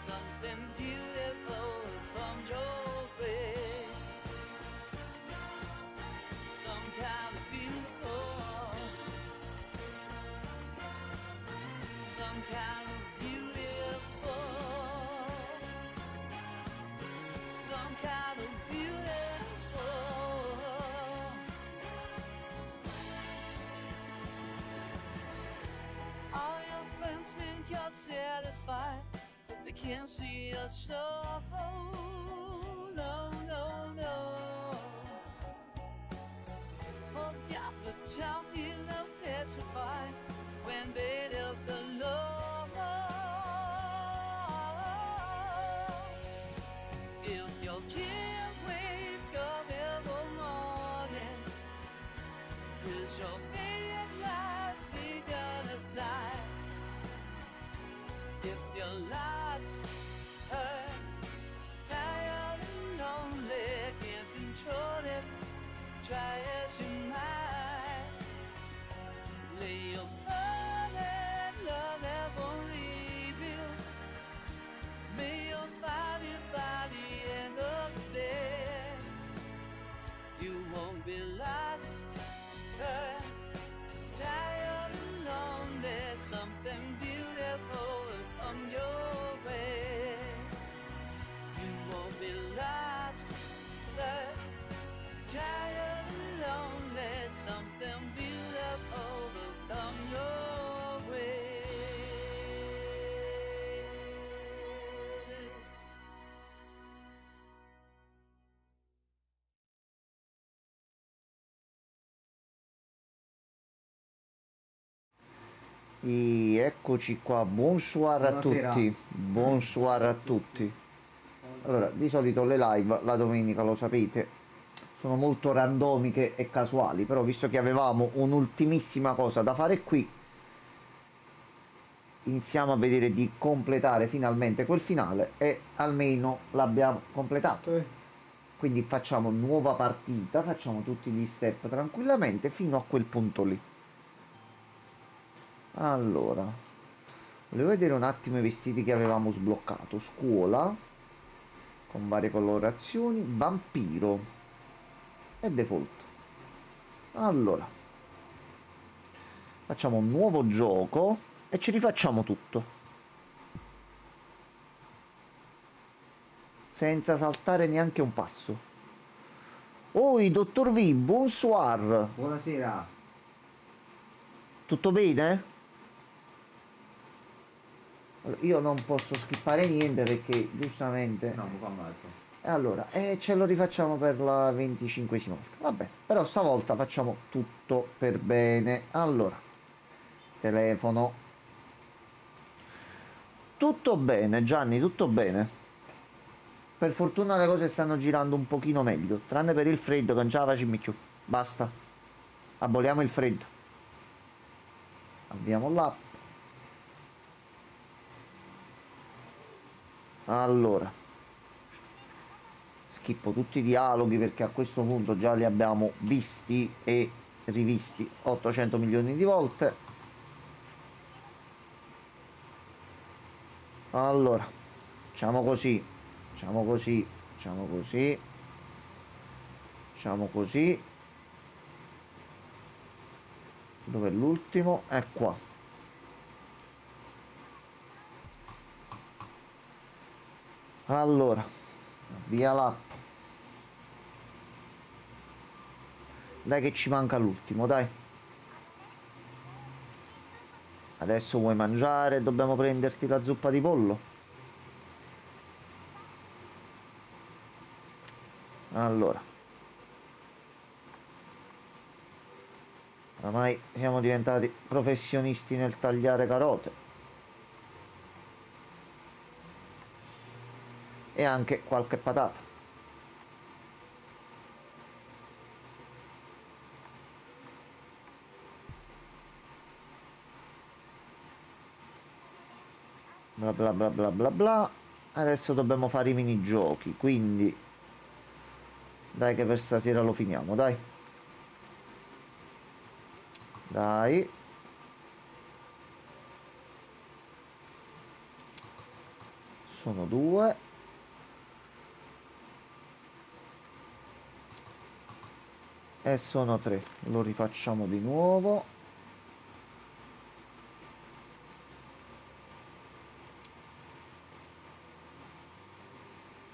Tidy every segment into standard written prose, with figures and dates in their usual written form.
something beautiful comes your way. Some kind of beautiful, some kind of beautiful, some kind of beautiful. All your friends think you're satisfied, but they can't see your soul. No, no, no. Forgot the time you look petrified when they left the Lord. If your kid wake up every morning, 'cause your baby lies, they gonna die. If you're lost, hurt, tired and lonely, can't control it, try as you might. Lay your burden, love that won't leave you. May you find it by the end of the day. You won't be lost, hurt, tired and lonely. Something beautiful will come your way. You won't be lost, hurt, tired and lonely. Something beautiful will come your way. Eccoci qua, bonsoir a Buonasera. tutti, bonsoir a tutti. Allora, di solito le live la domenica, lo sapete, sono molto randomiche e casuali, però visto che avevamo un'ultimissima cosa da fare qui, iniziamo a vedere di completare finalmente quel finale e almeno l'abbiamo completato. Quindi facciamo nuova partita, facciamo tutti gli step tranquillamente fino a quel punto lì. Allora, volevo vedere un attimo i vestiti che avevamo sbloccato. Scuola, con varie colorazioni, vampiro e default. Allora, facciamo un nuovo gioco e ci rifacciamo tutto. Senza saltare neanche un passo. Oi, dottor V, bonsoir. Buonasera. Tutto bene? Allora, io non posso skippare niente perché giustamente... No, mi fa ammazzo. E allora, ce lo rifacciamo per la 25esima volta. Vabbè, però stavolta facciamo tutto per bene. Allora, telefono. Tutto bene, Gianni, tutto bene. Per fortuna le cose stanno girando un pochino meglio, tranne per il freddo che non ce la facciamo più. Basta. Aboliamo il freddo. Avviamo l'app. Allora, schippo tutti i dialoghi perché a questo punto già li abbiamo visti e rivisti 800 milioni di volte. Allora, facciamo così, facciamo così, facciamo così, facciamo così. Dov'è l'ultimo? È qua. Allora, via l'app. Dai che ci manca l'ultimo, dai. Adesso vuoi mangiare? Dobbiamo prenderti la zuppa di pollo. Allora. Oramai siamo diventati professionisti nel tagliare carote. E anche qualche patata. Bla bla bla bla bla bla. Adesso dobbiamo fare i minigiochi, quindi dai che per stasera lo finiamo, dai. sono 2. E sono 3. Lo rifacciamo di nuovo.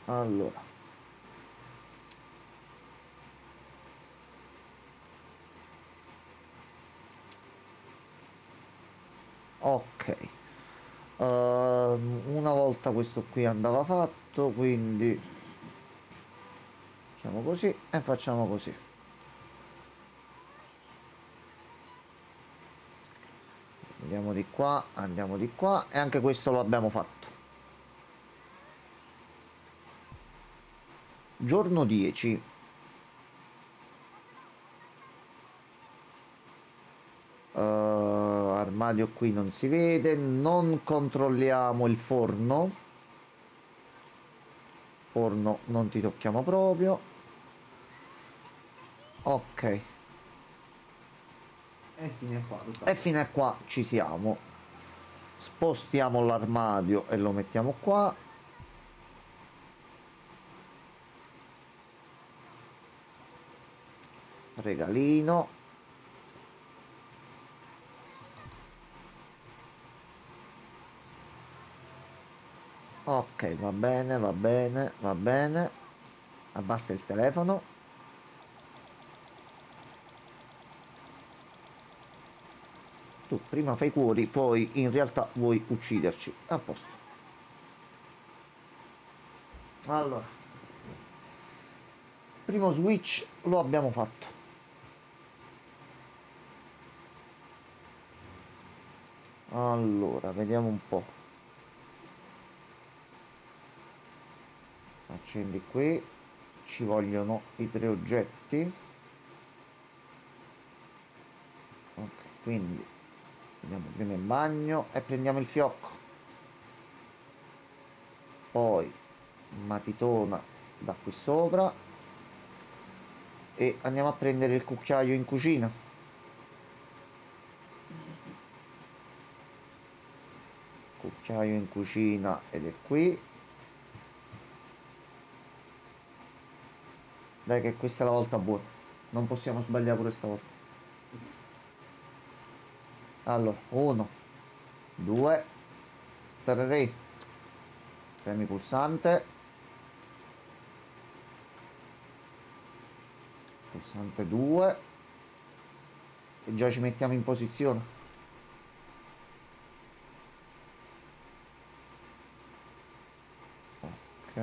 Allora. Ok. Una volta questo qui andava fatto, quindi facciamo così e facciamo così. Andiamo di qua e anche questo lo abbiamo fatto. Giorno 10. Armadio qui non si vede, non controlliamo il forno. Forno non ti tocchiamo proprio. Ok. E fino a qua ci siamo. Spostiamo l'armadio e lo mettiamo qua. Regalino. Ok, va bene, va bene, va bene. Abbassa il telefono. Tu prima fai cuori, poi in realtà vuoi ucciderci. A posto. Allora, primo switch lo abbiamo fatto. Allora, vediamo un po'. Accendi qui. Ci vogliono i 3 oggetti. Ok, quindi andiamo prima in bagno e prendiamo il fiocco. Poi matitona da qui sopra. E andiamo a prendere il cucchiaio in cucina. Cucchiaio in cucina ed è qui. Dai che questa è la volta buona. Non possiamo sbagliare pure stavolta. Allora, 1, 2, 3. Premi pulsante. Pulsante 2. E già ci mettiamo in posizione. Ok.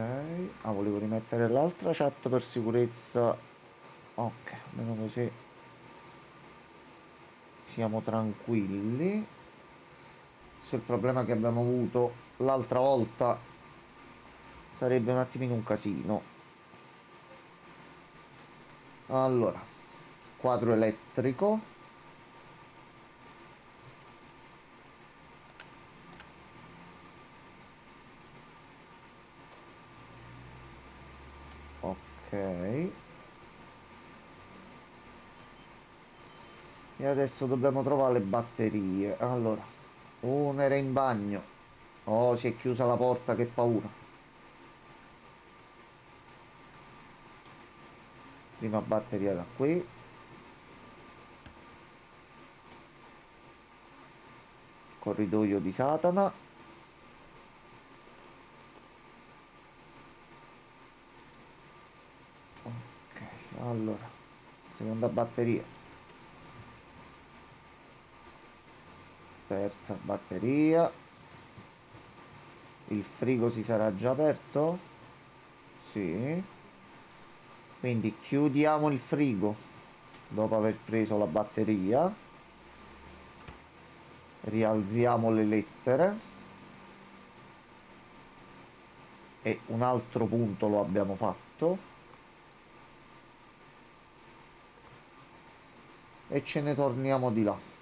Ah, volevo rimettere l'altra chat per sicurezza. Ok, almeno così siamo tranquilli. Se il problema che abbiamo avuto l'altra volta sarebbe un attimino un casino. Allora, quadro elettrico. Ok. E adesso dobbiamo trovare le batterie. Allora, una era in bagno. Oh, si è chiusa la porta, che paura. Prima batteria da qui. Corridoio di Satana. Ok, allora, seconda batteria. Terza batteria. Il frigo si sarà già aperto? Sì. Quindi chiudiamo il frigo dopo aver preso la batteria. Rialziamo le lettere. E un altro punto lo abbiamo fatto. E ce ne torniamo di là.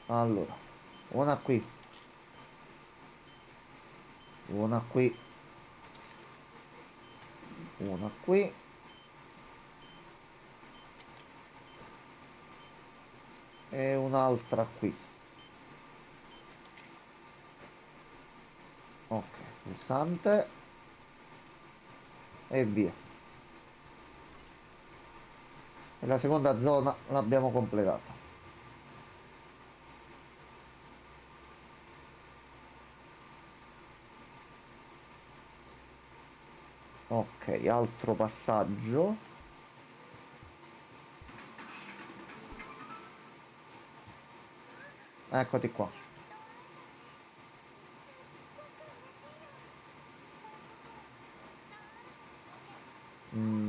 Allora, una qui. Una qui. Una qui. e un'altra qui. Ok, pulsante e via. E la seconda zona l'abbiamo completata. Ok, altro passaggio. Eccoti qua.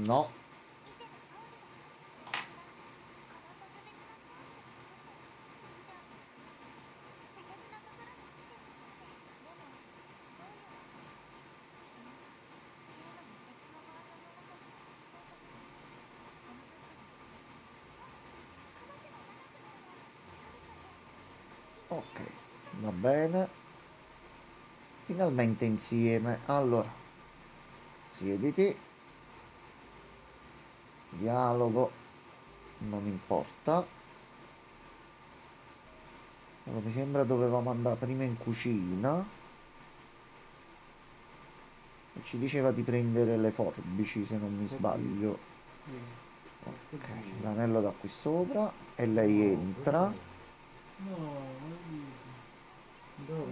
No. Ok, va bene. Finalmente insieme. Allora, siediti. Dialogo. Non importa. Allora, mi sembra dovevamo andare prima in cucina. E ci diceva di prendere le forbici, se non mi sbaglio. Ok, l'anello da qui sopra. E lei entra. No, ma dici? No, No,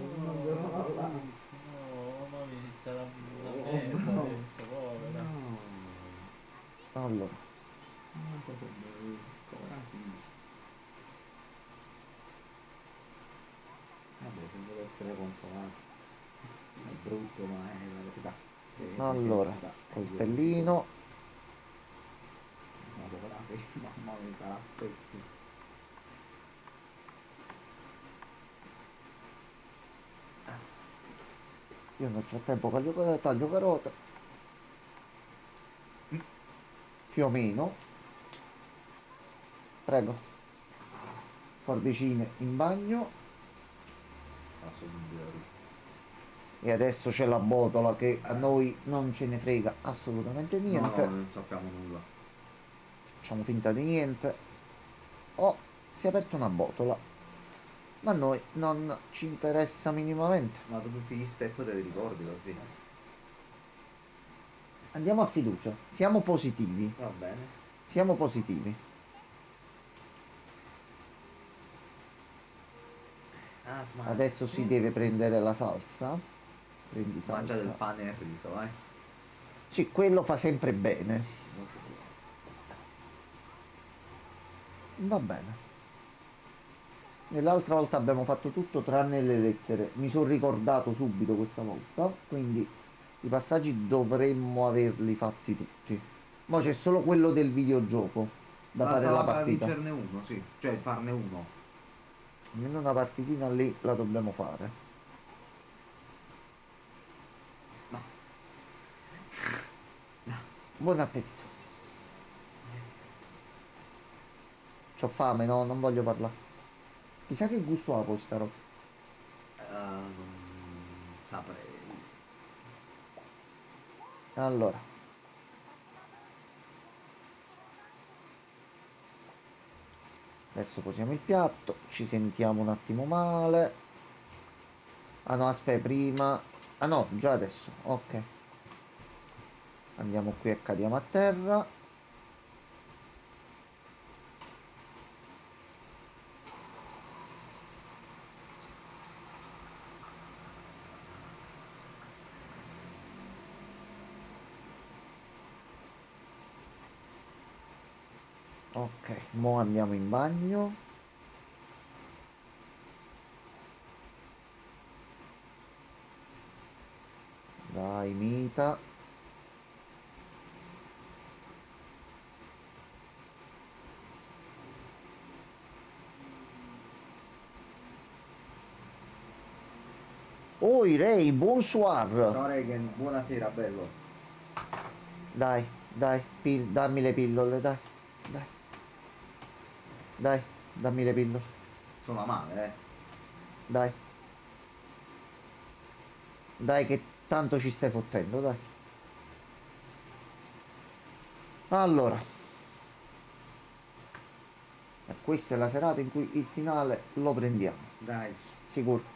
no, mamma mia, sarà una merda adesso, povera. Allora, non potrebbe finisce. Vabbè, se vuole essere consolato. È brutto, ma è la verità. Se allora, necessita, coltellino. ma dovrà mamma mia, sarà a pezzi. Io nel frattempo taglio carote. Più o meno. Prego. Forbicine in bagno. Assolutamente. E adesso c'è la botola che a noi non ce ne frega assolutamente No, no, niente. non sappiamo nulla. Facciamo finta di niente. Oh, si è aperta una botola. Ma a noi non ci interessa minimamente. Ma da tutti gli step te li ricordi così? Andiamo a fiducia. Siamo positivi. Va bene. Siamo positivi. Ah, ma Adesso si deve prendere la salsa. Prendi mangia del salsa. pane e riso, vai. Sì, quello fa sempre bene. Sì, molto buono. Va bene. Nell'altra volta abbiamo fatto tutto tranne le lettere. Mi sono ricordato subito questa volta. Quindi i passaggi dovremmo averli fatti tutti. Ma c'è solo quello del videogioco da fare la Sarà per partita. vincerne uno, sì. Cioè farne uno. Almeno una partitina lì la dobbiamo fare. No. Buon appetito. C'ho fame, no? Non voglio parlare. Chissà che gusto ha poi sta roba. Non saprei. Allora, adesso posiamo il piatto. Ci sentiamo un attimo male. Ah no, aspetta, prima. Ah no, già adesso. Ok. Andiamo qui e cadiamo a terra. Ok, mo andiamo in bagno. Dai, Mita. Oi, Ray, bonsoir. Ciao Regan, buonasera, bello. Dai, dai, dammi le pillole, dai. Dai, dai, dammi le pillole. Sono male, eh. Dai. Dai, che tanto ci stai fottendo, dai. Allora, E questa è la serata in cui il finale lo prendiamo. Dai. Sicuro.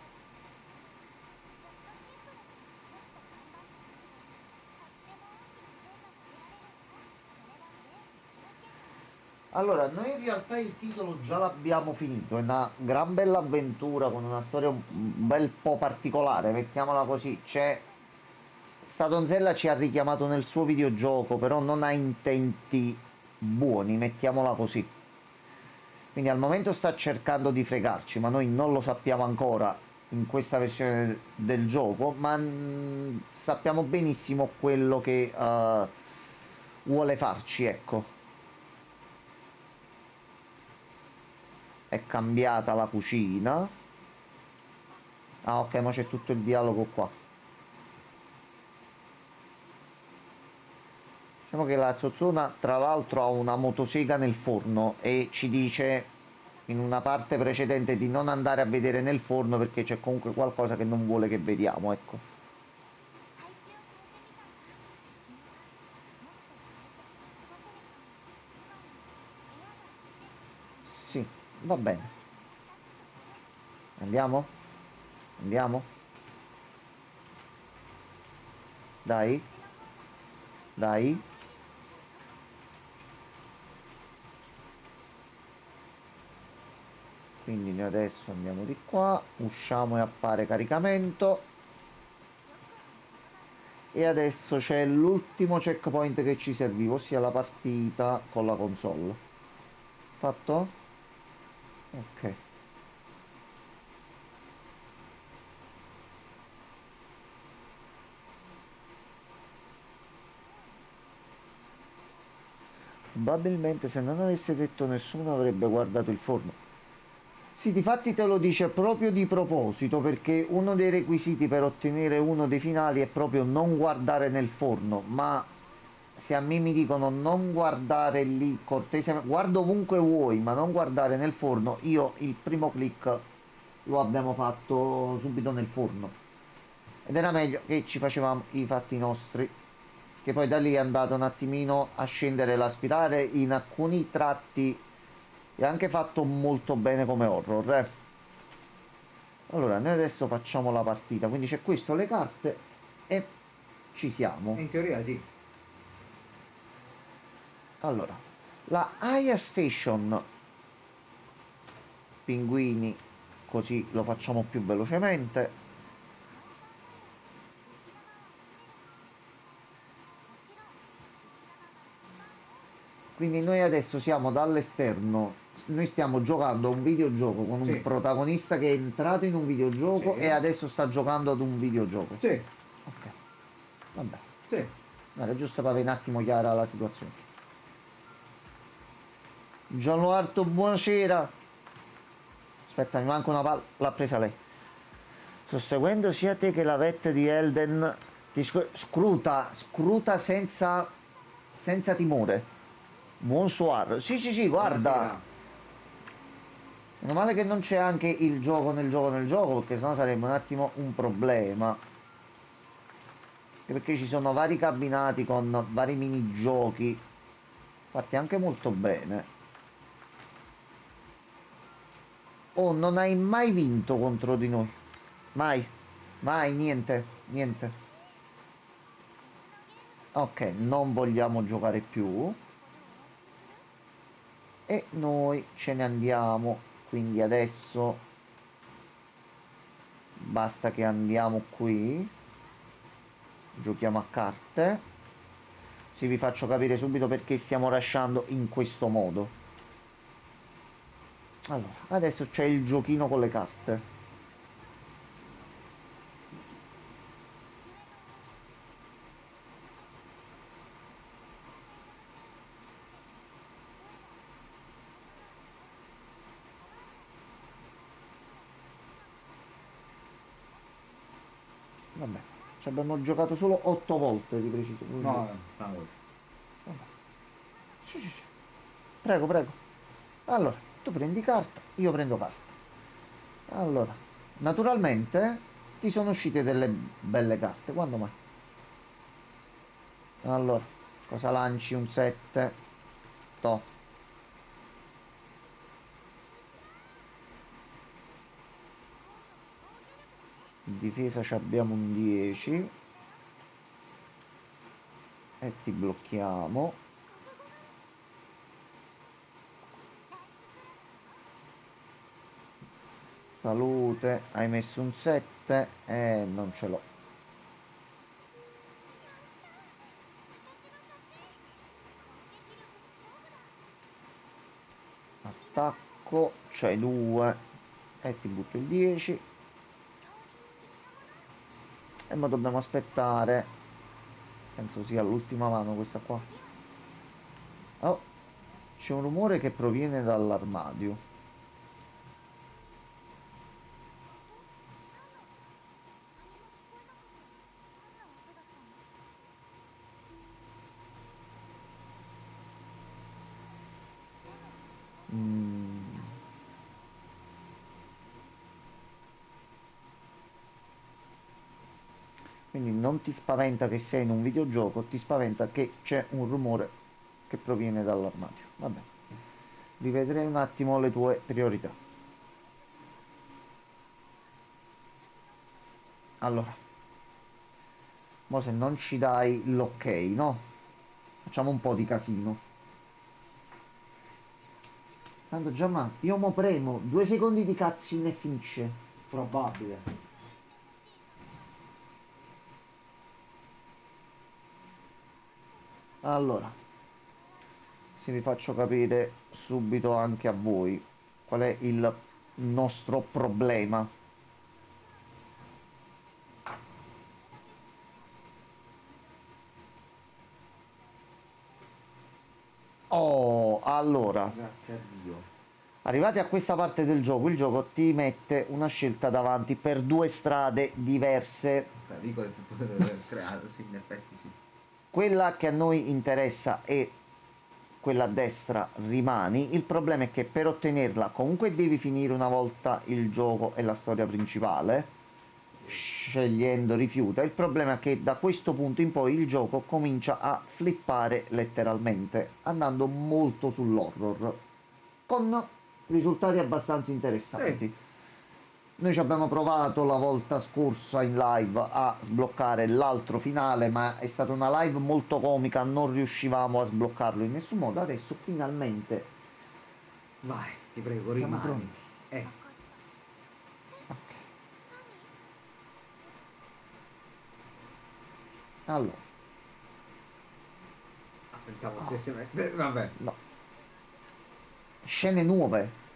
Allora, noi in realtà il titolo già l'abbiamo finito, è una gran bella avventura con una storia un bel po' particolare, mettiamola così. C'è sta donzella ci ha richiamato nel suo videogioco, però non ha intenti buoni, mettiamola così. Quindi al momento sta cercando di fregarci, ma noi non lo sappiamo ancora in questa versione del gioco, ma sappiamo benissimo quello che vuole farci, ecco. È cambiata la cucina. Ah, ok, ma c'è tutto il dialogo qua. Diciamo che la Zozzona tra l'altro ha una motosega nel forno e ci dice in una parte precedente di non andare a vedere nel forno perché c'è comunque qualcosa che non vuole che vediamo, ecco. Sì, va bene. Andiamo? Andiamo? Dai? Dai? Quindi noi adesso andiamo di qua, usciamo e appare caricamento. E adesso c'è l'ultimo checkpoint che ci serviva, ossia la partita con la console. Fatto? Ok. Probabilmente se non avesse detto nessuno avrebbe guardato il forno. Sì, difatti te lo dice proprio di proposito, perché uno dei requisiti per ottenere uno dei finali è proprio non guardare nel forno, ma se a me mi dicono non guardare lì cortesemente, guarda ovunque vuoi, ma non guardare nel forno, io il primo click lo abbiamo fatto subito nel forno. Ed era meglio che ci facevamo i fatti nostri, che poi da lì è andato un attimino a scendere la spirale in alcuni tratti è anche fatto molto bene come horror, eh. Allora, noi adesso facciamo la partita, quindi c'è questo, le carte e ci siamo. In teoria sì. Allora, la Aya Station, pinguini, così lo facciamo più velocemente. Quindi noi adesso siamo dall'esterno, noi stiamo giocando a un videogioco con un Sì. protagonista che è entrato in un videogioco Sì. e adesso sta giocando ad un videogioco. Sì. Ok, vabbè. Sì. No, era giusto per avere un attimo chiara la situazione. Gianlo Arto, buonasera. Aspetta, mi manca una palla. L'ha presa lei. Sto seguendo sia te che la vet di Elden. Ti scruta senza timore. Buon soir. Sì, sì, sì, guarda. Buonasera. Meno male che non c'è anche il gioco nel gioco nel gioco, perché sennò sarebbe un attimo un problema. Anche perché ci sono vari cabinati con vari minigiochi. Fatti anche molto bene. Oh, non hai mai vinto contro di noi. Mai. Mai, niente. Niente. Ok, non vogliamo giocare più. E noi ce ne andiamo. Quindi adesso basta che andiamo qui. Giochiamo a carte. Sì, vi faccio capire subito perché stiamo rushando in questo modo. Allora, adesso c'è il giochino con le carte. Vabbè, ci abbiamo giocato solo 8 volte di preciso. Quindi... No, no. Vabbè. Sì, sì, sì. Prego, prego. Allora, tu prendi carta, io prendo carta. Allora, naturalmente ti sono uscite delle belle carte. Quando mai? Allora, cosa lanci? Un 7. To. In difesa ci abbiamo un 10. E ti blocchiamo. Salute, hai messo un 7 e non ce l'ho. Attacco, c'hai 2 e ti butto il 10. E ma dobbiamo aspettare. Penso sia l'ultima mano questa qua. Oh, c'è un rumore che proviene dall'armadio. Quindi non ti spaventa che sei in un videogioco, ti spaventa che c'è un rumore che proviene dall'armadio. Vabbè, rivedrei un attimo le tue priorità. Allora, mo se non ci dai l'ok, no? Facciamo un po' di casino. Tanto già io mo premo 2 secondi di cutscene e finisce. Probabile. Allora, se vi faccio capire subito anche a voi qual è il nostro problema. Oh, allora, Grazie a Dio. arrivati a questa parte del gioco, il gioco ti mette una scelta davanti per 2 strade diverse. Vicolo è più potere creato, sì, in effetti sì. Quella che a noi interessa è quella a destra, rimani. Il problema è che per ottenerla comunque devi finire una volta il gioco e la storia principale, scegliendo rifiuta. Il problema è che da questo punto in poi il gioco comincia a flippare letteralmente, andando molto sull'horror, con risultati abbastanza interessanti. Noi ci abbiamo provato la volta scorsa in live a sbloccare l'altro finale, ma è stata una live molto comica, non riuscivamo a sbloccarlo in nessun modo. Adesso finalmente Vai, ti prego, siamo rimani. pronti. Ok. Allora, Pensavo stesse vabbè. no. Scene nuove.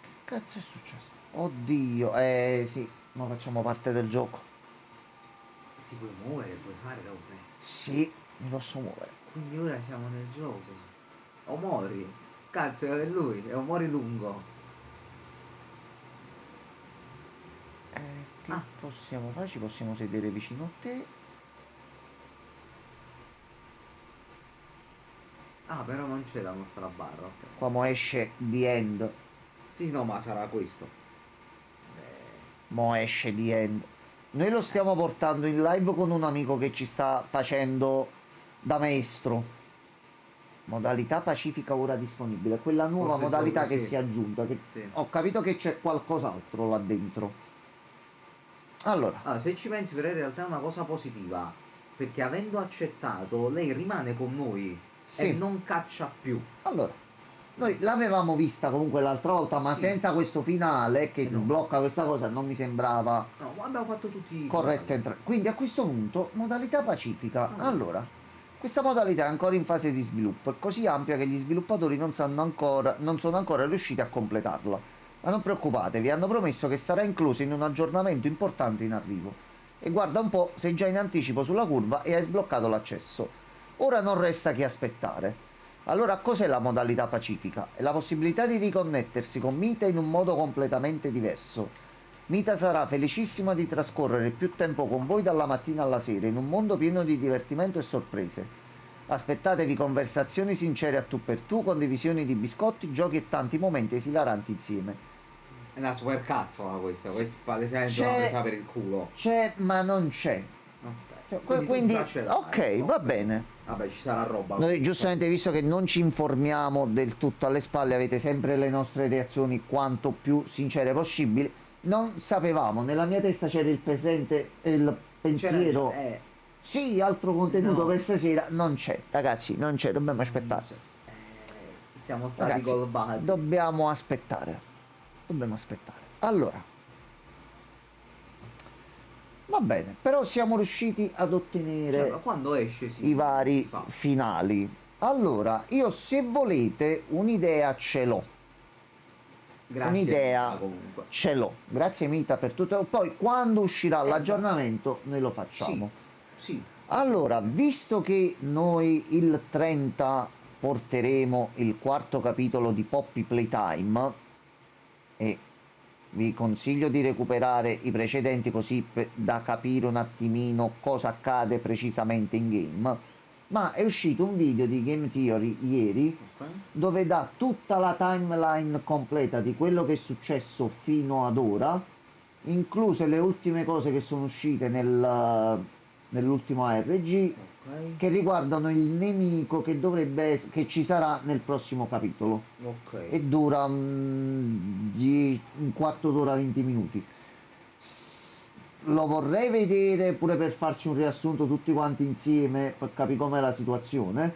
Che cazzo è successo? Oddio, sì, ma facciamo parte del gioco. Ti puoi muovere, puoi fare robe. Sì, mi posso muovere. Quindi ora siamo nel gioco. Omori. Cazzo, è lui, è Omori lungo. Che possiamo fare? Ci possiamo sedere vicino a te. Ah, però non c'è la nostra barra, ok. Qua mo esce The End. Sì, no, ma sarà questo. Mo esce The End. Noi lo stiamo portando in live con un amico che ci sta facendo da maestro. Modalità pacifica ora disponibile. Quella nuova Forse modalità gioco, che sì. si è aggiunta. Che Sì. ho capito che c'è qualcos'altro là dentro. Allora, Se ci pensi, però in realtà è una cosa positiva. Perché avendo accettato, lei rimane con noi. sì. E non caccia più. Allora, noi l'avevamo vista comunque l'altra volta, ma Sì. senza questo finale che ti no. sblocca questa cosa non mi sembrava No, ma abbiamo fatto tutti i corretto finali. entrare. Quindi a questo punto, modalità pacifica. Ah. Allora, questa modalità è ancora in fase di sviluppo, è così ampia che gli sviluppatori non sono ancora riusciti a completarla. Ma non preoccupatevi, hanno promesso che sarà incluso in un aggiornamento importante in arrivo. E guarda un po', sei già in anticipo sulla curva e hai sbloccato l'accesso. Ora non resta che aspettare. Allora, cos'è la modalità pacifica? È la possibilità di riconnettersi con Mita in un modo completamente diverso. Mita sarà felicissima di trascorrere più tempo con voi dalla mattina alla sera, in un mondo pieno di divertimento e sorprese. Aspettatevi conversazioni sincere a tu per tu, condivisioni di biscotti, giochi e tanti momenti esilaranti insieme. È una supercazzola questa palesemente l'hanno C'è- presa per il culo. C'è, ma non c'è. Ok. Cioè, tu quindi, già ce l'hai, ok, va bene. Vabbè, ci sarà roba. Noi giustamente, visto che non ci informiamo del tutto alle spalle, avete sempre le nostre reazioni quanto più sincere possibili. Non sapevamo, nella mia testa c'era il presente e il pensiero. Sì, altro contenuto No. per stasera non c'è, ragazzi, non c'è, dobbiamo aspettare. Siamo stati Ragazzi, colbati. dobbiamo aspettare. Dobbiamo aspettare. Allora, va bene, però siamo riusciti ad ottenere Cioè, ma quando esce i vari si fa. finali. Allora, io se volete un'idea ce l'ho. Grazie Un'idea comunque. ce l'ho. Grazie Mita per tutto. Poi quando uscirà beh. l'aggiornamento noi lo facciamo. Sì. Allora, visto che noi il 30 porteremo il quarto capitolo di Poppy Playtime e vi consiglio di recuperare i precedenti così da capire un attimino cosa accade precisamente in game, ma è uscito un video di Game Theory ieri Ok. dove dà tutta la timeline completa di quello che è successo fino ad ora, incluse le ultime cose che sono uscite nell'ultimo ARG, Ok. che riguardano il nemico che che ci sarà nel prossimo capitolo Ok. e dura un quarto d'ora, 20 minuti. Lo vorrei vedere pure per farci un riassunto tutti quanti insieme per capire com'è la situazione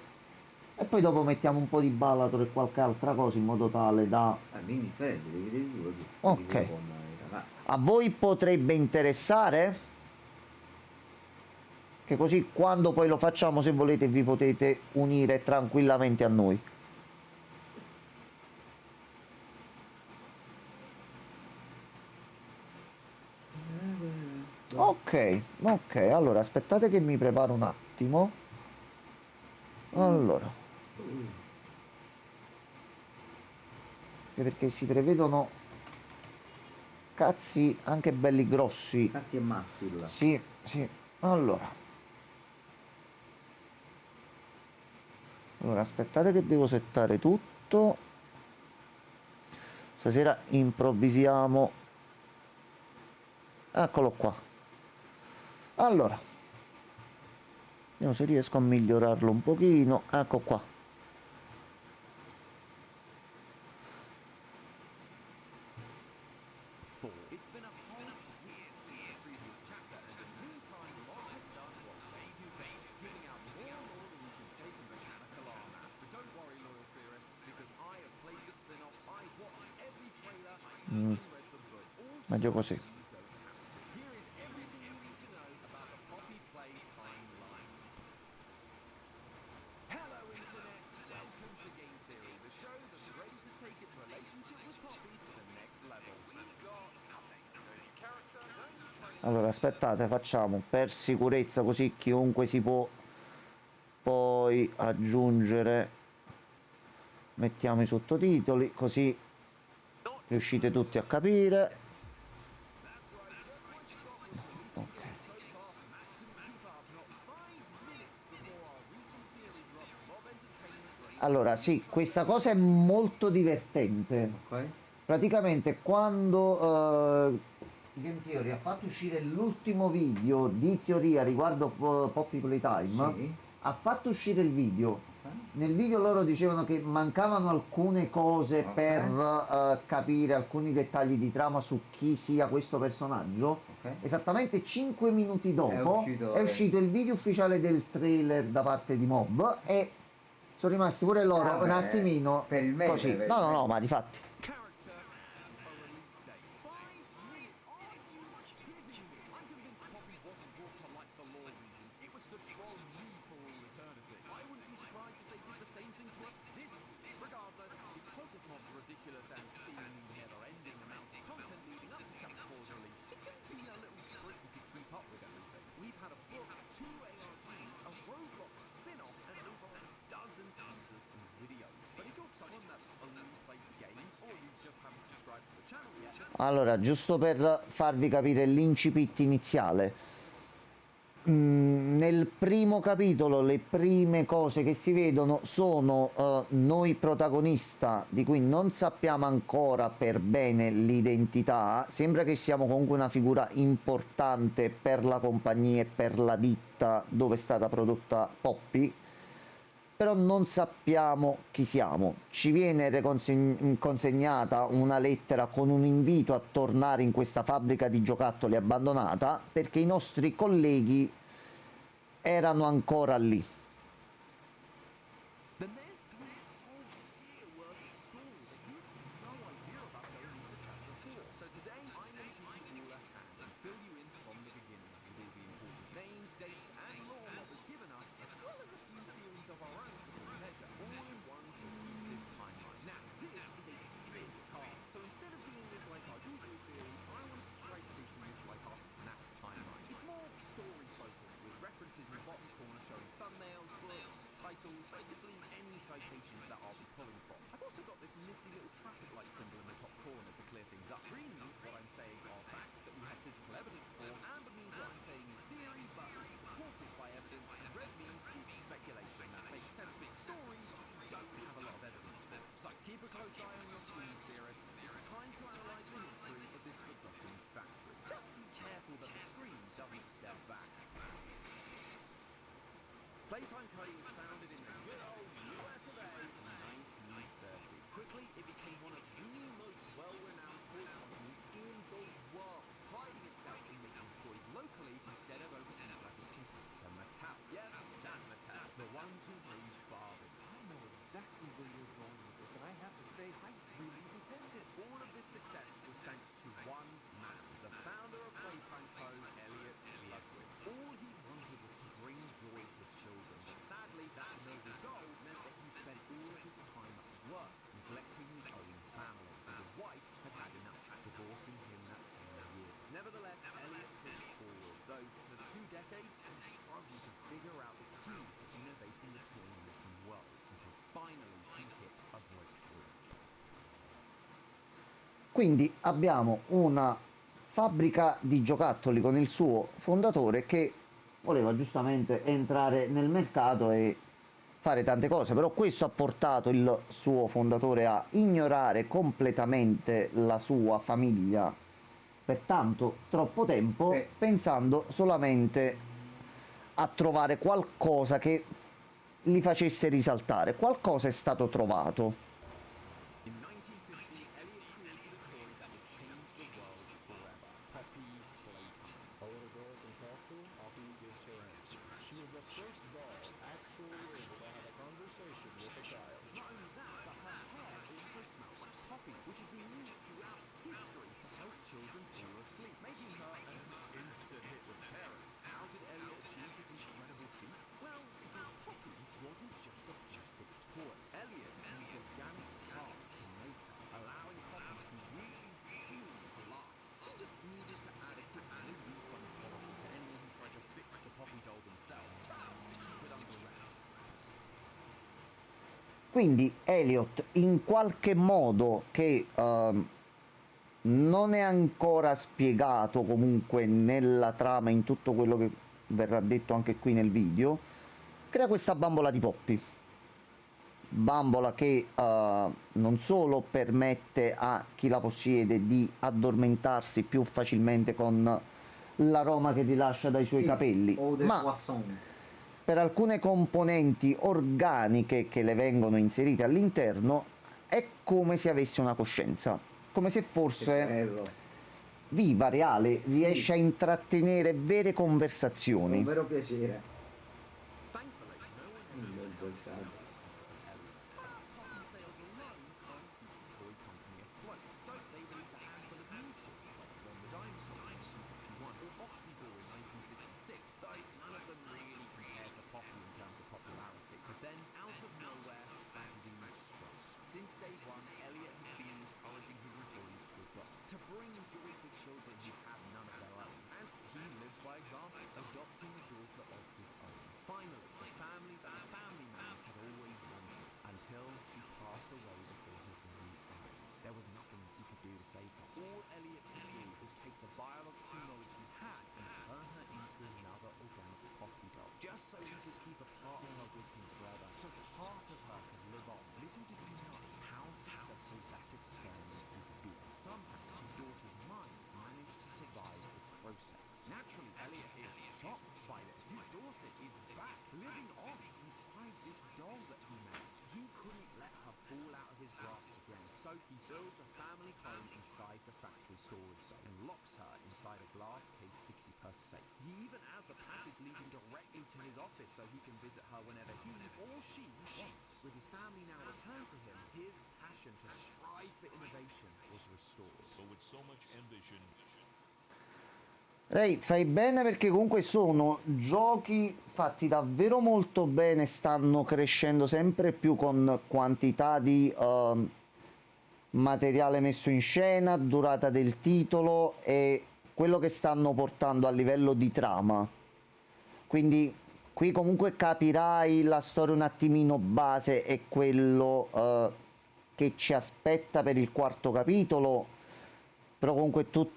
e poi dopo mettiamo un po' di Ballator e qualche altra cosa in modo tale da... È indifferente, devi vedere tu così. Ok. Con i ragazzi. A voi potrebbe interessare? Che così quando poi lo facciamo, se volete, vi potete unire tranquillamente a noi. Ok, ok, allora aspettate che mi preparo un attimo. Allora, perché si prevedono cazzi anche belli grossi. Cazzi e mazzi là. Sì, sì. Allora, aspettate che devo settare tutto. Stasera improvvisiamo. Eccolo qua. Allora, vediamo se riesco a migliorarlo un pochino. Ecco qua. It's been a whole year since the previous chapter, and in the meantime, Mob has done what they do best, giving out more lore than you can shake a mechanical arm at. So don't worry, loyal theorists, because I have played the spin-offs, I watched every trailer, I even read the book, all Meglio so così. you don't have to. Here is everything you need to know about the Poppy Play timeline. Hello, Internet! Welcome to Game Theory, the show that's ready to take its relationship with Poppy to the next level. We got nothing. No new character, no new trailer. Allora, aspettate, facciamo per sicurezza così chiunque si può poi aggiungere. Mettiamo i sottotitoli così riuscite tutti a capire. Ok. Allora, sì, questa cosa è molto divertente. Ok. Praticamente quando Game Theory ha fatto uscire l'ultimo video di teoria riguardo Poppy Playtime, Sì. ha fatto uscire il video. Ok. Nel video loro dicevano che mancavano alcune cose Ok. per capire alcuni dettagli di trama su chi sia questo personaggio. Ok. Esattamente 5 minuti dopo è uscito il video ufficiale del trailer da parte di Mob e sono rimasti pure loro Vabbè, un attimino per il meme, così. per il No, meme. ma di fatti. Character and a release date. 5 minutes? Are you kidding me? I'm convinced Poppy wasn't brought to life for lore reasons. It was to troll me for all eternity. I wouldn't be surprised if they did the same thing to us this week. Regardless, because of Mob's ridiculous and seemingly never-ending amount of content leading up to Chapter 4's release, it can be a little tricky to keep up with everything. We've had a book, 2 ARGs, a Roblox spin-off, and over a dozen teasers and videos. But if you're someone that's only played the games, or you just haven't subscribed to the channel yet, Allora, giusto per farvi capire l'incipit iniziale. Nel primo capitolo le prime cose che si vedono sono noi protagonista di cui non sappiamo ancora per bene l'identità, sembra che siamo comunque una figura importante per la compagnia e per la ditta dove è stata prodotta Poppy, però non sappiamo chi siamo. Ci viene consegnata una lettera con un invito a tornare in questa fabbrica di giocattoli abbandonata perché i nostri colleghi erano ancora lì. Then there's been a whole year worth of story that you have no idea about going into chapter 4. So today I'm going to give you all a hand and fill you in from the beginning with all the important names, dates and lore what was given us, as well as a few theories of our own for good measure, all in one cohesive timeline. Now, this is a big task, so instead of doing this like our usual theories, I wanted to try treating this like our FNAF timeline. It's more story focused, with references in the bottom corner showing thumbnails, books, titles, basically any citations that I'll be pulling from. I've also got this nifty little traffic light symbol in the top corner to clear things up. Green means what I'm saying are facts that we have physical evidence for, amber means what I'm saying is theory, but it's supported by evidence, and red means it's speculation that makes sense for the story, but we don't have a lot of evidence for. So keep a close eye on your screens, theorists. It's time to analyse the history of this forgotten factory. Just be careful that the screen doesn't step back. Playtime Co. was founded in the good old US of A in 1930. Quickly, it became one of the most well-renowned toy companies in the world, priding itself in making toys locally instead of overseas like its competitor Mattel. Yes, that Mattel, the ones who made Barbie. I know exactly where you're going with this, and I have to say, I really resent it. All of this success was thanks to one man, the founder of Playtime Co., Elliot Ludwig. All he wanted was to bring joy to children, but sadly, that noble goal meant that he spent all of his time at work, neglecting his own family, and his wife had had enough, divorcing him that same year. Nevertheless, Elliot pushed forward, though for 2 decades he struggled to figure out the key to innovating the toy-making world, until finally he hits a breakthrough. Quindi abbiamo una fabbrica di giocattoli con il suo fondatore che voleva giustamente entrare nel mercato e fare tante cose, però questo ha portato il suo fondatore a ignorare completamente la sua famiglia per tanto troppo tempo, pensando solamente a trovare qualcosa che li facesse risaltare. Qualcosa è stato trovato. In 1950, Elliot created a toy that would change the world forever. Poppy Playtime. A little girl can talk to, Poppy gives her answer. She was the first doll actually able to have a conversation with a child. Not only that, but her hair also smelled like poppies, which had been used throughout history to help children fall asleep, making her an instant hit with parents. How did Elliot achieve this incredible feat? Well, because Poppy wasn't just a plastic toy. Elliot used organic parts to make her, allowing Poppy to really seem alive. He just needed to add a quick no-refund policy to anyone who tried to fix the Poppy doll themselves, just to keep it under wraps. Quindi Elliot, in qualche modo che non è ancora spiegato comunque nella trama, in tutto quello che verrà detto anche qui nel video, crea questa bambola di Poppy. Bambola che non solo permette a chi la possiede di addormentarsi più facilmente con l'aroma che rilascia dai suoi capelli, ma per alcune componenti organiche che le vengono inserite all'interno è come se avesse una coscienza, come se fosse viva, reale, riesce a intrattenere vere conversazioni. Un vero piacere. Thankfully, no one ever discovered Elliot's. Poppy sales alone can't keep the toy company afloat, so they release a handful of new toys like Bon the Dinosaur in 1961 or Oxyball in 1966, though none of them really compare to Poppy in terms of popularity. But then, out of nowhere, tragedy struck. Since day one, Elliot had been encouraging his employees to adopt, to bring joy to children who had none of their own, and he lived by example, adopting a daughter of his own. Finally, the family that the family man had always wanted, until she passed away before his very eyes. There was nothing he could do to save her. All Elliot could do was take the biological knowledge he had and turn her into another organic process. Naturally, Elliot is shocked by this. His daughter is back, living on inside this doll that he made. He couldn't let her fall out of his grasp again, so he builds a family home inside the factory storage bay and locks her inside a glass case to keep her safe. He even adds a passage leading directly to his office so he can visit her whenever he or she wants. With his family now returned to him, his passion to strive for innovation was restored. But with so much ambition, Ray, fai bene perché comunque sono giochi fatti davvero molto bene, stanno crescendo sempre più con quantità di materiale messo in scena, durata del titolo e quello che stanno portando a livello di trama. Quindi qui comunque capirai la storia un attimino base e quello che ci aspetta per il quarto capitolo, però comunque tutte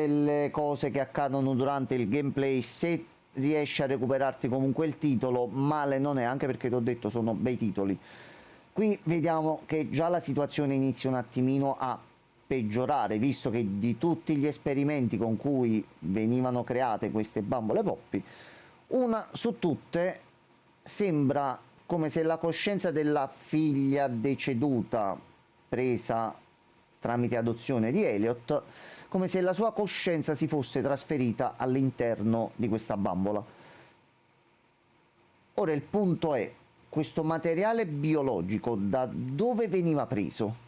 le cose che accadono durante il gameplay, se riesci a recuperarti comunque il titolo, male non è, anche perché ti ho detto sono bei titoli. Qui vediamo che già la situazione inizia un attimino a peggiorare, visto che di tutti gli esperimenti con cui venivano create queste bambole Poppy, una su tutte sembra come se la coscienza della figlia deceduta presa tramite adozione di Elliot, come se la sua coscienza si fosse trasferita all'interno di questa bambola. Ora il punto è, questo materiale biologico da dove veniva preso?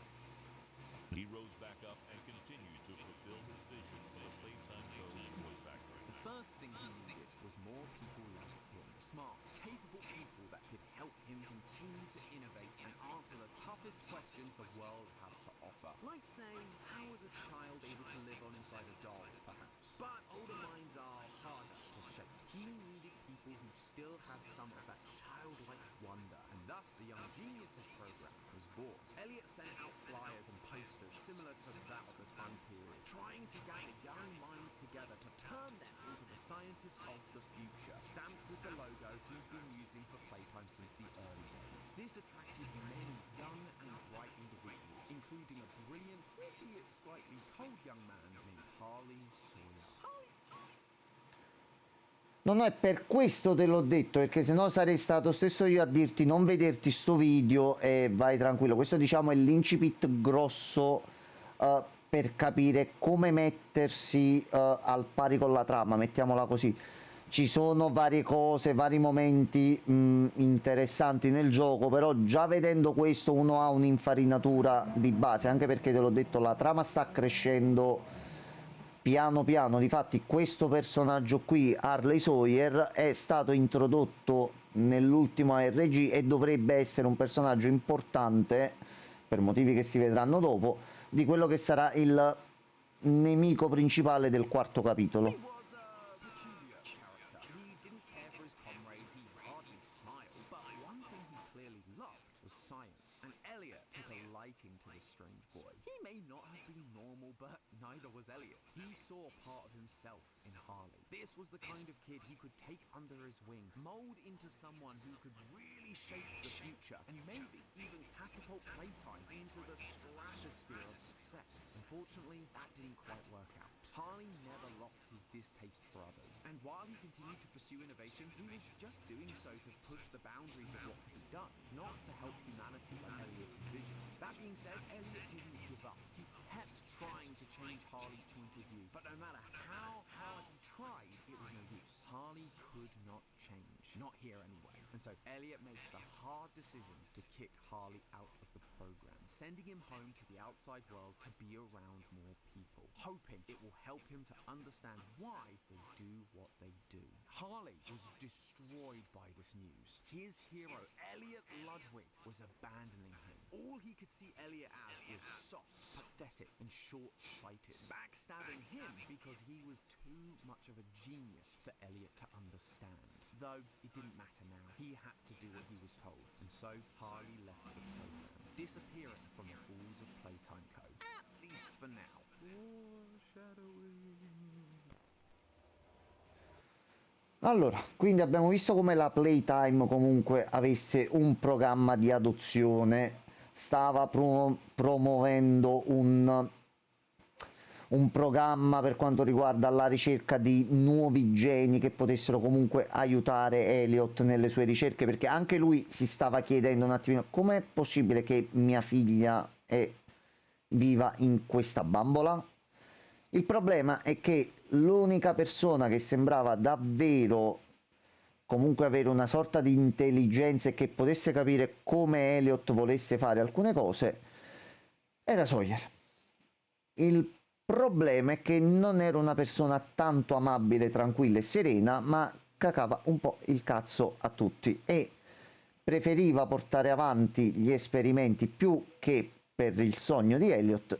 he rose back up and continued to fulfill his vision for the Playtime Co. toy factory. The first thing he needed was more people like him. Smart, capable people that could help him continue to innovate and answer the toughest questions the world had to offer. Like saying, how was a child able to live on inside a doll, perhaps? But older minds are harder to shape. He needed people who still had some of that childlike wonder, and thus the Young Geniuses program was born. Elliot sent out flyers and posters similar to that of the time period, trying to gather young minds together to turn them into the scientists of the future, stamped with the logo he'd been using for Playtime since the early days. This attracted many young and bright individuals, including a brilliant, albeit slightly cold young man named Harley Sawyer. No, no, è per questo te l'ho detto, perché sennò sarei stato stesso io a dirti non vederti sto video e vai tranquillo. Questo diciamo è l'incipit grosso per capire come mettersi al pari con la trama, mettiamola così. Ci sono varie cose, vari momenti interessanti nel gioco, però già vedendo questo uno ha un'infarinatura di base, anche perché te l'ho detto la trama sta crescendo piano piano. Difatti questo personaggio qui, Harley Sawyer, è stato introdotto nell'ultimo ARG e dovrebbe essere un personaggio importante, per motivi che si vedranno dopo, di quello che sarà il nemico principale del quarto capitolo. He was a peculiar character. He didn't care for his comrades, he hardly smiled, but one thing he clearly loved was science, and Elliot took a liking to this strange boy. He may not have been normal, but neither was Elliot. He saw part of himself in Harley. This was the kind of kid he could take under his wing, mold into someone who could really shape the future, and maybe even catapult Playtime into the stratosphere of success. Unfortunately, that didn't quite work out. Harley never lost his distaste for others, and while he continued to pursue innovation, he was just doing so to push the boundaries of what could be done, not to help humanity like Elliot envisioned. That being said, Elliot didn't give up. He kept trying to change Harley's point of view, but no matter how hard he tried, it was no use. Harley could not change, not here anyway. And so Elliot makes the hard decision to kick Harley out of the program, sending him home to the outside world to be around more people, hoping it will help him to understand why they do what they do. Harley was destroyed by this news. His hero, Elliot Ludwig, was abandoning him. All he could see Elliot as was soft, pathetic, and short-sighted, backstabbing him because he was too much of a genius for Elliot to understand. Though it didn't matter now. He had to do what he was told, and so Harley left the program, disappearing from the halls of Playtime Co. At least for now. Allora, quindi abbiamo visto come la Playtime comunque avesse un programma di adozione, stava promuovendo un programma per quanto riguarda la ricerca di nuovi geni che potessero comunque aiutare Elliot nelle sue ricerche, perché anche lui si stava chiedendo un attimino com'è possibile che mia figlia è viva in questa bambola. Il problema è che l'unica persona che sembrava davvero comunque avere una sorta di intelligenza e che potesse capire come Elliot volesse fare alcune cose era Sawyer. Il problema è che non era una persona tanto amabile, tranquilla e serena, ma cacava un po' il cazzo a tutti e preferiva portare avanti gli esperimenti più che per il sogno di Elliot,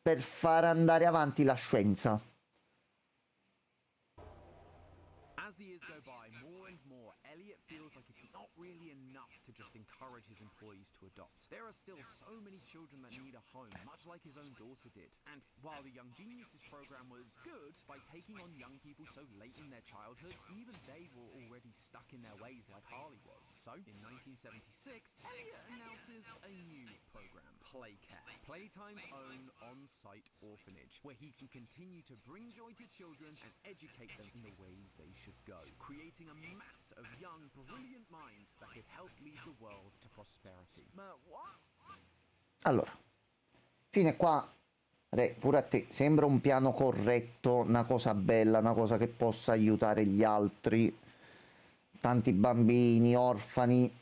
per far andare avanti la scienza. As the years go by, more and more, Elliot feels like it's not really enough to just encourage his employees to adopt. There are still so many children that need a home, much like his own daughter did. And while the Young Geniuses program was good, by taking on young people so late in their childhoods, even they were already stuck in their ways like Harley was. So, in 1976, Elliot announces a new program, Playcare, Playtime's own on-site orphanage, where he can continue to bring joy to children and educate them in the ways they should go, creating a mass of young, brilliant minds that could help lead the world to prosperity. What? Allora, fine qua, Re, pure a te, sembra un piano corretto, una cosa bella, una cosa che possa aiutare gli altri, tanti bambini, orfani,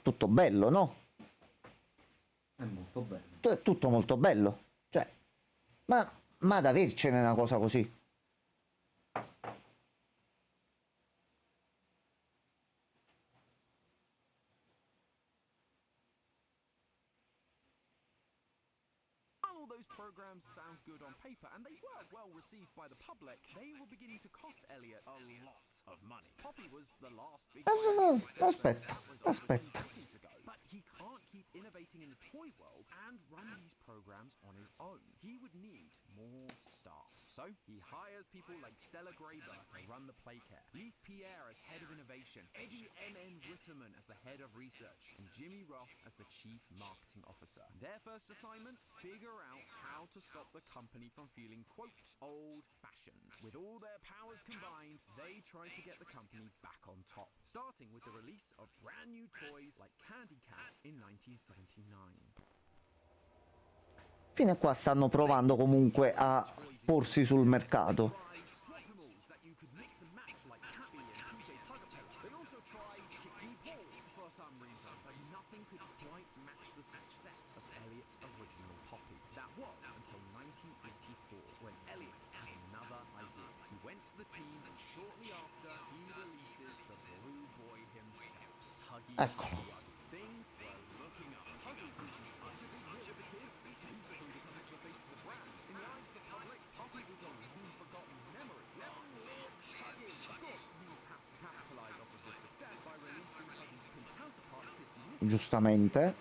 tutto bello, no? È molto bello. È tutto molto bello, cioè, ma ad avercene una cosa così. All those programs sound good on paper, and they were well received by the public. They were beginning to cost Elliot a lot of money. Poppy was the last big Aspetta, that was over 2 aspetta. decades ago. But he can't keep innovating in the toy world and run these programs on his own. He would need more staff. So he hires people like Stella Graber to run the Playcare, Leif Pierre as head of innovation, Eddie M.N. Ritterman as the head of research, and Jimmy Roth as the chief marketing officer. Their first assignment? Figure out how to stop the company from feeling, quote, old-fashioned. With all their powers combined, they try to get the company back on top, starting with the release of brand new toys like Candy Cat in 1979. Fino a qua stanno provando comunque a porsi sul mercato. Swapimals that you could mix and match like Cappy and PJ Pugapella. They also tried Kick Me Paul for some reason, but nothing could quite match the success of Elliot's original Poppy. That was until 1984, when Elliot had another idea. He went to the team, and shortly after, he releases the Blue Boy himself, Huggy Eccolo. Wuggy. Things were looking up. Huggy was such a big hit with the kids, he basically becomes the face of the brand. In the eyes of the public, Poppy was a long-forgotten memory. Long live Huggy! Of course, he has to capitalize off of this success by releasing Huggy's pink counterpart, Kissy Missy. Giustamente.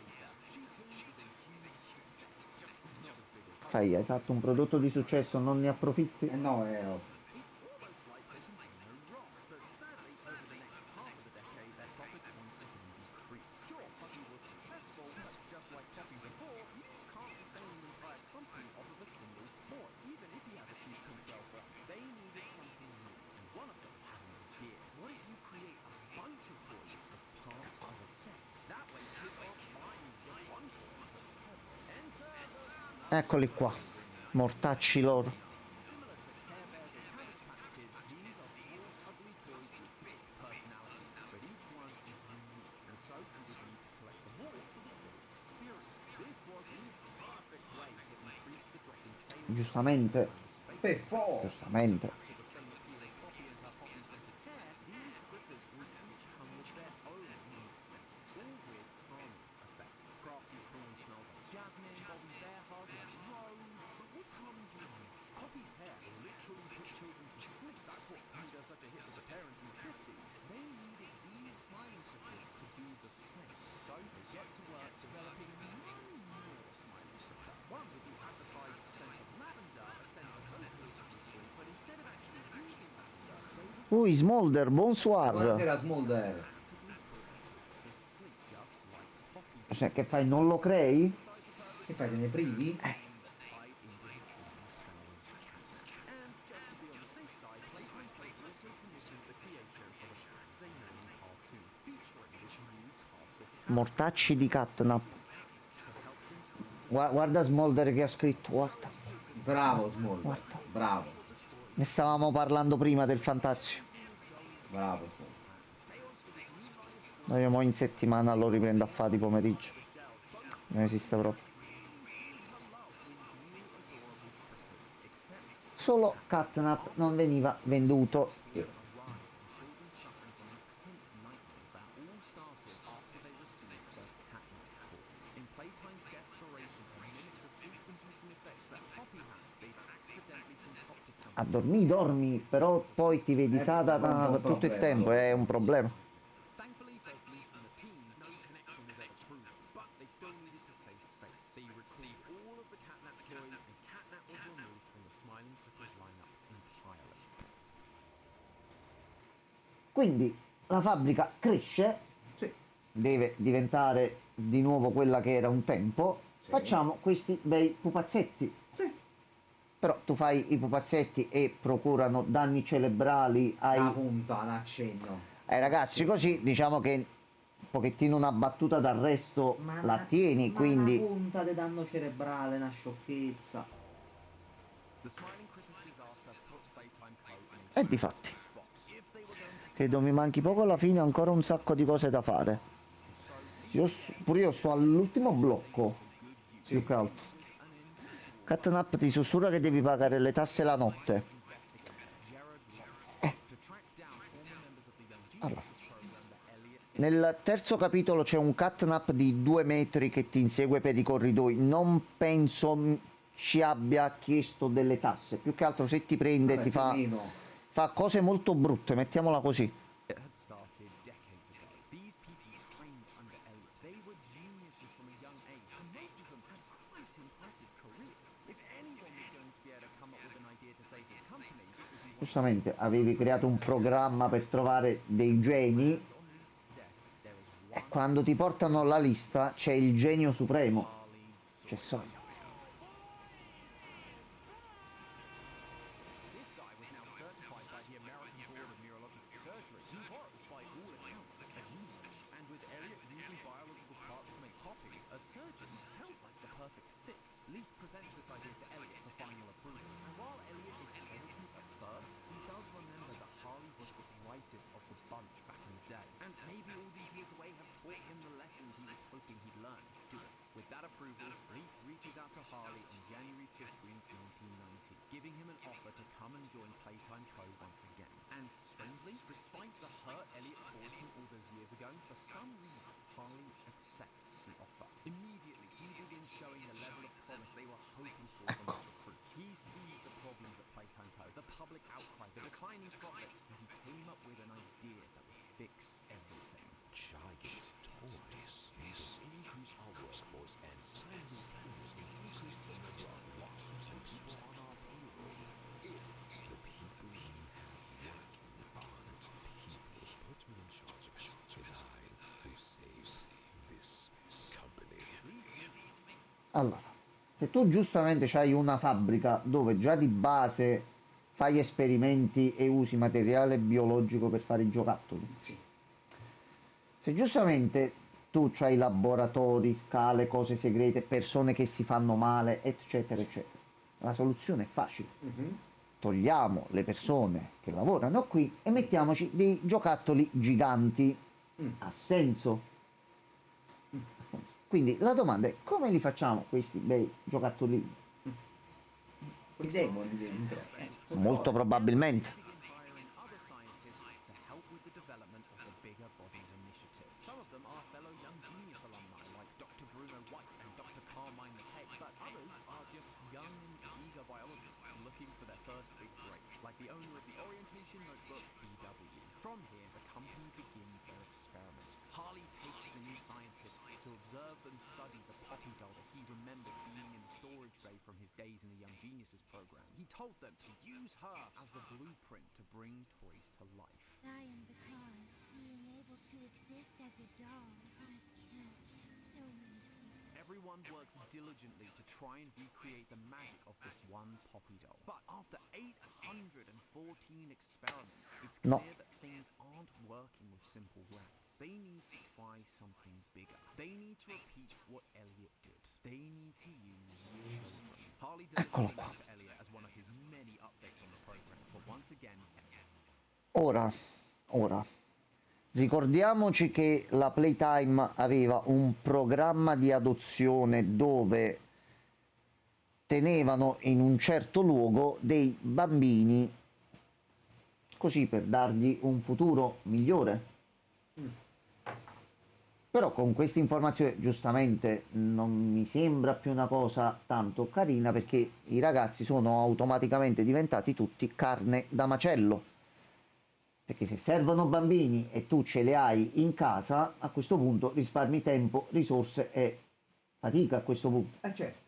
She too is a huge success, just not as big as Huggy. Sai, hai fatto un prodotto di successo, non ne approfitti? No, è ovvio. It's almost like they can do no wrong, but sadly, over the next half of the decade, their profit once again decreased. Sure, Huggy was successful, but just like Poppy before, you can't sustain an entire company off of a single toy. Even if he has a cute pink girlfriend, they needed something new, and one of them had an idea. What if you create a bunch of toys as part of a set? That way, kids aren't buying just one toy, but several. Enter the Smurfs. Eccoli qua, mortacci loro. Similar to Care Bears or Cabbage Patch Kids, these are small, ugly toys with big personalities, but each one is unique, and so you would need to collect them all for the full experience. This was the perfect way to increase the drop in sales. Giustamente. Per forza. Giustamente. To the same appeal as Poppy and her poppy-scented hair, these critters would each come with their own unique scents, all with calming effects. Crafty prawn smells like jasmine, Bobby Bear hug like rose. But would calming be enough? Poppy's hair literally put children to sleep. That's what made her such a hit with the parents in the 50s. They needed these smiling critters to do the same. So they get to work developing one more smiling critter. One with the advertised scent of lavender, a scent associated with sleep, but instead of actually using lavender, they would Smolder, bonsoir. Buonasera Smolder. actively put kids to sleep, just like Poppy. Cioè, che fai, non lo crei? Che fai, te ne privi? Pied Mortacci di Catnap. Guarda Smolder che ha scritto, guarda. Bravo Smolder, Guarda. bravo, Ne stavamo parlando prima del Fantazio. bravo Smolder. No, io mo in settimana lo riprendo a fare di pomeriggio. Non esiste proprio. Solo Catnap non veniva venduto. A dormì, dormi, però poi ti vedi Satana un tutto il problema, tempo, allora. è un problema. Thankfully, they'd leave from the team. No connection was ever proven, but they still needed to save face. So you retrieved all of the Catnap toys, and Catnap was removed from the Smiling Critters lineup entirely. Quindi la fabbrica cresce, Sì, deve diventare di nuovo quella che era un tempo. Sì. Facciamo questi bei pupazzetti. sì. Però tu fai i pupazzetti e procurano danni cerebrali ai La punta, l'accenno. ragazzi, così diciamo che un pochettino una battuta d'arresto la tieni, quindi la punta di danno cerebrale, una sciocchezza. The Smiling Critters disaster put Playtime Co. in a e difatti spot. If they were going to credo mi manchi poco alla fine, ancora un sacco di cose da fare. Pure io sto all'ultimo blocco, più che altro. Catnap ti sussurra che devi pagare le tasse la notte. Allora, nel terzo capitolo c'è un Catnap di 2 metri che ti insegue per i corridoi. Non penso ci abbia chiesto delle tasse, più che altro se ti prende Vabbè, ti più o meno. fa cose molto brutte, mettiamola così. It had started decades ago. These people trained under Elliot. They were geniuses from a young age, and most of them had quite impressive careers. If anyone was going to be able to come up with an idea to save this company, it would be one Giustamente avevi creato un programma per trovare dei geni on Leith's desk. There is e one quando ti portano la lista c'è il genio supremo, Harley c'è Sawyer. This guy was now certified by the American Board of Neurological Surgery. He was, by all accounts, a genius. And with Elliot using biological parts to make Poppy, a surgeon felt like the perfect fit. Leith presents this idea to Elliot for final approval. And while Elliot is hesitant at first, he does remember that Harley was the brightest of the bunch back in the day. And maybe all these years away have taught him the lessons he was hoping he'd learn. Do it. With that approval, Leith reaches out to Harley on January 15th, 1990, giving him an offer to come and join Playtime Co. once again. And strangely, despite the hurt Elliot caused him all those years ago, for some reason, Harley accepts the offer. Immediately, he begins showing the level of promise they were hoping for from this recruit. He sees the problems at Playtime Co., the public outcry, the declining profits, and he came up with an idea that would fix everything. Giant toys. These increase our workforce and simultaneously decrease the number of lawsuits and people on our payroll. If the people we have working aren't people, put me in charge of it, and I will save this company. Allora, se tu giustamente hai una fabbrica dove già di base fai esperimenti e usi materiale biologico per fare i giocattoli, Sì. se giustamente tu hai laboratori, scale, cose segrete, persone che si fanno male, eccetera, eccetera, la soluzione è facile. Togliamo le persone che lavorano qui e mettiamoci dei giocattoli giganti. Ha senso? Ha senso. Quindi la domanda è: come li facciamo questi bei giocattolini? I demoni dentro. Molto probabilmente. Begin hiring other scientists to help with the development of the Bigger Bodies Initiative. Some of them are fellow Young Genius alumni like Dr. Bruno White and Dr. Carmine McKay, but others are just young and eager biologists looking for their first big break, like the owner of the Orientation Notebook, PW. From here, the company begins their experiments. Harley takes the new scientists to observe and study the Poppy doll that he remembered being in the storage bay from his days in the Young Geniuses program. He told them to use her as the blueprint to bring toys to life. I am the cause. Being able to exist as a doll has killed so many people. Everyone works diligently to try and recreate the magic of this one Poppy doll. But after 814 experiments, it's No. clear that things aren't working with of simple rats. They need to try something bigger. They need to repeat what Elliot did. They need to use children. Harley delivers Eccolo the qua. note to Elliot as one of his many updates on the program, but once again, Ora, ricordiamoci che la Playtime aveva un programma di adozione dove tenevano in un certo luogo dei bambini così per dargli un futuro migliore. Però con questa informazione giustamente non mi sembra più una cosa tanto carina, perché i ragazzi sono automaticamente diventati tutti carne da macello. Perché se servono bambini e tu ce li hai in casa, a questo punto risparmi tempo, risorse e fatica a questo punto. Certo.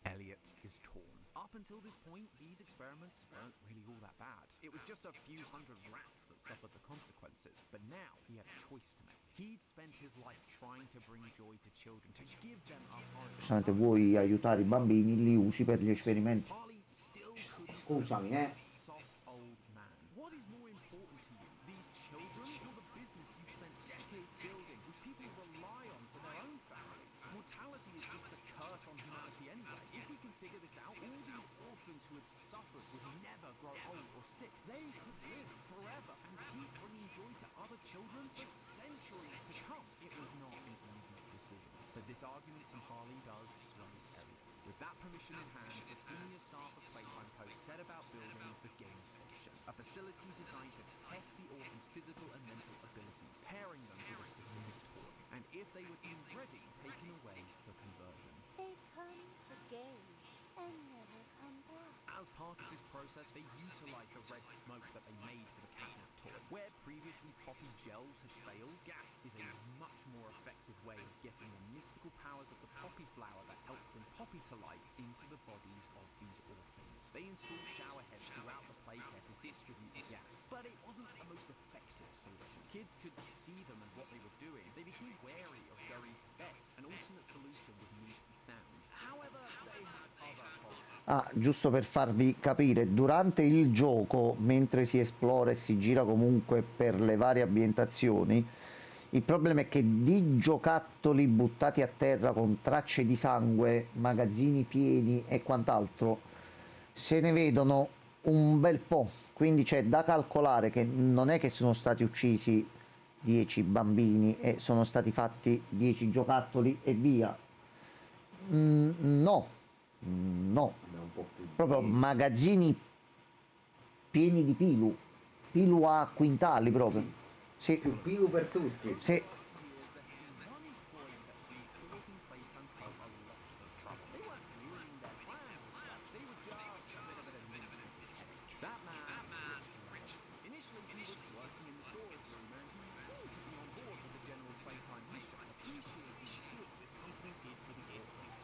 Elliot is torn. Up until this point, these experiments weren't really all that bad. It was just a few hundred rats that suffered the consequences. But now he had a choice to make. He'd spent his life trying to bring joy to children, to give them a home. Se vuoi aiutare i bambini, li usi per gli esperimenti. Harley still couldn't Scusami, believe this soft old man. What is more important to you, these children or the business you spent decades building, which people rely on for their own families? Mortality is just a curse on humanity anyway. If we can figure this out, all these orphans who had suffered would never grow old or sick. They could live forever and keep bringing joy to other children for centuries to come. It was not an easy decision, but this argument from Harley does sway Elliot. With that permission in hand, the senior staff of Playtime Co. set about building the Game Station, a facility designed to test the orphans' physical and mental abilities, pairing them with a specific toy, and if they were deemed ready, taken away for conversion. They come for games and never come back. As part of this process, they utilized the red smoke that they made for the catnap toy. Where previously poppy gels had failed, gas is a much more effective way of getting the mystical powers of the poppy flower that helped bring Poppy to life into the bodies of these orphans. They installed shower heads throughout the playcare to distribute the gas, but it wasn't the most effective solution. Kids could see them and what they were doing. They became wary of going to bed. An alternate solution would need to be found. However, they had other problems. Giusto per farvi capire, durante il gioco, mentre si esplora e si gira comunque per le varie ambientazioni, il problema è che di giocattoli buttati a terra con tracce di sangue, magazzini pieni e quant'altro, se ne vedono un bel po', quindi c'è da calcolare che non è che sono stati uccisi 10 bambini e sono stati fatti 10 giocattoli e via. No, proprio magazzini pieni di pilu a quintali proprio. Sì. Più più per tutti. Sì.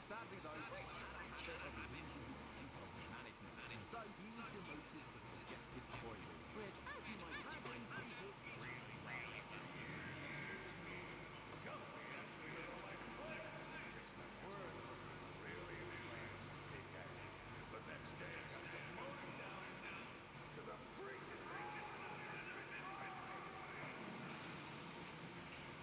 Sadly though, Rich had a habit of losing his temper with management, and so he was demoted to the rejected toy room, which, as you might imagine, he took really well.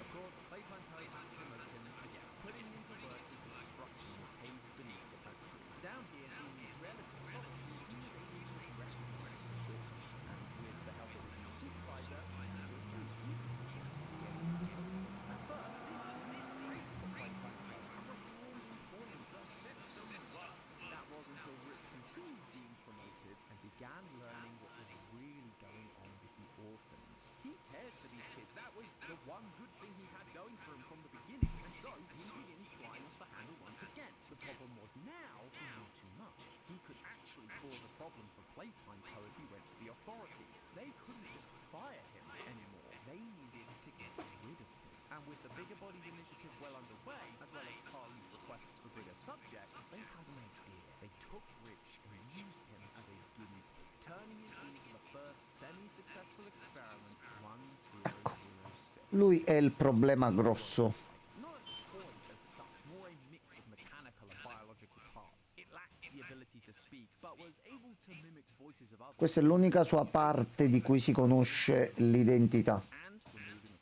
Of course, Playtime Co. had to demote him again, putting him to work in construction in the caves beneath the factory. Down here, in relative solitude, he was able to recognize his shortcomings, and with the help of his new supervisor, began to improve even speaking of getting promoted. At first, this seemed great for Playtime Co. A reformed employee. The system worked. That was until Rich continued being promoted and began learning what was really going on with the orphans. He cared for these kids. That was the one good thing he had going for him from the beginning, and so he begins flying off the handle once again. The problem was now he knew too much. He could actually cause a problem for Playtime Co. if he went to the authorities. They couldn't just fire him anymore. They needed to get rid of him. And with the Bigger Bodies initiative well underway, as well as Harley's requests for bigger subjects, they had an idea. They took Rich and used him as a guinea pig, turning him into the first semi-successful experiment 1006. Lui è il problema grosso. Not a toy as such, more a mix of mechanical and biological parts. It lacked the ability to speak, but was able to mimic voices of others. Questa è l'unica sua parte di cui si conosce l'identità. And removing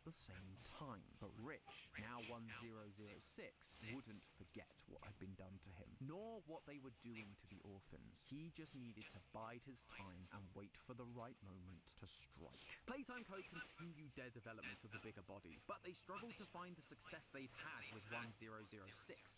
the same time. But Rich, now 1006, wouldn't forget what had been done to him, nor what they were doing to the orphans. He just needed to bide his time and wait for the right moment to strike. Playtime Co. continued their development of the bigger bodies, but they struggled to find the success they'd had with 1006,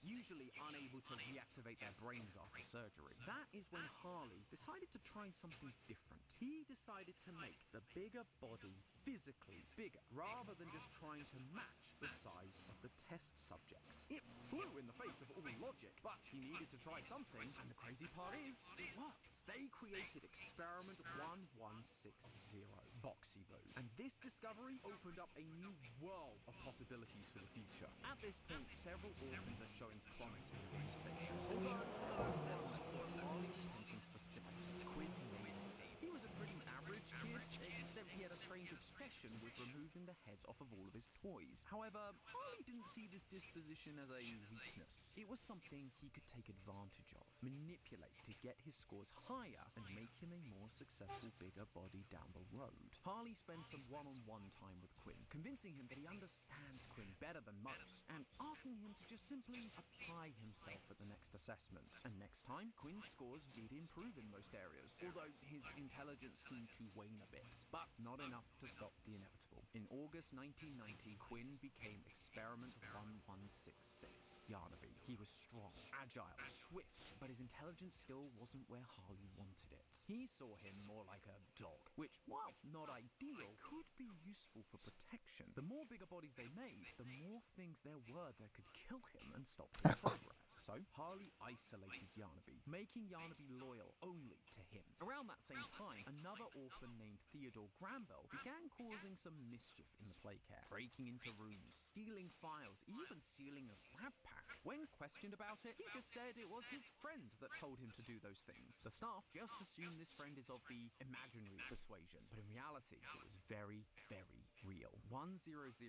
usually unable to reactivate their brains after surgery. That is when Harley decided to try something different. He decided to make the bigger body physically bigger, rather than just trying to match the size of the test subject. It flew in the face of all logic, but he needed to try something, and the crazy part is, it worked. They created Experiment 1160, Boxy Boo, and this discovery opened up a new world of possibilities for the future. At this point, several orphans are showing promise in the game station, although there was one that caught Harley's attention specifically, Quinn Davidson. He was a pretty average kid, except he had a strange obsession with removing the heads off of all of his toys. However, Harley didn't see this disposition as a weakness. It was something he could take advantage of, manipulate to get his scores higher, and make him a more successful bigger body down the road. Harley spends some one-on-one time with Quinn, convincing him that he understands Quinn better than most, and asking him to just simply apply himself at the next assessment. And next time, Quinn's scores did improve in most areas, although his intelligence seemed to wane a bit, but not enough to stop the inevitable. In August 1990, Quinn became Experiment 1166, Yarnaby. He was strong, agile, swift, but his intelligence still wasn't where Harley wanted it. He saw him more like a dog, which, while not ideal, could be useful for protection. The more bigger bodies they made, the more things there were that could kill him and stop his progress. So, Harley isolated Yarnaby, making Yarnaby loyal only to him. Around that same time, another orphan named Theodore Granville began causing some mischief in the playcare, breaking into rooms, stealing files, even stealing a grab pack. When questioned about it, he just said it was his friend that told him to do those things. The staff just assume this friend is of the imaginary persuasion, but in reality, it was very, very real. 1006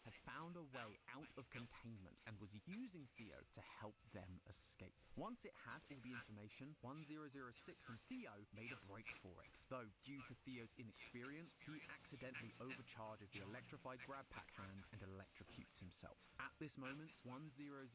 had found a way out of containment and was using Theo to help them escape. Once it had all the information, 1006 and Theo made a break for it. Though, due to Theo's inexperience, he accidentally overcharges the electrified grab pack hand and electrocutes himself. At this moment, 1006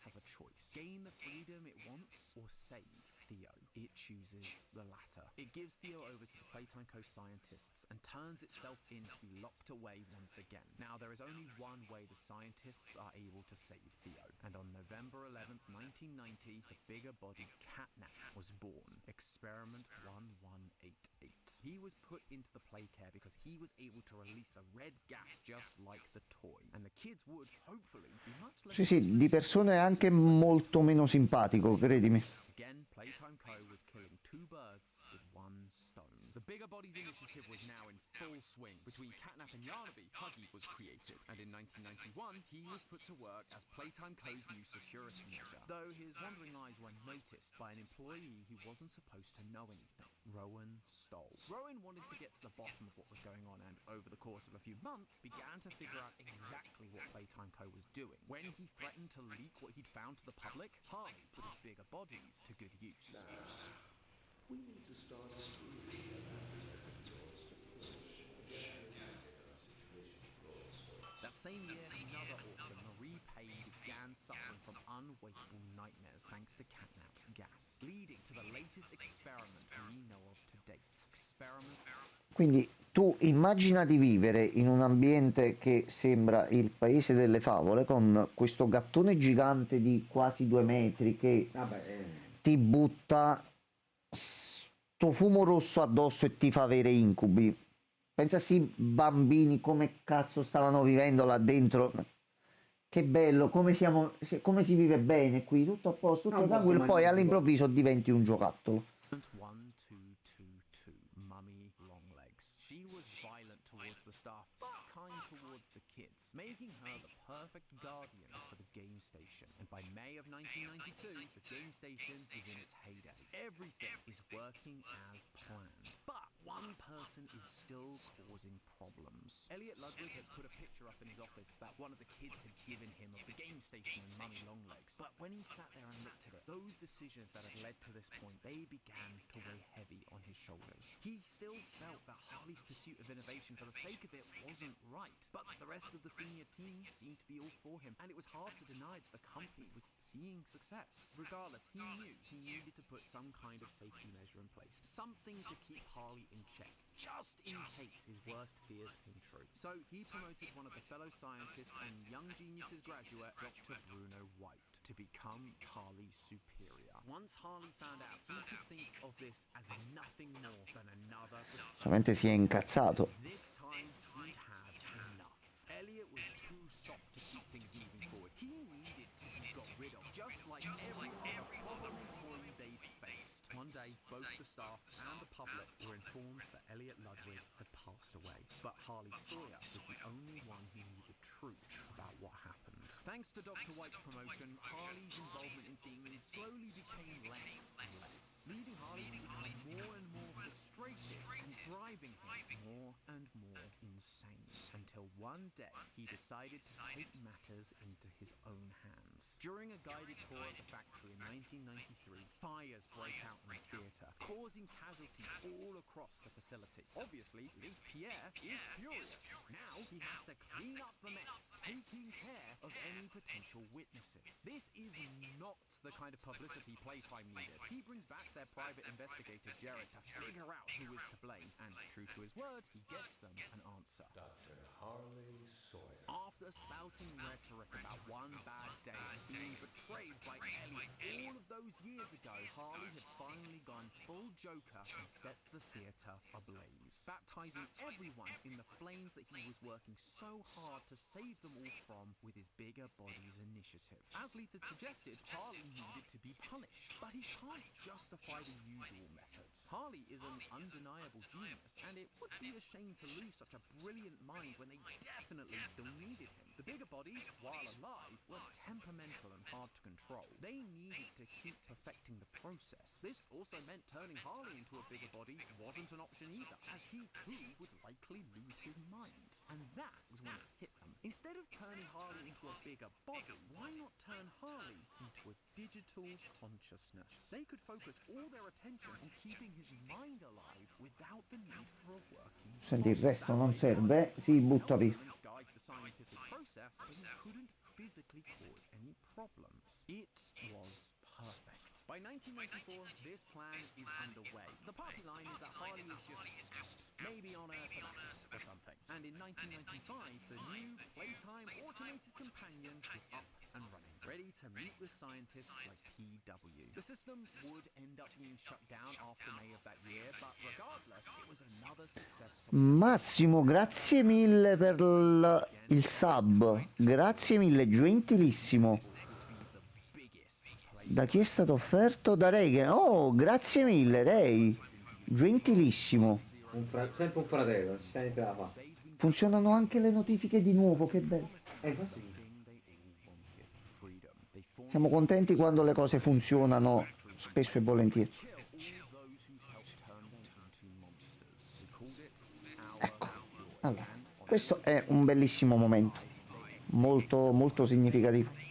has a choice: gain the freedom it wants or save Theo. It chooses the latter. It gives Theo over to the Playtime Co. scientists and turns itself in to be locked away once again. Now, there is only one way the scientists are able to save Theo, and on November 11th, 1990, the bigger-bodied Catnap was born, Experiment 1188. He was put into the playcare because he was able to release the red gas just like the toy, and the kids would, hopefully, be much less... Sì, di persona è anche molto meno simpatico, credimi. Again, Playtime Co. was killing two birds with one stone. The Bigger Bodies initiative was now in full swing. Between Catnap and Yarnaby, Huggy was created, and in 1991, he was put to work as Playtime Co.'s new security measure, though his wandering eyes were noticed by an employee who wasn't supposed to know anything: Rowan Stoll. Rowan wanted to get to the bottom of what was going on, and over the course of a few months, began to figure out exactly what Playtime Co. was doing. When he threatened to leak what he'd found to the public, Harley put his bigger bodies to good use. We need to start a story That same year, another orphan, Marie Payne, began suffering from unwakeable nightmares thanks to Catnap's gas, leading to the latest experiment we know of to date. Experiment... Quindi tu immagina di vivere in un ambiente che sembra il paese delle favole, con questo gattone gigante di quasi 2 metri che ti butta sto fumo rosso addosso e ti fa avere incubi. Pensa a sti bambini come cazzo stavano vivendo là dentro. Che bello, come si vive bene qui, tutto a posto, tutto tranquillo, poi all'improvviso diventi un giocattolo. 1222, Mummy Longlegs. She was violent towards the staff, but kind towards the kids, making her the perfect guardian for the game station. And by May of 1992, the game station is in its heyday. Everything is working working as planned. But one person is still causing problems. Elliot Ludwig had put a picture up in his office that one of the kids had given him of the game station in Money Longlegs. But when he sat there and looked at it, those decisions that had led to this point, they began to weigh heavy on his shoulders. He still felt that Harley's pursuit of innovation for the sake of it wasn't right. But the rest of the senior team seemed to be all for him, and it was hard to deny that the company was seeing success. Regardless, he knew he needed to put some kind of safety measure in place, something to keep Harley in check, just in case his worst fears came true. So he promoted one of the fellow scientists and Young Geniuses graduate, Dr. Bruno White, to become Harley's superior. Once Harley found out, he could think of this as nothing more than another. Solamente si è incazzato. This time he'd had enough. Elliot was too soft to keep things moving forward. He needed to be got rid of, just like every other problem employee they'd faced. One day, both the staff and the public were informed that Elliot Ludwig had passed away. But Harley Sawyer was the only one who knew the truth about what happened. Thanks to Dr. White's promotion, Harley's involvement in things slowly became less and less, leading Harley to become more and more frustrated and driving him more and more insane. Until one day, he decided to take matters into his own hands. During a guided tour of the factory in 1993, fires break out in the theatre, causing casualties all across the facility. Obviously, Liv Pierre is furious. Now he has to clean up the mess, taking care of any potential witnesses. This is not the kind of publicity Playtime needed. He brings back their private investigator, Jared, to figure out who is to blame, and true to his word, he gets them an answer. Dr. Harley Sawyer. After spouting rhetoric about one bad day and being betrayed by Elliot all of those years ago, Harley had finally gone full Joker and set the theatre ablaze, baptizing everyone in the flames that he was working so hard to save them all from with his Bigger Bodies initiative. As Leith had suggested, Harley needed to be punished, but he can't justify the usual methods. Harley is an undeniable genius, and it would be a shame to lose such a brilliant mind when they definitely still needed him. The Bigger Bodies, while alive, were temperamental and hard to control. They needed to keep perfecting the process. This also meant turning Harley into a bigger body wasn't an option either, as he too would likely lose his mind. And that was when it hit them. Instead of turning Harley into a bigger body, why not turn Harley into a digital consciousness? They could focus all their attention on keeping his mind alive without the need for a working Senti, il resto non serve, si butta via. guide the scientific process, but he couldn't physically cause any problems. It was perfect. By 1994, this plan is underway. The party line is that Harley is just out, maybe on a sabbatical or something. And in 1995, the new Playtime automated companion is up and running, ready to meet with scientists like PW. The system would end up being shut down after May of that year, but regardless, it was another successful. Massimo, grazie mille per il sub. Grazie mille, gentilissimo. Da chi è stato offerto? Da Reagan. Oh, grazie mille, Ray. Gentilissimo. Sempre un fratello, ci stai la fa. Funzionano anche le notifiche di nuovo, che bello. Così. Siamo contenti quando le cose funzionano, spesso e volentieri. Ecco, allora, questo è un bellissimo momento, molto, molto significativo.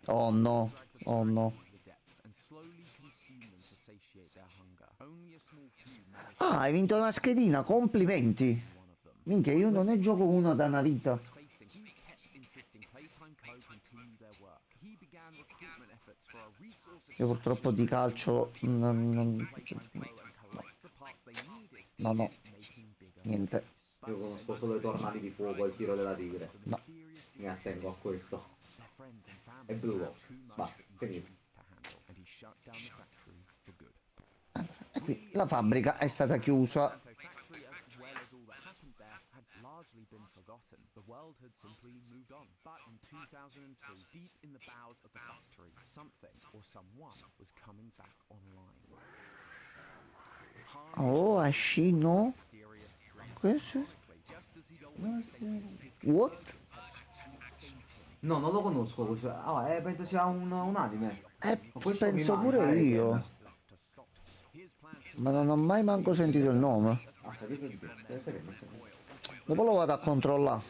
Oh no, oh no. Ah, hai vinto una schedina, complimenti. Minchia, io non ne gioco una da una vita. Io purtroppo di calcio no, niente. Io conosco solo i tornati di fuoco e il tiro della tigre. No. Mi attengo a questo. E Blue basta, finito. E qui la fabbrica è stata chiusa. Largely been forgotten. The world had simply moved on. But in 2002, deep in the bowels of the factory, something or someone was coming back online. Oh, Ashino. Questo? What? No, non lo conosco. Penso sia un anime. Ma questo mi Penso pure manca, io, Eren. ma non ho mai manco sentito il nome. Ah, sapete di più. Deve essere che non so. Dopo lo vado a controllare.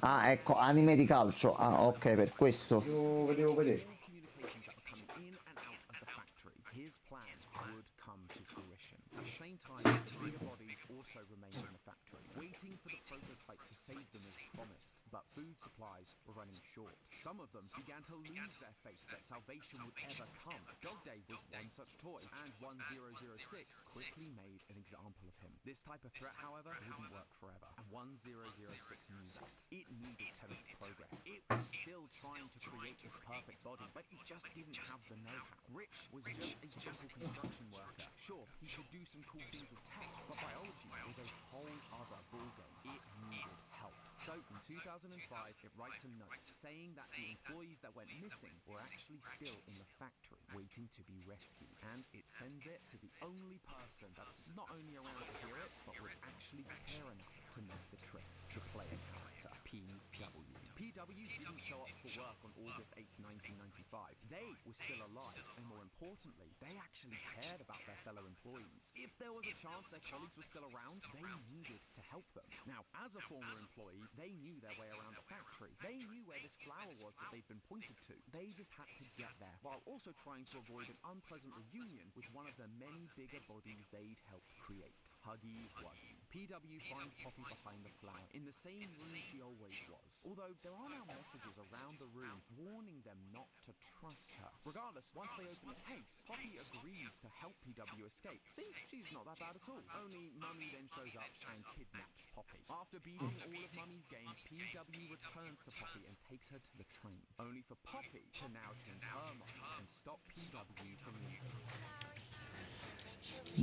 Ah, ecco, anime di calcio. Ah, ok, per questo. Vedevo vedere. Communications that were coming in and out of the factory, his plan would come to fruition. At the same time, the bigger bodies also remained in the factory, waiting for the prototype to save them as promised. But food supplies were running short. Some of them began to lose their faith that salvation would ever come. Dog Day was one such toy, and 1006 quickly made an example of him. This type of threat, however, wouldn't work forever, and 1006 knew that. It needed to make progress. It was still trying to create its perfect body, but it just didn't have the know-how. Rich was just a simple construction worker. Sure, he could do some cool things with tech, but biology was a whole other ballgame. It needed help. So, in 2005, it writes a note saying that the employees that went missing were actually still in the factory, waiting to be rescued. And it sends it to the only person that's not only around to hear it, but would actually care enough to make the trip. The player character, PW. PW didn't show up for work on August 8th, 1995. They were still alive, and more importantly, they actually cared about their fellow employees. If there was a chance their colleagues were still around, they needed to help them. Now, as a former employee, they knew their way around the factory. They knew where this flower was that they'd been pointed to. They just had to get there, while also trying to avoid an unpleasant reunion with one of the many bigger bodies they'd helped create. Huggy Wuggy. PW finds Poppy behind the flower, in the same room she always was. Although there are now messages around the room warning them not to trust her. Regardless, once they open the case, Poppy agrees to help PW escape. See, she's not that bad at all. Only Mummy then shows up and kidnaps Poppy. After beating all of Mummy's games, PW returns to Poppy and takes her to the train, only for Poppy to now change her mind and stop PW from leaving.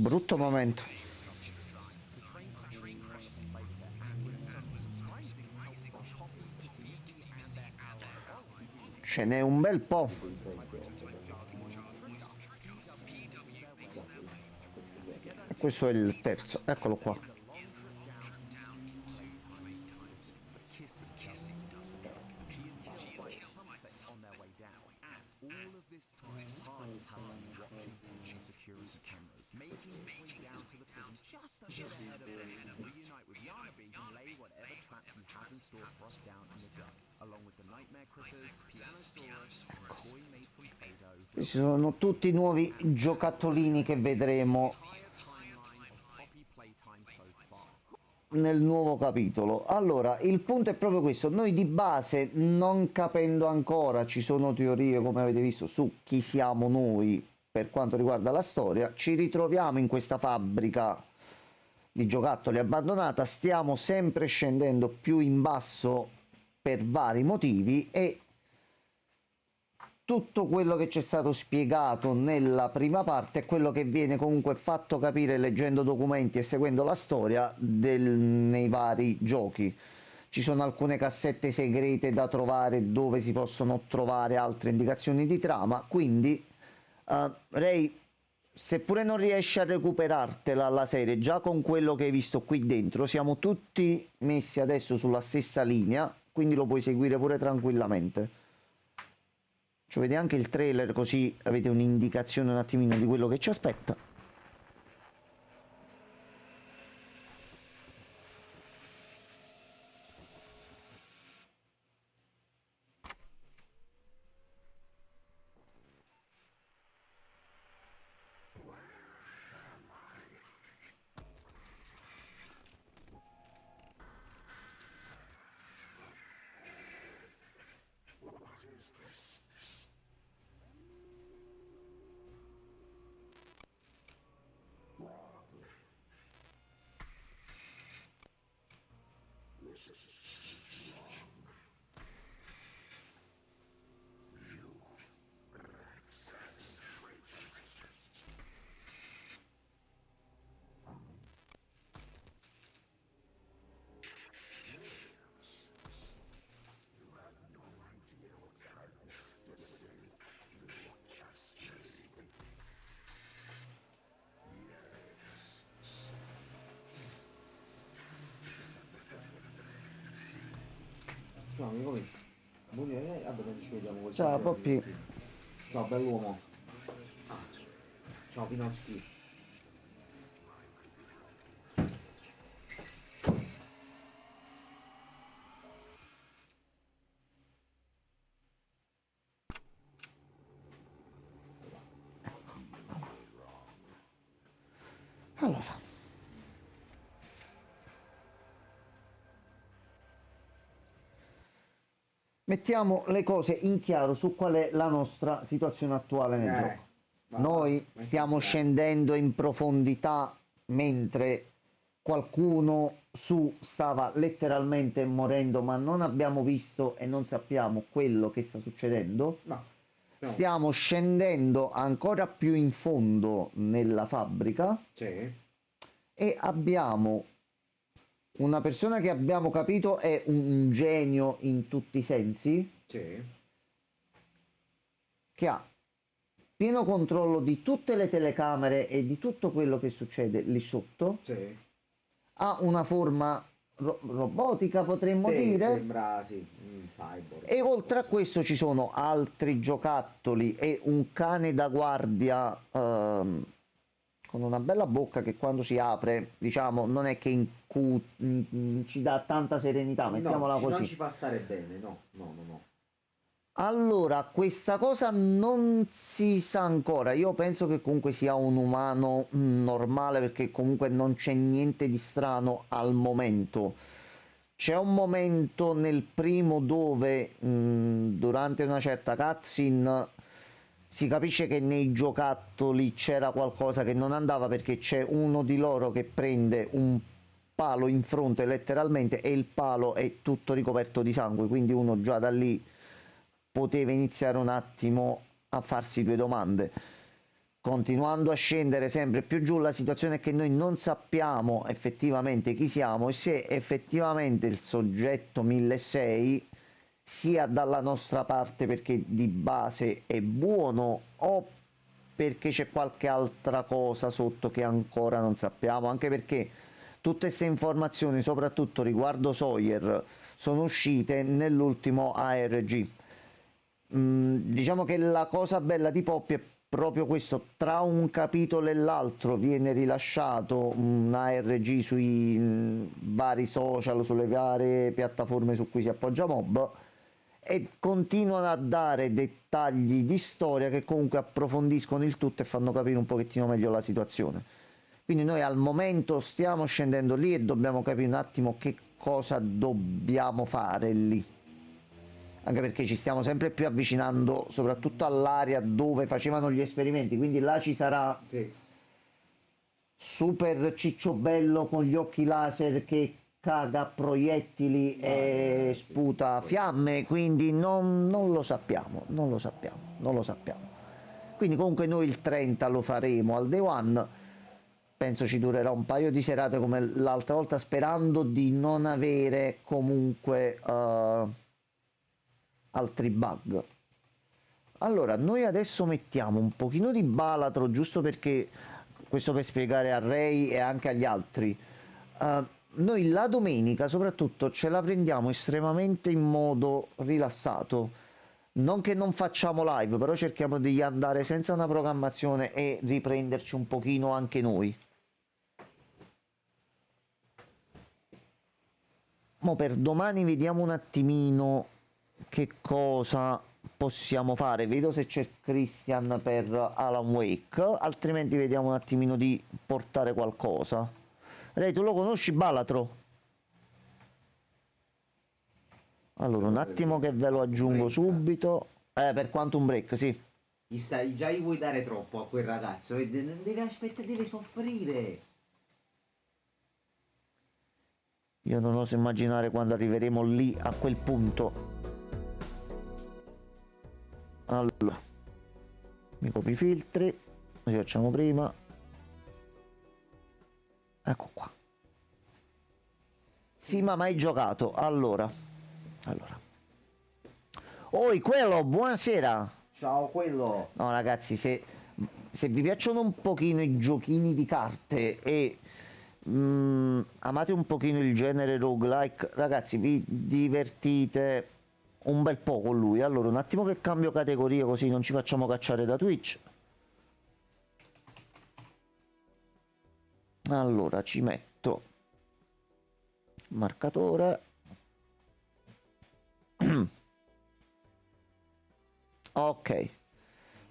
Brutto momento. The train crashes in front of the Baker, and with some surprising help from Poppy, Kissy Missy, and their ally Ollie, who Ce n'è un bel po'. E questo è il terzo. Eccolo qua. All of this time, Hardy had been watching from the security cameras, making his way down to the prison just a bit ahead of them to reunite with Yarnaby and lay whatever traps he has in store for us down in the depths, along with the Nightmare Critters, Pianosaurus, and a toy made from Play-Doh. Ci sono tutti i nuovi giocattolini che vedremo nel nuovo capitolo. Allora, il punto è proprio questo: noi di base, non capendo ancora, ci sono teorie, come avete visto, su chi siamo noi per quanto riguarda la storia. Ci ritroviamo in questa fabbrica di giocattoli abbandonata, stiamo sempre scendendo più in basso per vari motivi, e tutto quello che ci è stato spiegato nella prima parte è quello che viene comunque fatto capire leggendo documenti e seguendo la storia nei ray giochi. Ci sono alcune cassette segrete da trovare dove si possono trovare altre indicazioni di trama, quindi Ray, seppure non riesci a recuperartela la serie, già con quello che hai visto qui dentro siamo tutti messi adesso sulla stessa linea, quindi lo puoi seguire pure tranquillamente. Ci vede anche il trailer, così avete un'indicazione un attimino di quello che ci aspetta. Ciao amico mio. Buongiorno, vabbè, noi ci vediamo quel Ciao, giorno. Poppi. Ciao bell'uomo. Ah. Ciao Pinocchi. Allora, mettiamo le cose in chiaro su qual è la nostra situazione attuale nel gioco. Noi stiamo scendendo in profondità mentre qualcuno su stava letteralmente morendo, ma non abbiamo visto e non sappiamo quello che sta succedendo. No. Stiamo scendendo ancora più in fondo nella fabbrica Sì. e abbiamo una persona che abbiamo capito è un genio in tutti i sensi, Sì. che ha pieno controllo di tutte le telecamere e di tutto quello che succede lì sotto. Sì. Ha una forma robotica, potremmo Sì, dire. sembra sì, un cyborg. E oltre a questo ci sono altri giocattoli e un cane da guardia con una bella bocca che quando si apre, diciamo, non è che ci dà tanta serenità, mettiamola No, così. non ci fa stare bene, no. Allora, questa cosa non si sa ancora. Io penso che comunque sia un umano normale, perché comunque non c'è niente di strano al momento. C'è un momento nel primo dove durante una certa cutscene si capisce che nei giocattoli c'era qualcosa che non andava, perché c'è uno di loro che prende un palo in fronte letteralmente e il palo è tutto ricoperto di sangue, quindi uno già da lì poteva iniziare un attimo a farsi due domande. Continuando a scendere sempre più giù, la situazione è che noi non sappiamo effettivamente chi siamo e se effettivamente il soggetto 1600 sia dalla nostra parte perché di base è buono o perché c'è qualche altra cosa sotto che ancora non sappiamo, anche perché tutte queste informazioni, soprattutto riguardo Sawyer, sono uscite nell'ultimo ARG. Diciamo che la cosa bella di Poppy è proprio questo: tra un capitolo e l'altro viene rilasciato un ARG sui vari social, sulle varie piattaforme su cui si appoggia Mob, e continuano a dare dettagli di storia che comunque approfondiscono il tutto e fanno capire un pochettino meglio la situazione. Quindi noi al momento stiamo scendendo lì e dobbiamo capire un attimo che cosa dobbiamo fare lì, anche perché ci stiamo sempre più avvicinando soprattutto all'area dove facevano gli esperimenti, quindi là ci sarà Super Cicciobello con gli occhi laser che caga proiettili e sputa fiamme, quindi non lo sappiamo. Quindi comunque noi il 30 lo faremo al Day One, penso ci durerà un paio di serate come l'altra volta, sperando di non avere comunque altri bug. Allora, noi adesso mettiamo un pochino di balatro, giusto perché, questo per spiegare a Ray e anche agli altri, noi la domenica soprattutto ce la prendiamo estremamente in modo rilassato, non che non facciamo live, però cerchiamo di andare senza una programmazione e riprenderci un pochino anche noi. Mo per domani vediamo un attimino che cosa possiamo fare. Vedo se c'è Christian per Alan Wake, altrimenti vediamo un attimino di portare qualcosa. Ray, tu lo conosci Balatro? Allora un attimo che ve lo aggiungo subito. Per Quantum Break, sì. Già gli vuoi dare troppo a quel ragazzo e deve aspettare, deve soffrire. Io non oso immaginare quando arriveremo lì a quel punto. Allora, mi copio i filtri, così facciamo prima. Ecco qua. Sì, ma mai giocato. Allora. Oi, quello, buonasera. Ciao quello. No, ragazzi, se vi piacciono un pochino i giochini di carte e amate un pochino il genere roguelike, ragazzi, vi divertite un bel po' con lui. Allora, un attimo che cambio categoria così non ci facciamo cacciare da Twitch. Allora, ci metto marcatore. Ok.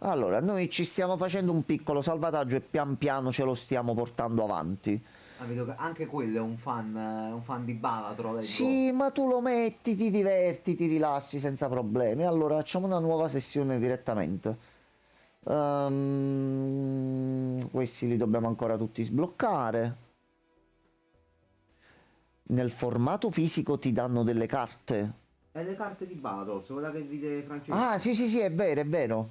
Allora, noi ci stiamo facendo un piccolo salvataggio e pian piano ce lo stiamo portando avanti. Ah, vedo che anche quello è un fan di Balatro, leggo. Sì, ma tu lo metti, ti diverti, ti rilassi senza problemi. Allora, facciamo una nuova sessione direttamente. Questi li dobbiamo ancora tutti sbloccare. Nel formato fisico ti danno delle carte. E le carte di Balatro, se quella che vide Francesco. Ah, sì, sì, sì, è vero, è vero.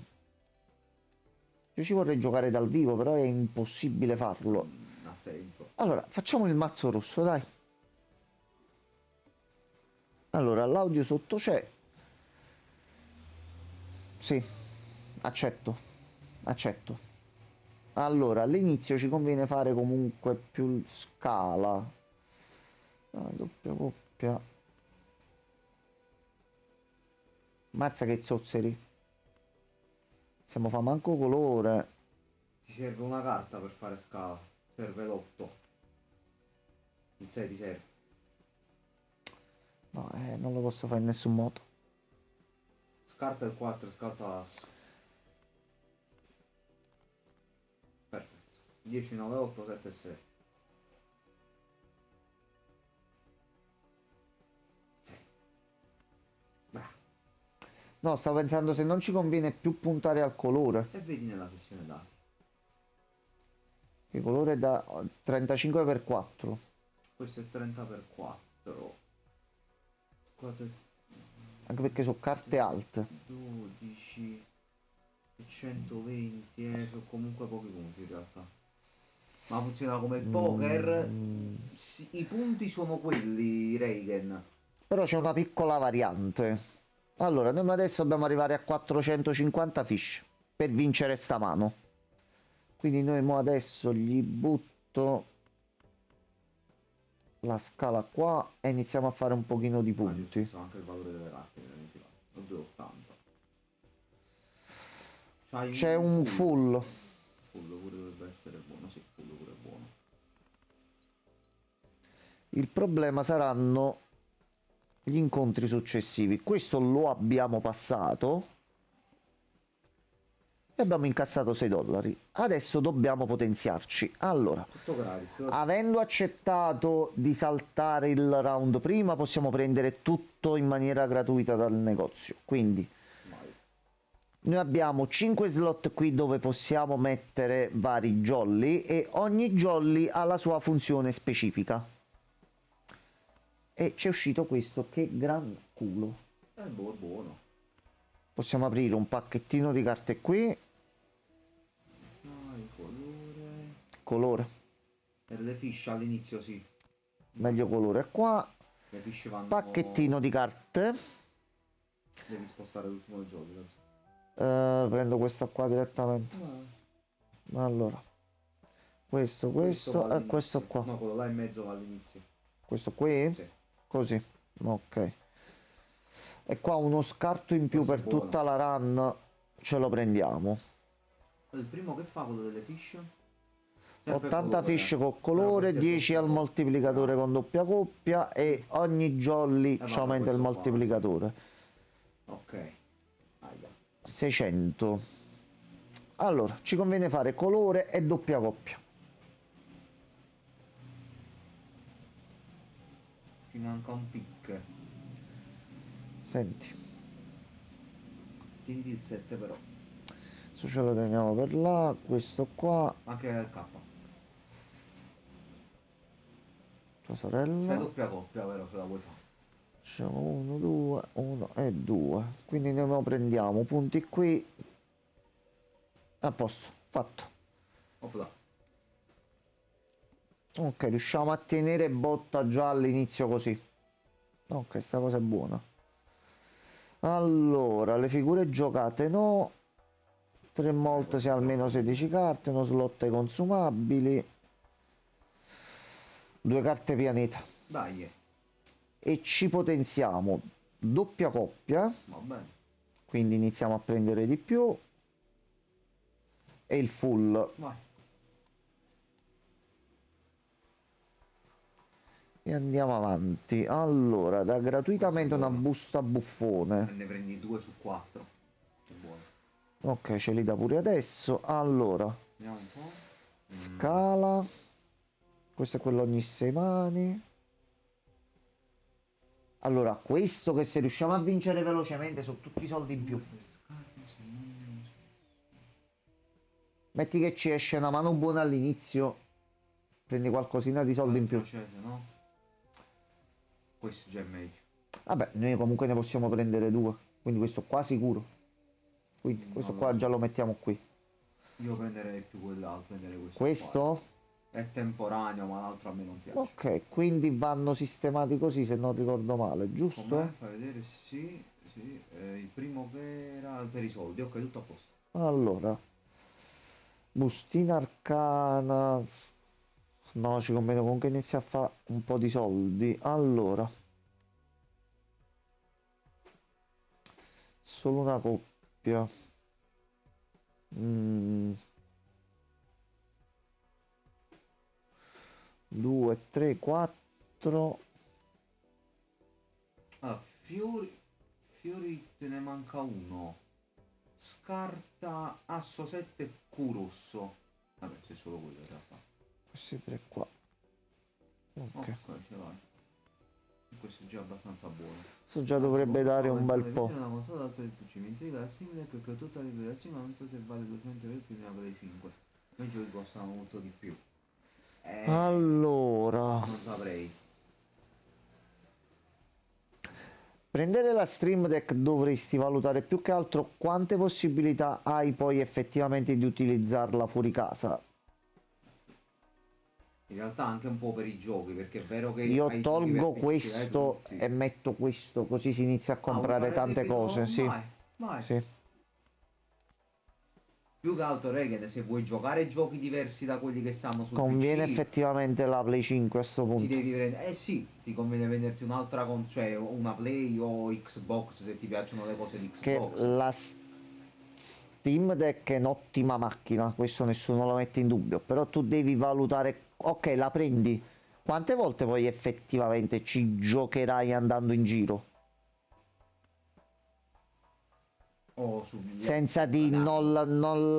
Io ci vorrei giocare dal vivo, però è impossibile farlo. Ha senso. Allora, facciamo il mazzo rosso, dai. Allora, l'audio sotto c'è. Sì, accetto. Accetto. Allora, all'inizio ci conviene fare comunque più scala. Doppia coppia. Mazza che zozzeri. Stiamo fa manco colore. Ti serve una carta per fare scala. Serve l'8. Il 6 ti serve. No, non lo posso fare in nessun modo. Scarta il 4 e scarta l'asso. Perfetto. 10, 9, 8, 7 e 6. 6. Bravo. No, stavo pensando se non ci conviene più puntare al colore. E vedi nella sessione dati. Il colore è da 35x4. Questo è 30x4. 4, Anche perché sono carte alte. 12 e 120, sono comunque pochi punti in realtà. Ma funziona come il poker. Sì, i punti sono quelli, Reagan. Però c'è una piccola variante. Allora, noi adesso dobbiamo arrivare a 450 fish per vincere sta mano. Quindi noi mo adesso gli butto la scala qua e iniziamo a fare un pochino di punti. Giusto, anche il valore delle carte, veramente. 2,80. C'è un full. Full pure dovrebbe essere buono, sì, full pure è buono. Il problema saranno gli incontri successivi. Questo lo abbiamo passato e abbiamo incassato 6 dollari. Adesso dobbiamo potenziarci. Allora, Tutto gratis. avendo accettato di saltare il round prima, possiamo prendere tutto in maniera gratuita dal negozio. Quindi Vai. noi abbiamo 5 slot qui dove possiamo mettere vari jolly e ogni jolly ha la sua funzione specifica. E c'è uscito questo, che gran culo. Buono. Possiamo aprire un pacchettino di carte qui. Colore. Per le fish all'inizio sì. Meglio colore qua. Le fish vanno. Pacchettino di carte. Devi spostare l'ultimo gioco. Prendo questo qua direttamente. Allora. Questo va e all'inizio. questo qua. No, quello là in mezzo va all'inizio. Questo qui? Sì. Così. Ok. E qua uno scarto in più Questo è per buono. tutta la run. Ce lo prendiamo. Il primo che fa quello delle fish? Sempre 80 colore. fish con Però colore, questo è 10 al doppio. moltiplicatore con doppia coppia e ogni jolly ci vabbè, aumenta il questo qua. moltiplicatore. Ok. Aia. 600. Allora, ci conviene fare colore e doppia coppia. Ti manca un pick. Senti, Tieni il 7 però. questo ce lo teniamo per là, questo qua, Anche il K. tua C'è sorella. doppia coppia, vero? Se la vuoi fare. Facciamo 1, 2, 1 e 2. Quindi noi lo prendiamo punti qui. A posto, fatto. Opla. Ok, riusciamo a tenere botta già all'inizio così. Ok, sta cosa è buona. Allora, le figure giocate no. 3 volte se almeno 16 carte, uno slot ai consumabili. 2 carte pianeta. Dai, E ci potenziamo doppia coppia, va bene. quindi iniziamo a prendere di più. E il full. Vai. E andiamo avanti. Allora, da gratuitamente una busta buffone. E ne prendi 2 su 4. Che buono. Ok, ce li dà pure adesso. Allora, Vediamo un po'. scala. Questo è quello ogni 6 mani. Allora, questo che se riusciamo a vincere velocemente sono tutti i soldi in più. Metti che ci esce una mano buona all'inizio, prendi qualcosina di soldi in più. No? Questo già è meglio. Vabbè, noi comunque ne possiamo prendere 2, quindi questo qua sicuro. Quindi questo qua già lo mettiamo qui. Io prenderei più quell'altro, prendere questo. Questo? Qua. È temporaneo, ma l'altro a me non piace. Ok, quindi vanno sistemati così se non ricordo male, giusto? Com'è? Fai vedere, sì, sì. Il primo che era per i soldi, ok, tutto a posto. Allora, bustina arcana. No, ci conviene comunque iniziare a fare un po' di soldi. Allora, solo una coppia. 2, 3, 4. Ah, fiori te ne manca uno. Scarta asso 7 Q rosso. Vabbè, c'è solo quello in realtà. Questi 3 qua. Ok. Ok, ce l'hai. Questo è già abbastanza buono. Questo già dovrebbe dare un bel po'. Una console alto del PC, mi intriga la simile perché ho tutta la liberazione, ma non so se vale 200 euro più ne apre 5. I giochi costano molto di più. Allora, Non saprei. prendere la Stream Deck dovresti valutare più che altro quante possibilità hai poi effettivamente di utilizzarla fuori casa. In realtà anche un po' per i giochi, perché è vero che Io hai tolgo diversi questo tutti. e metto questo, così si inizia a Vuoi comprare fare tante il video? cose. Sì, Vai, vai. sì. Più che altro, Regen, se vuoi giocare giochi diversi da quelli che stanno sul Conviene PC, effettivamente la Play 5 a sto ti punto. devi prendere. Eh sì, ti conviene venderti un'altra cioè una Play o Xbox se ti piacciono le cose di Che Xbox. la Steam Deck è un'ottima macchina, questo nessuno lo mette in dubbio, però tu devi valutare, ok, la prendi, quante volte poi effettivamente ci giocherai andando in giro? O su Senza di non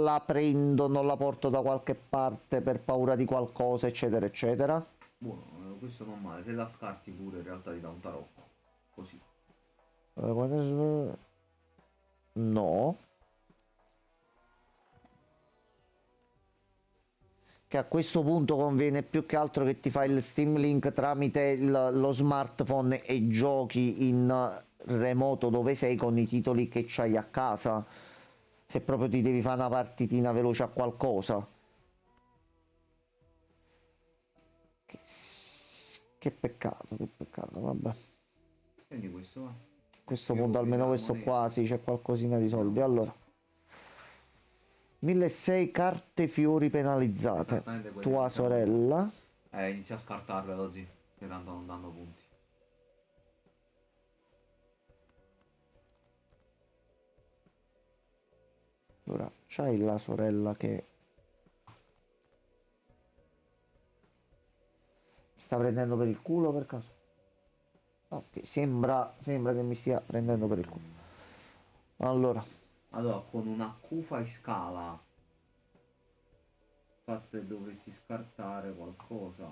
la prendo, non la porto da qualche parte per paura di qualcosa, eccetera, eccetera. Buono, questo non male, se la scarti pure in realtà ti dà un tarocco. Così. No. Che a questo punto conviene più che altro che ti fai il Steam Link tramite lo smartphone e giochi in remoto dove sei con i titoli che c'hai a casa, se proprio ti devi fare una partitina veloce a qualcosa. Che peccato, vabbè. Quindi questo va. A questo punto almeno questo qua sì, c'è qualcosina di soldi. Allora, 1600 carte fiori penalizzate. Tua sorella. Inizia a scartarle così, che tanto non danno punti. Allora, c'hai la sorella che mi sta prendendo per il culo per caso? Ok, sembra che mi stia prendendo per il culo. Allora, Con una Q fai scala. Infatti dovresti scartare qualcosa.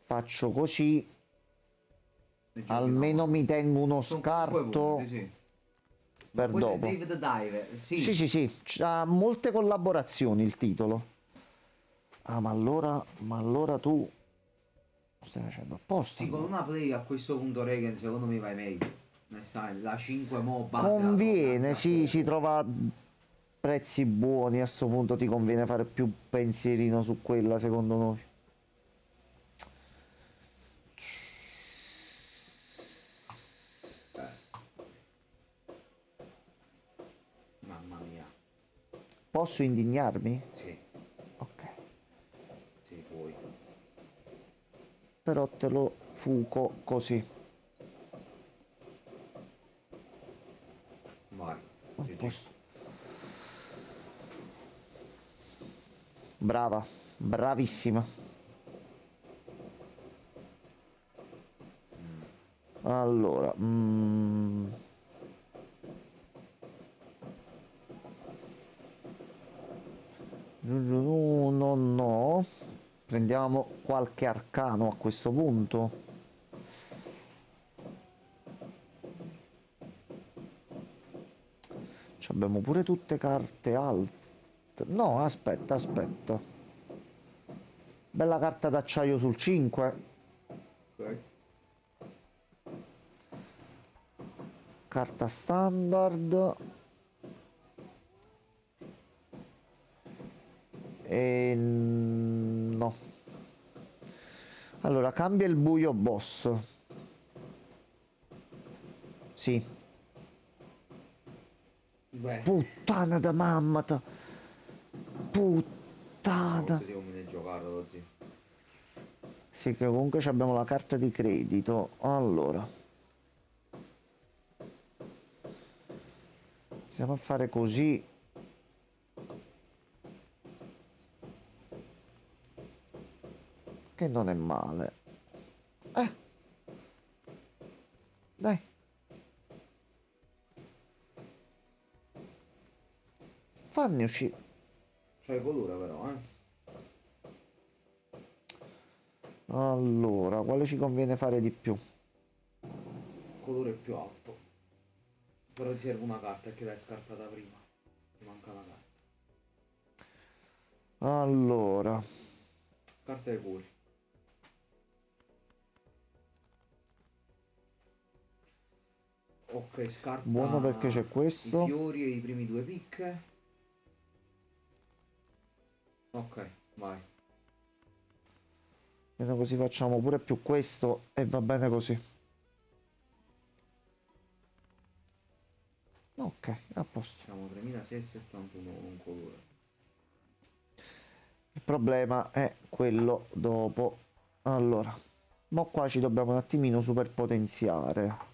faccio così. Almeno mi tengo uno scarto punti, sì. per Quello è dopo. Dave the Diver, sì. Sì, c'ha molte collaborazioni il titolo. Ah, ma allora tu lo stai facendo apposta. Sì, con una play a questo punto Regen secondo me vai meglio. La 5 mo base Conviene, sì, si trova prezzi buoni, a sto punto ti conviene fare più pensierino su quella secondo noi. Mamma mia. Posso indignarmi? Sì, Ok. sì, puoi. però te lo fuco così. Vai. A GG. posto. Brava, bravissima. Allora, no, no. Prendiamo qualche arcano a questo punto. Abbiamo pure tutte carte alte. No, aspetta, aspetta. Bella carta d'acciaio sul 5. Ok. Carta standard. E no. Allora, cambia il buio boss. Sì. Beh. Puttana da mammata. Puttana. Forse devo me ne giocare, lo zio. Sì, che comunque abbiamo la carta di credito. Allora. Iniziamo a fare così. Che non è male. Dai. Fanne uscire. C'hai colore però, Allora, quale ci conviene fare di più? colore più alto. Però ti serve una carta che l'hai scartata prima. Ti manca una carta. Allora, Scarta i cuori. Ok, scarta buono perché c'è i questo. fiori e i primi due picche. Ok, vai. Almeno così facciamo pure più questo e va bene così. Ok, a posto. Facciamo 3671 un colore. Il problema è quello dopo. Allora, mo qua ci dobbiamo un attimino superpotenziare.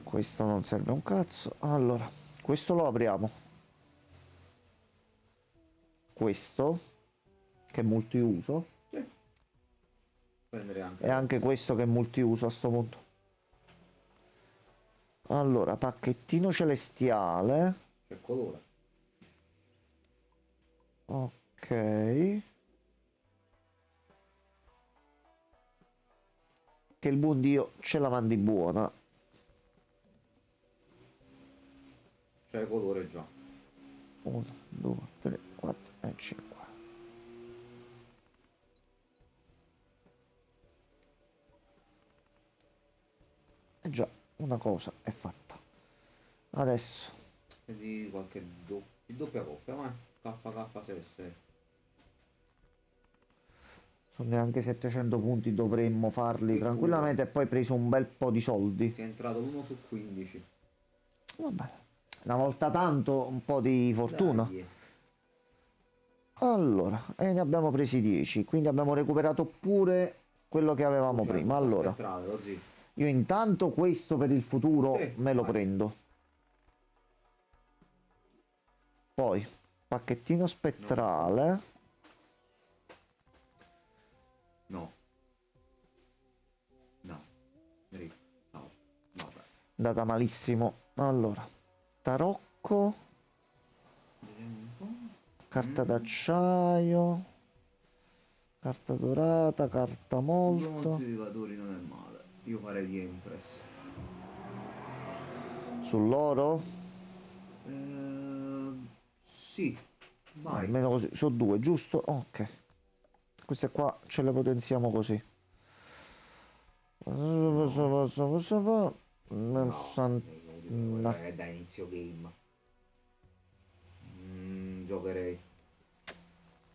Questo non serve un cazzo. Allora, questo lo apriamo. Questo, che è multiuso. Prendere anche E anche questo che è multiuso a sto punto. Allora, pacchettino celestiale. c'è colore. Ok. Che il buon Dio ce la mandi buona. C'è colore già. 1, 2, 3, 4 e 5. E già, una cosa è fatta. Adesso, Vedi qualche doppia coppia, ma KK6. sono neanche 700 punti, dovremmo farli Eppure. tranquillamente e poi preso un bel po' di soldi. Ti è entrato 1 su 15. Vabbè, una volta tanto un po' di fortuna. Dai. Allora, e ne abbiamo presi 10, quindi abbiamo recuperato pure quello che avevamo C'è prima. una Allora, spettrale, lo zio. io intanto questo per il futuro Sì, me lo vai. prendo. Poi, pacchettino spettrale. No. No. No. Vabbè. Andata malissimo. Allora, tarocco, Vediamo un po'. carta d'acciaio, carta dorata, carta Due molto. moltiplicatori non è male. Io farei di Empress. Sull'oro? Sì. Vai. Almeno così, sono due, giusto? Ok. Queste qua ce le potenziamo così. No, è da inizio game. Giocherei.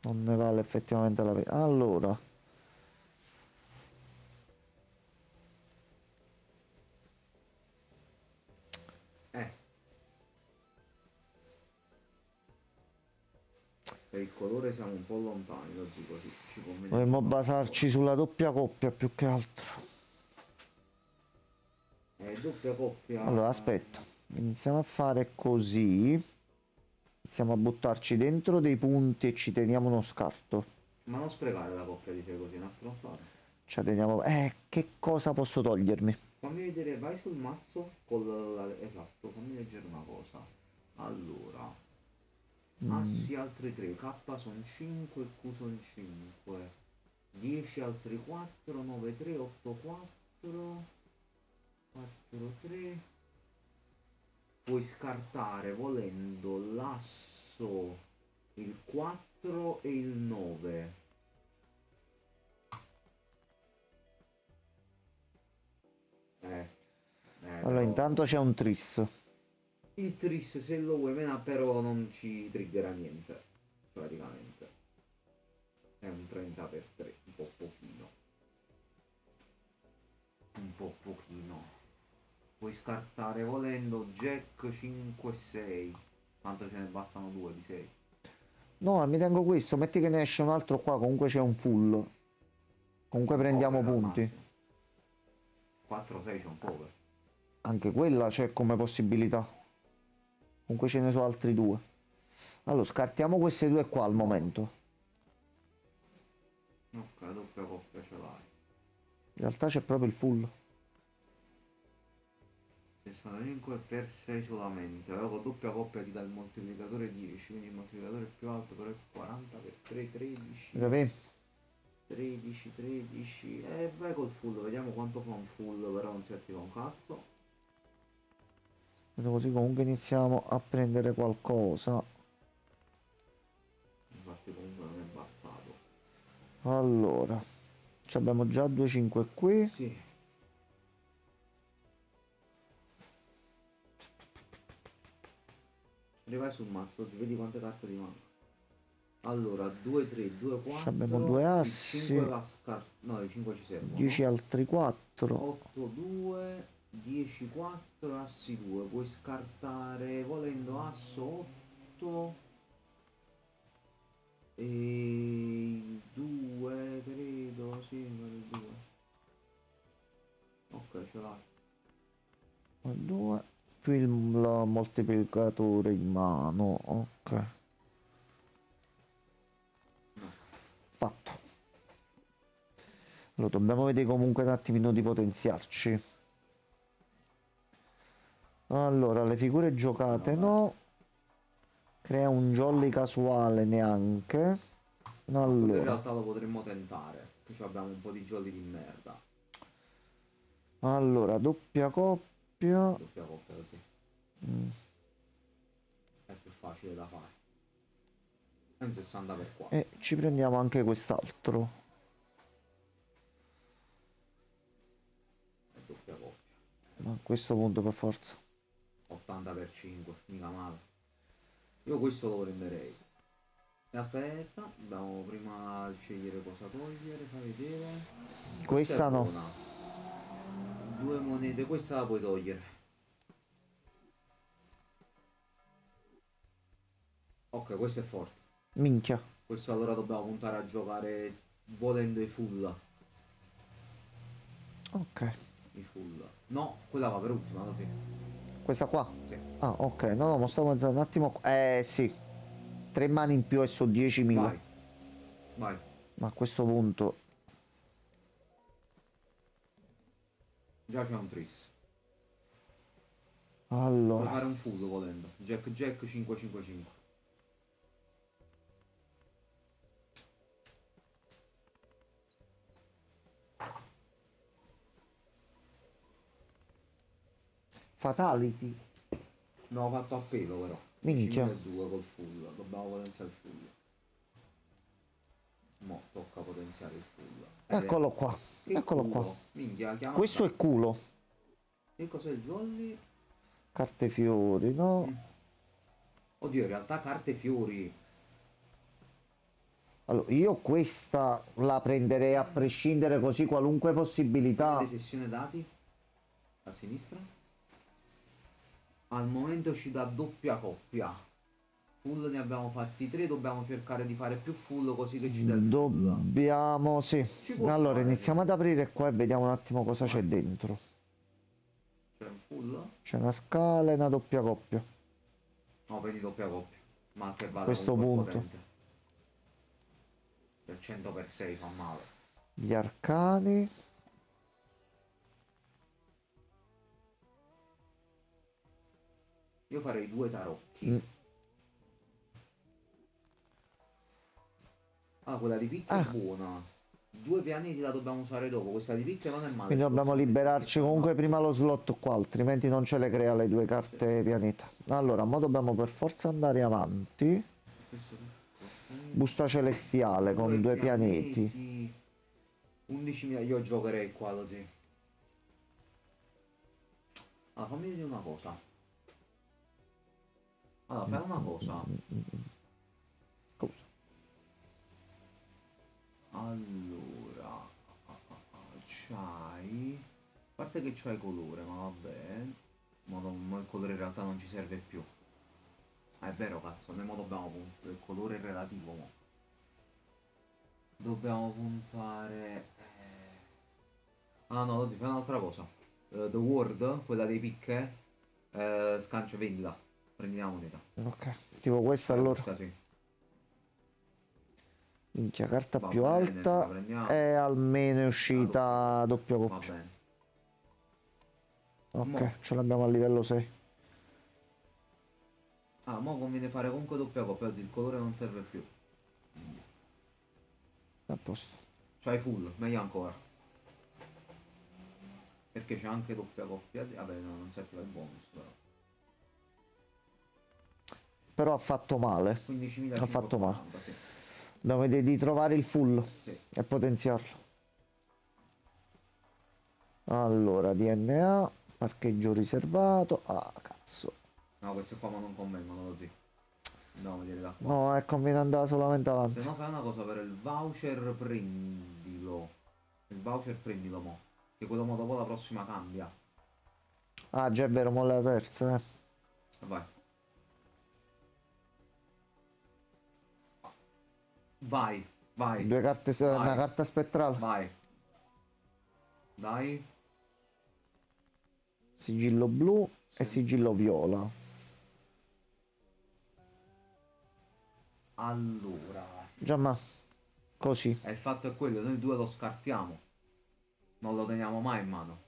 Non ne vale effettivamente la pena. Allora, Per il colore siamo un po' lontani, così ci conviene. Dovremmo basarci sulla doppia coppia più che altro. Doppia coppia. Allora, aspetta. Iniziamo a fare così. Iniziamo a buttarci dentro dei punti e ci teniamo uno scarto. Ma non sprecare la coppia di sé così, una stronzata. Ci teniamo... che cosa posso togliermi? Fammi vedere, vai sul mazzo esatto, fammi leggere una cosa. Allora, assi altri 3, K sono 5, Q sono 5, 10 altri 4, 9, 3, 8, 4, 4, 3. Puoi scartare volendo l'asso, il 4 e il 9. Allora, Però intanto c'è un tris. il tris se lo vuoi menare però non ci triggera niente, praticamente. È un 30x3, un po' pochino. Un po' pochino. Puoi scartare volendo Jack 5 6. Tanto ce ne bastano 2 di 6. No, mi tengo questo. Metti che ne esce un altro qua. Comunque c'è un full. Comunque prendiamo punti. 4 6 c'è un cover. Anche quella c'è come possibilità. Comunque ce ne sono altri 2. Allora, scartiamo queste 2 qua al momento. Ok, doppia coppia ce l'hai. In realtà c'è proprio il full. 65 per 6 solamente. Allora con doppia coppia ti dà il moltiplicatore 10, quindi il moltiplicatore più alto però è 40 per 3, 13. Capì? 13, 13. E vai col full, vediamo quanto fa un full, però non si attiva un cazzo. Così comunque iniziamo a prendere qualcosa. Infatti comunque non è bastato. Allora, abbiamo già 2 5 qui. Sì. Rivai sul mazzo, vedi quante carte ti mancano. Allora, 2, 3, 2, 4. Abbiamo 2 Il assi. 5 va no, il 5 ci servono. 10 altri 4. 8, 2, 10, 4, assi 2. Puoi scartare volendo asso 8 e 2, credo, sì, il 2. Ok, ce l'hai. 2 più il moltiplicatore in mano. Ok. Fatto. Allora, dobbiamo vedere comunque un attimino di potenziarci. Allora, le figure giocate no. Crea un jolly casuale neanche. In Allora, realtà lo potremmo tentare, che ci abbiamo un po' di jolly di merda. doppia coppia. Doppia coppia così. È più facile da fare. È un 60 per 4. E ci prendiamo anche quest'altro. È doppia coppia. Ma a questo punto per forza. 80 per 5, mica male. Io questo lo prenderei. E aspetta, dobbiamo prima scegliere cosa togliere, fa vedere. Questa è no. buona. 2 monete, questa la puoi togliere. Ok, questo è forte. Minchia. Questo allora dobbiamo puntare a giocare volendo i full. Ok. I full. No, quella va per ultima, così. Questa qua? Sì. Ah, ok. No, ma stavo pensando un attimo. Sì. 3 mani in più e su 10.000. Vai. Vai. Ma a questo punto. Già c'è un tris. Puoi Allora. fare un full volendo. Jack Jack 555. Fatality. No, ho fatto a pelo però. Minchia. 10.002 col full. Dobbiamo potenziare il full. Mo tocca potenziare il full. Eccolo qua. Che Eccolo culo. qua. Minchia, chiama. Questo è culo. Che cos'è il jolly? Carte fiori, no? Oddio, in realtà carte fiori. Allora, io questa la prenderei a prescindere così qualunque possibilità. Le sessioni dati. A sinistra. Al momento ci dà doppia coppia. Full ne abbiamo fatti 3, dobbiamo cercare di fare più full così che ci dà il full. Dobbiamo, sì. Ci può Allora, stare, iniziamo sì. ad aprire qua e vediamo un attimo cosa c'è Vai. dentro. C'è un full? C'è una scala e una doppia coppia. No, prendi doppia coppia. Ma che vada Questo comunque punto. potente. Per 100x6 fa male. Gli arcani. Io farei 2 tarocchi. Mm. Ah, quella di picche Ah. è buona. 2 pianeti la dobbiamo usare dopo. Questa di picche non è male. Quindi dobbiamo liberarci comunque prima lo slot qua, altrimenti non ce le crea le due carte pianeta. Allora, mo dobbiamo per forza andare avanti. Busta celestiale con due pianeti. 11.000, io giocherei qua così. Allora, fammi vedere una cosa. Allora, fai una cosa. Cosa? Allora, c'hai... A parte che c'hai colore, ma vabbè. Ma il colore in realtà non ci serve più. Ah, è vero, cazzo, noi mo dobbiamo puntare. Il colore è relativo, mo. Dobbiamo puntare... Ah no, Lozzi, fai un'altra cosa. The World, quella dei picche, scancio, vendila. Prendi la moneta. Ok, tipo questa allora. Questa sì. Minchia, carta Va più bene, alta la prendiamo. e almeno è uscita doppia Va coppia. bene. Ok, Mo. ce l'abbiamo a livello 6. Ah, mo conviene fare comunque doppia coppia, anzi il colore non serve più. A posto. C'hai full, meglio ancora. Perché c'è anche doppia coppia. Vabbè, no, non si attiva il bonus però. Però ha fatto male. 15.540, Ha fatto male. sì. Dobbiamo vedere di trovare il full Sì. e potenziarlo. Allora, DNA, parcheggio riservato. Ah, cazzo. No, queste qua ma non convengono così. Andiamo a vedere da qua. No, conviene andare solamente Se avanti. no fai una cosa, per il voucher prendilo. Il voucher prendilo mo. Che quello mo dopo la prossima cambia. Ah, già è vero, mo la terza, eh. Vai. Vai, vai. Due carte, Vai. una carta spettrale. Vai. Dai. Sigillo blu e Sì. sigillo viola. Allora. Già ma così. Il fatto è quello, noi due lo scartiamo. Non lo teniamo mai in mano.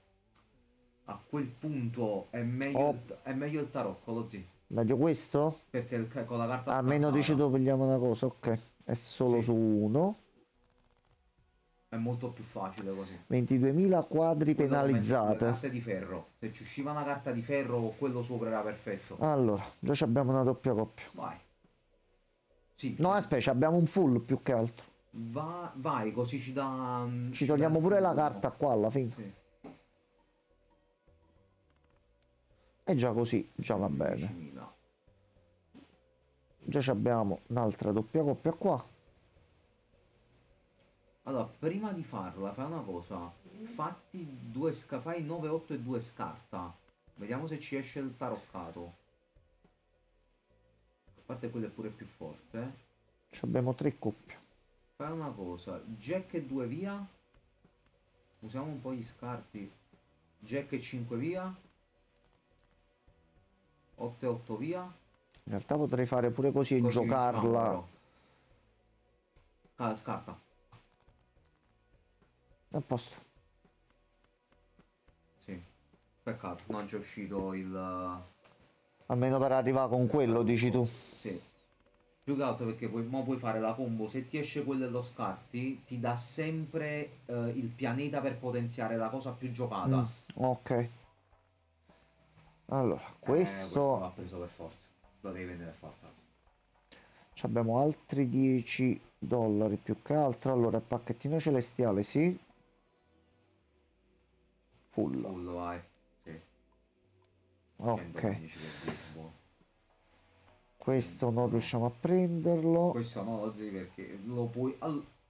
A quel punto è meglio, Oh. è meglio il tarocco, lo zio. Meglio questo? Perché con la carta A meno scartata dici tu pigliamo una cosa, ok. È solo Sì. su uno. è molto più facile così. 22.000 quadri Quello lo metti sulle penalizzate. carte di ferro. Se ci usciva una carta di ferro con quello sopra era perfetto. Allora, già abbiamo una doppia coppia. Vai. Sì. No, aspetta, abbiamo un full più che altro. Vai, così ci dà... Ci togliamo dà il pure la fullo. carta qua alla fine. Sì. E già così, già va bene. 10.000. Già abbiamo un'altra doppia coppia qua. Allora, prima di farla, fai una cosa. Fai 9, 8 e 2 scarta. Vediamo se ci esce il taroccato. A parte quello è pure più forte. Ci abbiamo tre coppie. Fai una cosa. Jack e 2 via. Usiamo un po' gli scarti. Jack e 5 via. 8 e 8 via. In realtà potrei fare pure così e Così giocarla. vinciamo, però. Scarta. A posto. Sì. Peccato, non c'è uscito il... Almeno per arrivare con quello, dici tu. Sì. Più che altro perché puoi fare la combo. Se ti esce quello e lo scarti, ti dà sempre il pianeta per potenziare la cosa più giocata. Ok. Allora, Questo va questo... preso per forza. Lo devi vendere per forza. Ci abbiamo altri 10 dollari più che altro. Allora, il pacchettino celestiale, sì. Full. Full, vai. Sì. Ok. 115 per dire, buono. Questo non riusciamo a prenderlo. Questo no, lo zii, perché lo puoi...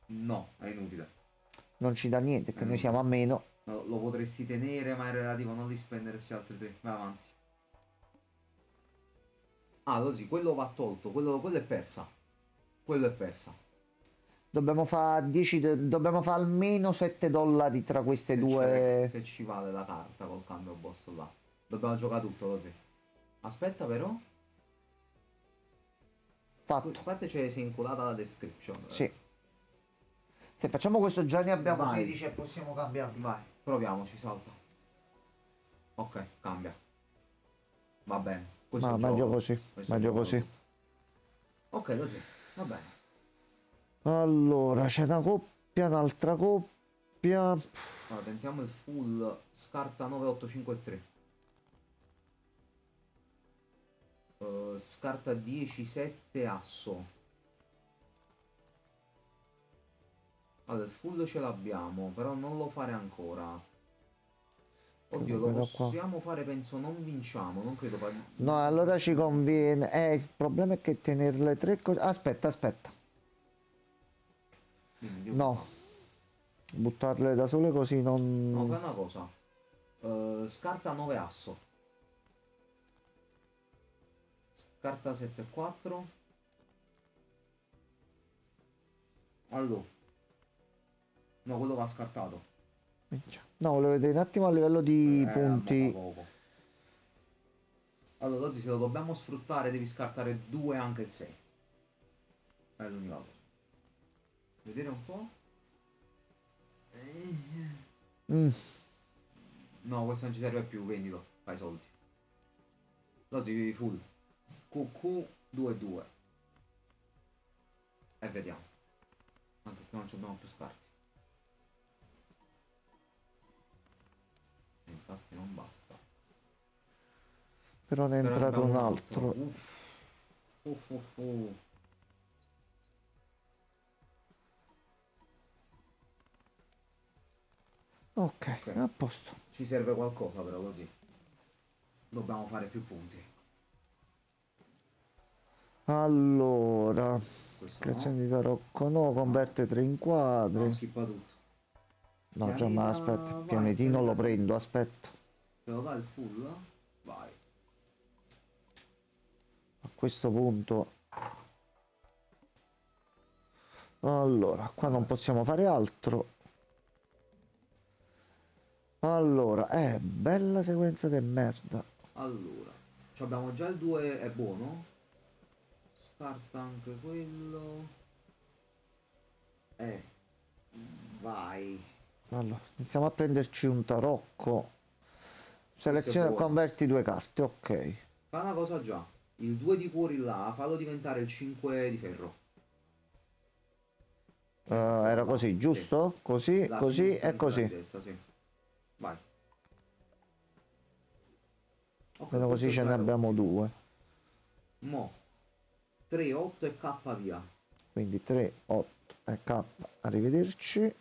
No, è inutile. Non ci dà niente, che noi siamo a meno. No, lo potresti tenere, ma è relativo, non li spendersi altri tre. Vai avanti. Ah, così, quello va tolto, quello è persa. Quello è persa. Dobbiamo fare 10, dobbiamo fare almeno 7 dollari tra queste due. Se ci vale la carta col cambio boss là. Dobbiamo giocare tutto così. Aspetta però. A Fatto. parte si è inculata la description. Sì. Se facciamo questo già ne abbiamo Vai. 16 e possiamo cambiarli. Vai, proviamoci, salta. Ok, cambia. Va bene. Questo Ma mangio gioco. così. Questo Mangio gioco così. tutto. Ok, così. Va bene. Allora, c'è una coppia, un'altra coppia. Allora, tentiamo il full. Scarta 9853. Scarta 10, 7, asso. Allora, il full ce l'abbiamo, però non lo fare ancora. Oddio, lo Quello qua. possiamo fare, penso non vinciamo, non credo. No, allora ci conviene. Il problema è che tenerle tre cose. Aspetta, aspetta. Dimmi, Dio No. fa. Buttarle da sole così No, non. fai una cosa. Scarta 9 asso. Scarta 7, 4. Allora. No, quello va scartato. Minchia. No, volevo vedere un attimo a livello di Mo fa punti. poco. Allora, oggi se lo dobbiamo sfruttare devi scartare 2 anche il 6. È l'unica cosa. Vedere un po'. Mm. No, questo non ci serve più, vendilo. Fai soldi. Così full. QQ 2-2. E vediamo. Anche qui non abbiamo più scarti. E infatti non basta. Però ne è Però entrato abbiamo un altro. Uff. Uff, uff, uff. Ok, Ok. a posto. Ci serve qualcosa però così. Dobbiamo fare più punti. Allora, Questo creazione no. di tarocco no, converte 3 No, inquadri. schippa tutto. No, già ma aspetta, il Vai, pianetino lo pianeta sì. prendo, aspetta. Te lo dai il full? Vai. A questo punto. Allora, qua non possiamo fare altro. Allora, bella sequenza di merda. Allora. Abbiamo già il 2, è buono. Scarta anche quello. Vai. Allora, iniziamo a prenderci un tarocco. Questo è Seleziona, buono. converti 2 carte, ok. Fa una cosa già. Il 2 di cuori là, fallo diventare il 5 di ferro. Era Là, così, giusto? Così, La così sinistra e in quella di così. destra, sì. Vai. Ok, Almeno così questo ce già ne è abbiamo ottimo. 2. Mo. 3, 8 e K via. Quindi 3, 8 e K. Arrivederci.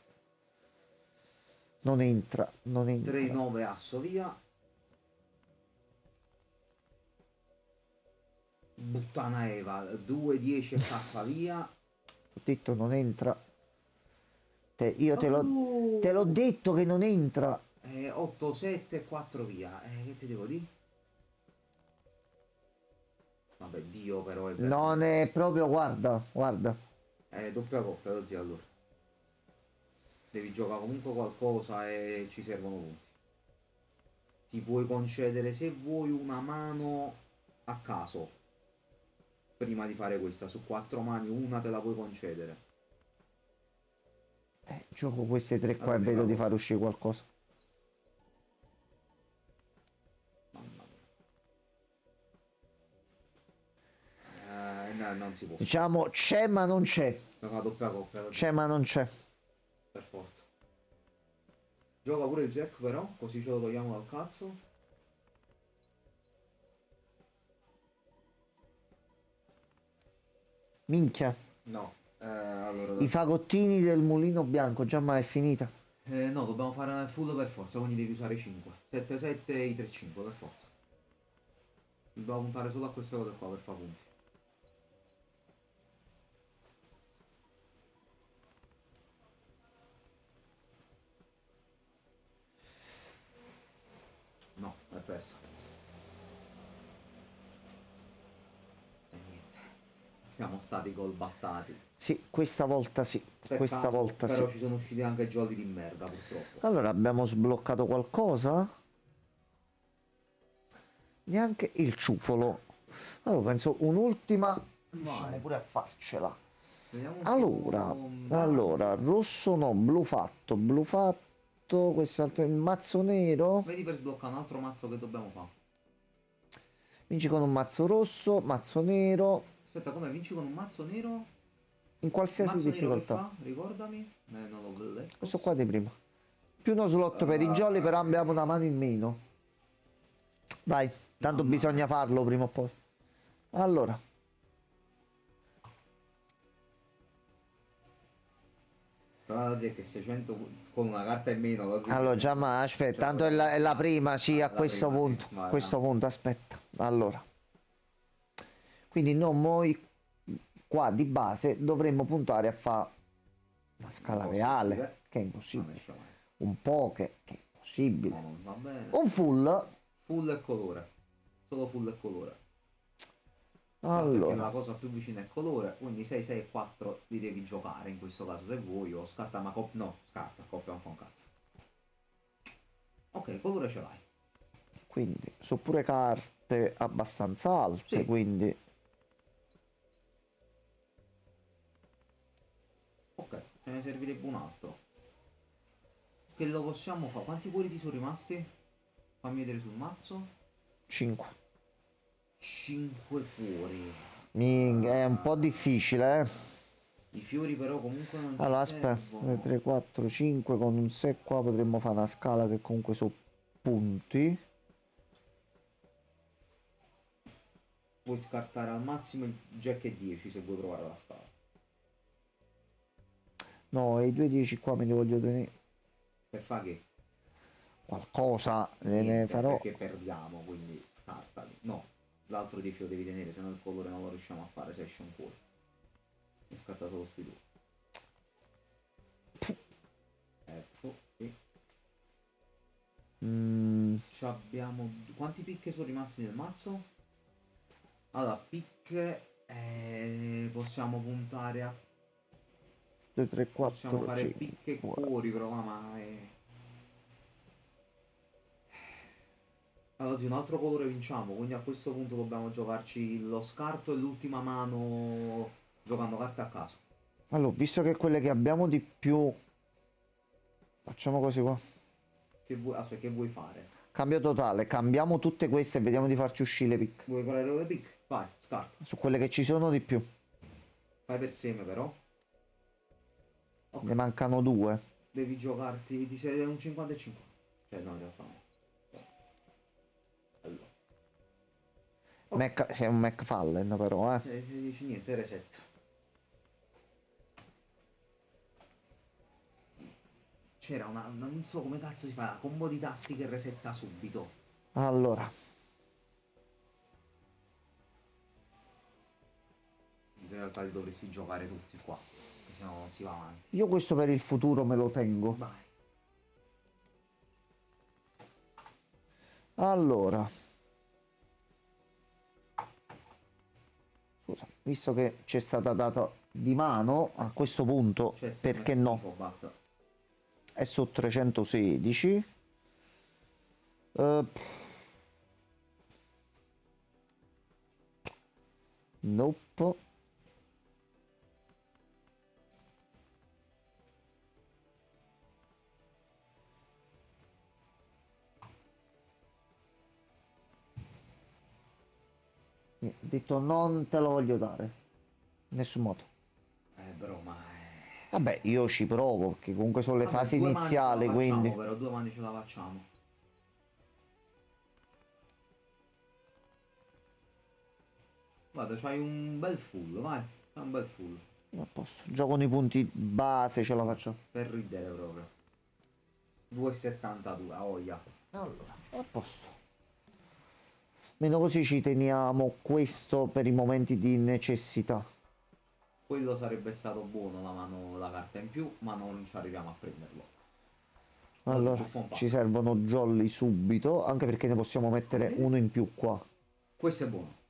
Non entra, non 3, entra. 9 asso via. Buttana Eva. 2, 10 e K via. Ho detto non entra. Io Oh! te l'ho detto che non entra. 8, 7 e 4 via. Che ti devo dire? Vabbè, Dio però è Non veramente. è proprio, guarda, guarda. Doppia coppia, lo zio allora. Devi giocare comunque qualcosa e ci servono punti. Ti puoi concedere se vuoi una mano a caso. Prima di fare questa, su 4 mani una te la puoi concedere. Gioco queste tre qua e Allora, vedo di cosa. far uscire qualcosa. Mamma mia. No, non si può. Diciamo c'è ma non c'è. Fa doppia coppia. C'è ma non c'è. Per forza. Gioca pure il jack però, così ce lo togliamo dal cazzo. Minchia. No. Allora. I fagottini del mulino bianco, già ma è finita. No, dobbiamo fare full per forza, quindi devi usare 5. 7, 7 e i 3, 5 per forza. Dobbiamo puntare solo a queste cose qua per fare punti. No, è perso. siamo stati gol battati. Sì, questa volta sì. Questa Peccato, volta però sì. ci sono usciti anche jolly di merda, purtroppo. Allora, abbiamo sbloccato qualcosa? Neanche il ciufolo. Allora, penso un'ultima. Riusciamo Vai. pure a farcela. Vediamo un Allora, tipo- allora, rosso no, blu fatto, quest'altro, il mazzo nero. Vedi per sbloccare un altro mazzo che dobbiamo fare. Vinci con un mazzo rosso, mazzo nero, Aspetta, come vinci con un mazzo nero? in qualsiasi Mazzo nero che difficoltà. fa? Ricordami. Non l'ho letto. Questo qua di prima. Più uno slot per i jolly, però abbiamo una mano in meno. Vai, tanto Mamma bisogna farlo prima o poi. Allora, Però la zia è che 600 con una carta in meno. La zia allora già ma aspetta, Cioè, tanto è la prima, sì, a la questo prima, sì. punto. Vai, Questo vai. punto, aspetta. Allora. Quindi noi qua di base dovremmo puntare a fare una scala Impossibile. reale, che è Non impossibile. esce mai. Un poche, che è impossibile. No, non va bene. Un full. Full e colore. Solo full e colore. Perché la Allora, cosa più vicina è colore, quindi 6, 6 e 4 li devi giocare in questo caso se vuoi, o scarta ma no, scarta, coppia non fa un cazzo. Ok, colore ce l'hai. quindi sono pure carte abbastanza alte, Sì. quindi Ok, ce ne servirebbe un altro. Che lo possiamo fare? Quanti cuori ti sono rimasti? Fammi vedere sul mazzo. 5. 5 cuori. È un po' difficile, eh. I fiori però comunque non ci Allora, aspetta, servono. 3, 4, 5 con un 6 qua potremmo fare una scala che comunque sono punti. Puoi scartare al massimo il jack e 10 se vuoi provare la scala. No, i 2-10 qua me li voglio tenere. Per fare che? Qualcosa ne Niente, farò. perché perdiamo, quindi scartali. No, l'altro 10 lo devi tenere, se no il colore non lo riusciamo a fare se esce un cuore. Mi scarta solo sti due. Ecco, sì. Ci abbiamo... Quanti picche sono rimasti nel mazzo? Allora, picche... possiamo puntare a... 2, 3, Possiamo 4, fare 5. picche e cuori, però ma... Allora, di un altro colore vinciamo, quindi a questo punto dobbiamo giocarci lo scarto e l'ultima mano giocando carte a caso. Allora, visto che quelle che abbiamo di più, facciamo così qua. Che vuoi... Aspetta, che vuoi fare? Cambio totale, cambiamo tutte queste e vediamo di farci uscire le pick. Vuoi fare le pick? Vai, scarta. Su quelle che ci sono di più. Fai per seme però. Ok. Ne mancano 2. Devi giocarti... Ti sei un 50 e 50. Cioè no, in realtà no. Allora. Sei un McFallen però, Se dici niente, reset. C'era una... Non so come cazzo si fa, la combo di tasti che resetta subito. Allora, In realtà li dovresti giocare tutti qua, che sennò non si va avanti. io questo per il futuro me lo tengo. Vai. Allora, scusa, visto che c'è stata data di mano, a questo punto, C'è sta perché schifo, no? Bat. È su 316. Nope. Ho detto non te lo voglio dare. In nessun modo. Però ma... Vabbè, io ci provo, perché comunque sono le Vabbè, fasi due mani ce la iniziali, facciamo, quindi... però 2 mani ce la facciamo. Guarda, c'hai un bel full, vai. C'hai un bel full. A posto. Già con i punti base ce la faccio. Per ridere proprio. 2,72, a oia. Allora, a posto. Meno così ci teniamo questo per i momenti di necessità. Quello sarebbe stato buono, la carta in più, ma non ci arriviamo a prenderlo. Allora, ci servono jolly subito, anche perché ne possiamo mettere uno in più qua. Questo è buono.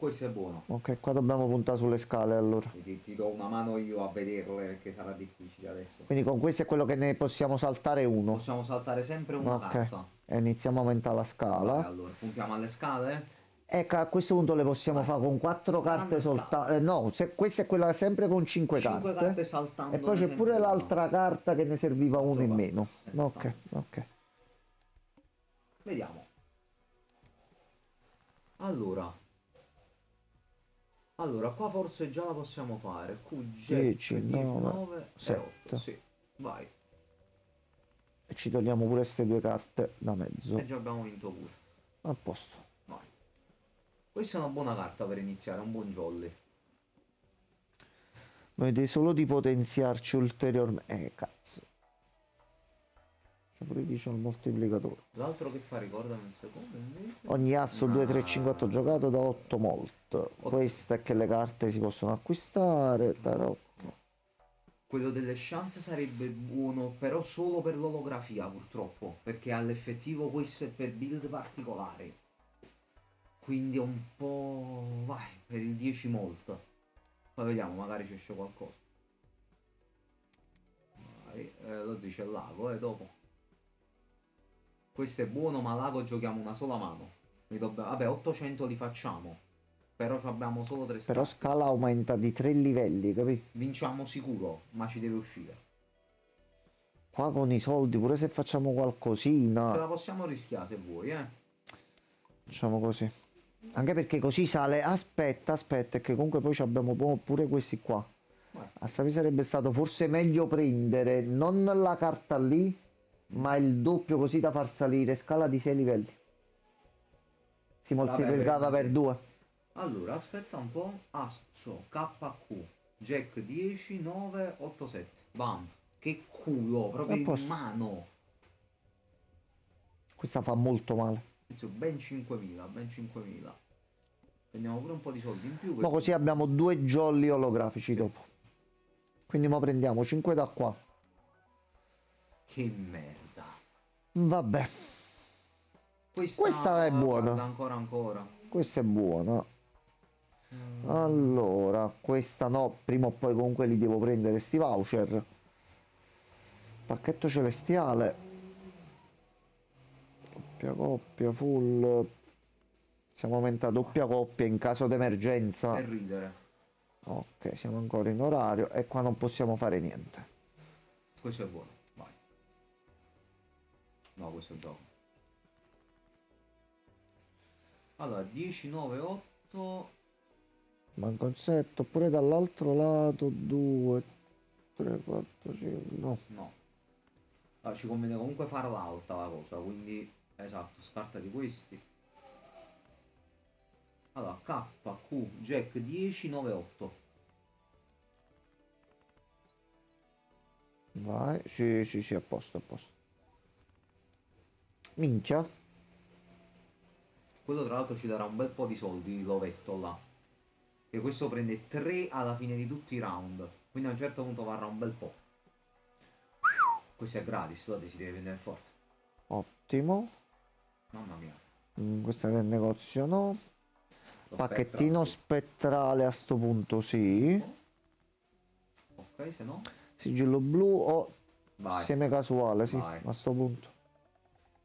Questo è buono. Ok, qua dobbiamo puntare sulle scale allora. Ti do una mano io a vederle perché sarà difficile adesso. Quindi con questo è quello che ne possiamo saltare uno. Possiamo saltare sempre una Ok, carta. e iniziamo a aumentare la Vai, scala. allora, puntiamo alle scale. Ecco, a questo punto le possiamo Vai. fare con 4 carte Grande soltanto. No, questa è quella sempre con 5 5 carte. carte saltando. E poi c'è pure l'altra carta che ne serviva uno in meno. Ok, Esattamente. ok. Vediamo. Allora, qua forse già la possiamo fare. Q, 10, 9, 9 7. 8. Sì, vai. E ci togliamo pure queste 2 carte da mezzo. E già abbiamo vinto pure. A posto. Vai. Questa è una buona carta per iniziare, un buon jolly. Vedi solo di potenziarci ulteriormente. Cazzo. C'è pure dice il moltiplicatore. L'altro che fa, ricordami un secondo invece. Ogni asso 2, 3, 5, 8 giocato da 8 molt. Questa è che le carte si possono acquistare. Tarocco. Quello delle chance sarebbe buono, però solo per l'olografia purtroppo, perché all'effettivo questo è per build particolari. Quindi è un po'... vai, per il 10 molt. Poi vediamo, magari ci esce qualcosa. Vai, lo zio c'è il lago, dopo. Questo è buono, ma lago giochiamo una sola mano. Vabbè, 800 li facciamo. Però abbiamo solo 3 Però scarpe. scala aumenta di 3 livelli, capì? Vinciamo sicuro, ma ci deve uscire. Qua con i soldi, pure se facciamo Ce qualcosina, la possiamo rischiare se vuoi, facciamo così. Anche perché così sale. Aspetta, che comunque poi abbiamo pure questi qua. Vai. A sapere sarebbe stato forse meglio prendere non la carta lì, ma il doppio così da far salire scala di 6 livelli. Si moltiplicava per 2. Allora, aspetta un po'. Asso, KQ, Jack 10, 9, 8, 7. Bam. Che culo, proprio A in posto. mano. Questa fa molto male. Ben 5.000, ben 5.000. Prendiamo pure un po' di soldi in più. Ma così abbiamo 2 jolly olografici dopo. Quindi mo prendiamo 5 da qua. Che merda. Vabbè, questa è buona. Guarda, ancora. Questa è buona. Allora, questa no, prima o poi comunque li devo prendere sti voucher. Pacchetto celestiale. Doppia coppia, full. Siamo aumentati doppia coppia in caso d'emergenza. Per ridere. Ok, siamo ancora in orario e qua non possiamo fare niente. Questo è buono, vai. No, questo gioco. Allora, 10, 9, 8. Manca un 7, oppure dall'altro lato 2, 3, 4, 5, no. No. Allora, ci conviene comunque farla alta la cosa, quindi esatto, scarta di questi. Allora, K, Q, Jack 10, 9, 8. Vai, sì, a posto, a posto. Minchia. Quello tra l'altro ci darà un bel po' di soldi, l'ovetto là. E questo prende 3 alla fine di tutti i round. Quindi a un certo punto varrà un bel po'. Questo è gratis, lo si deve vendere forza. Ottimo. Mamma mia. Questo è il negozio, no. Lo Pacchettino spettrale a sto punto, sì. Ok, se no. Sigillo blu o Vai. seme casuale, sì, Vai. a sto punto.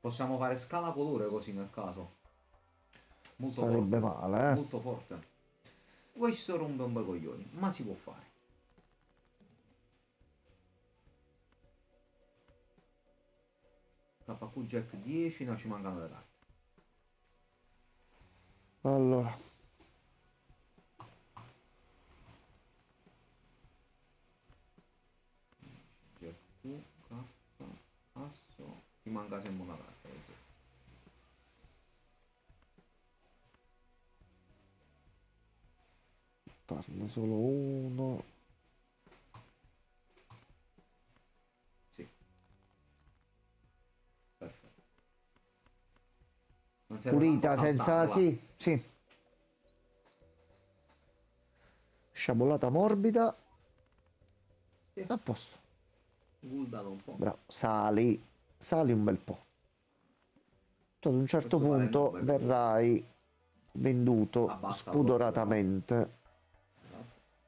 Possiamo fare scala colore così nel caso. Molto Sarebbe forte. male, Molto forte. Questo rompe un bel coglioni, ma si può fare. KQ Jack 10, no, ci mancano le carte. Allora. Jack Q, K, asso. Ti manca sempre una carta. Così. Parla solo uno. Sì. Perfetto. Non serve Pulita, tanto senza... saltarla. Sì. Sciabollata morbida. Sì. A posto. Guardalo un po'. Bravo. Sali un bel po'. Tu ad un certo Questo vale punto 9, verrai venduto Abbassa spudoratamente.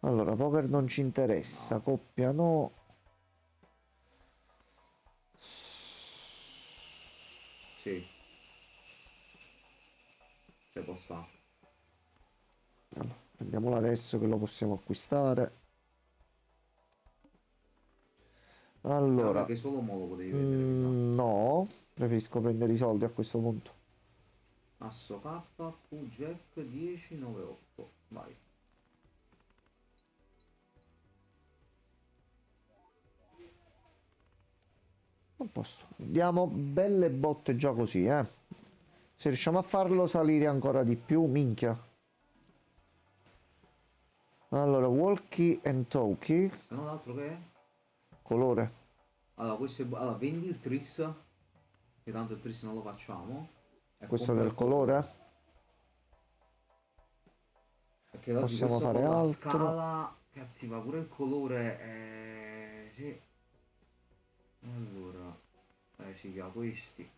Allora, poker non ci interessa, No. coppia no. Sì. Se può stare. Prendiamolo adesso che lo possiamo acquistare. Allora, Che solo mo lo potevi vendere, mi sa. no, preferisco prendere i soldi a questo punto. Asso K, Q, Jack, 10, 9, 8. Vai. A posto. Diamo belle botte già così, eh. Se riusciamo a farlo salire ancora di più, minchia. Allora, walkie and talkie, Se no l'altro che è? colore. Allora, questo è... Allora, vendi il Tris. Che tanto il Tris non lo facciamo. E Questo compra del il colore. Perché oggi Possiamo questo fare con la altro. scala che attiva pure il colore. Sì. Allora. Si chiama questi.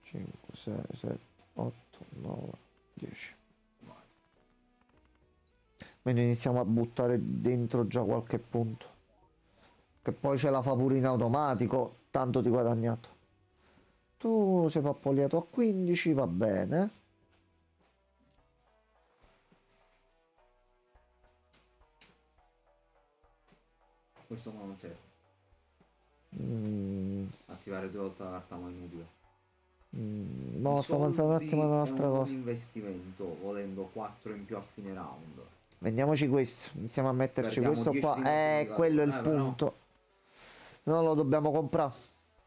5, 6, 7, 8, 9, 10. Vai. Quindi iniziamo a buttare dentro già qualche punto. Che poi ce la fa pure in automatico, tanto di guadagnato. Tu sei pappoliato a 15, va bene. Questo non serve. Mm, Attivare 2 volte la carta ma è inutile. no, I sto pensando un soldi attimo ad è un'altra un buon cosa. investimento, volendo 4 in più a fine round. Vendiamoci questo, iniziamo a metterci Perdiamo questo 10 qua. di moltiplicatore. Quello è il Però. punto. No, lo dobbiamo comprare.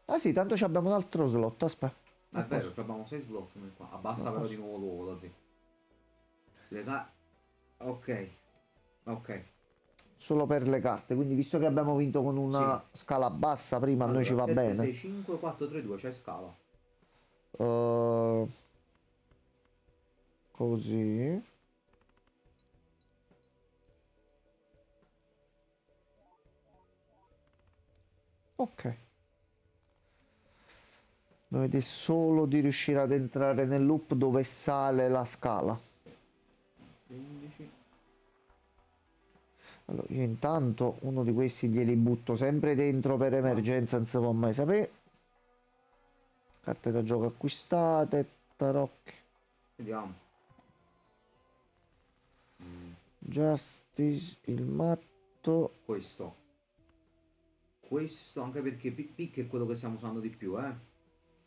Ah sì, tanto ci abbiamo un altro slot, aspetta. Ma è vero, abbiamo 6 slot noi qua. Abbassa però di nuovo l'uovo, da zì. Ok. Ok. Solo per le carte, quindi visto che abbiamo vinto con una scala bassa prima, a noi ci va 7, bene. 6, 5, 4, 3, 2, c'è scala. Così. Ok. Dovete solo di riuscire ad entrare nel loop dove sale la scala. 15. Allora, io intanto uno di questi glieli butto sempre dentro per emergenza, non si può mai sapere. Carte da gioco acquistate, tarocchi. Vediamo. Justice, il matto. Questo. Questo anche perché pick è quello che stiamo usando di più, eh.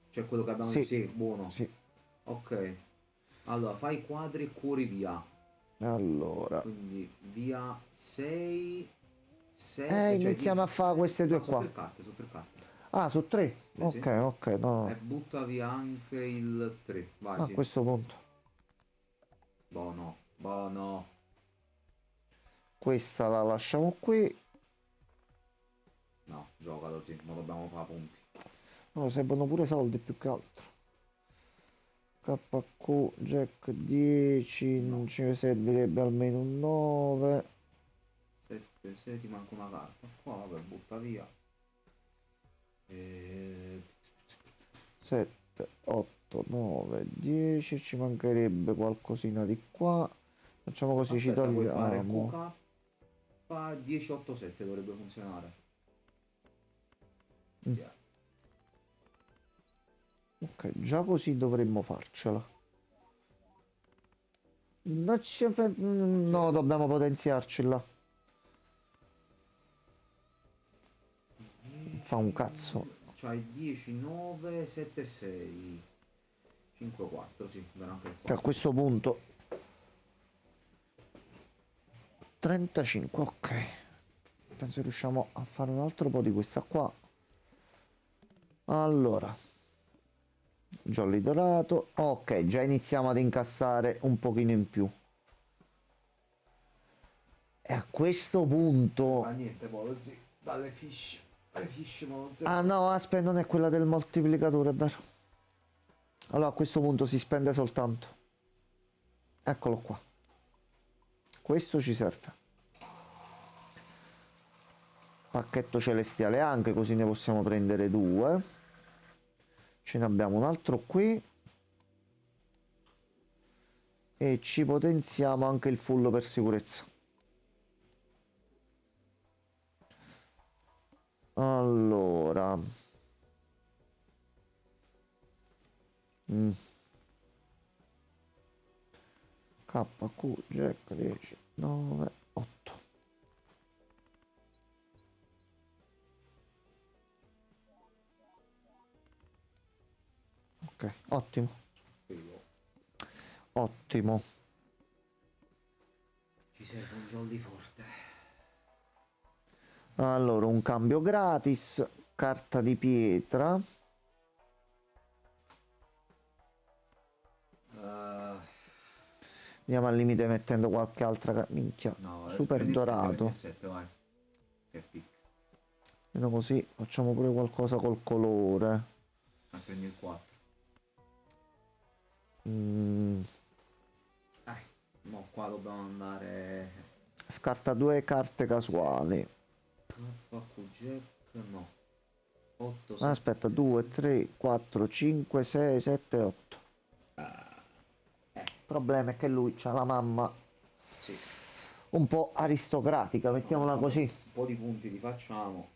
Cioè quello che abbiamo Sì. Sì, buono. Sì. Ok. Allora, fai i quadri e cuori via. Allora. Quindi via 6. 7. Iniziamo a fare queste due qua. Sono 3 carte, sono 3 carte. Ah, su 3. Sì, Ok, sì. ok, no. E butta via anche il 3. Vai, A sì. questo punto. Buono, buono. Questa la lasciamo qui. No, giocalo, sì, ma dobbiamo fare punti. No, servono pure soldi più che altro. KQ, Jack 10, No. ci servirebbe almeno un 9. 7, 6, ti manca una carta. Qua, vabbè, butta via. 7, 8, 9, 10, ci mancherebbe qualcosina di qua. Facciamo così, ci Aspetta, puoi fare togliamo. QK 10, 8, 7 dovrebbe funzionare. Mm. Yeah. Ok, già così dovremmo farcela. No, dobbiamo potenziarci là. Fa un cazzo. C'hai 10, 9, 7, 6. 5, 4, sì, verrà anche il Che a 4. questo punto 35, ok. Penso riusciamo a fare un altro po' di questa qua. Allora, jolly dorato. Ok, già iniziamo ad incassare un pochino in più. E a questo punto... Ma niente, poi sì, dalle fish. Le fish, ma non Ah no, aspetta, non è quella del moltiplicatore, è vero. Allora a questo punto si spende soltanto. Eccolo qua. Questo ci serve. Pacchetto celestiale anche, così ne possiamo prendere 2. Ce ne abbiamo un altro qui. E ci potenziamo anche il full per sicurezza. Allora. KQ, Jack 10, 9, 8. Ok, ottimo. Ottimo. Ci serve un jolly forte. Allora, un cambio gratis, carta di pietra. Andiamo al limite mettendo qualche altra minchia. No, Super prendi il 7, dorato. prendi il 7, vai. Che picca. Meno così facciamo pure qualcosa col colore. Prendi il 4. No, qua dobbiamo andare. Scarta 2 carte casuali. KQ Jack, no. 8, 7. Aspetta, 2, 3, 4, 5, 6, 7, 8. Il problema è che lui c'ha la mamma Sì. un po' aristocratica, mettiamola così. Un po' di punti li facciamo.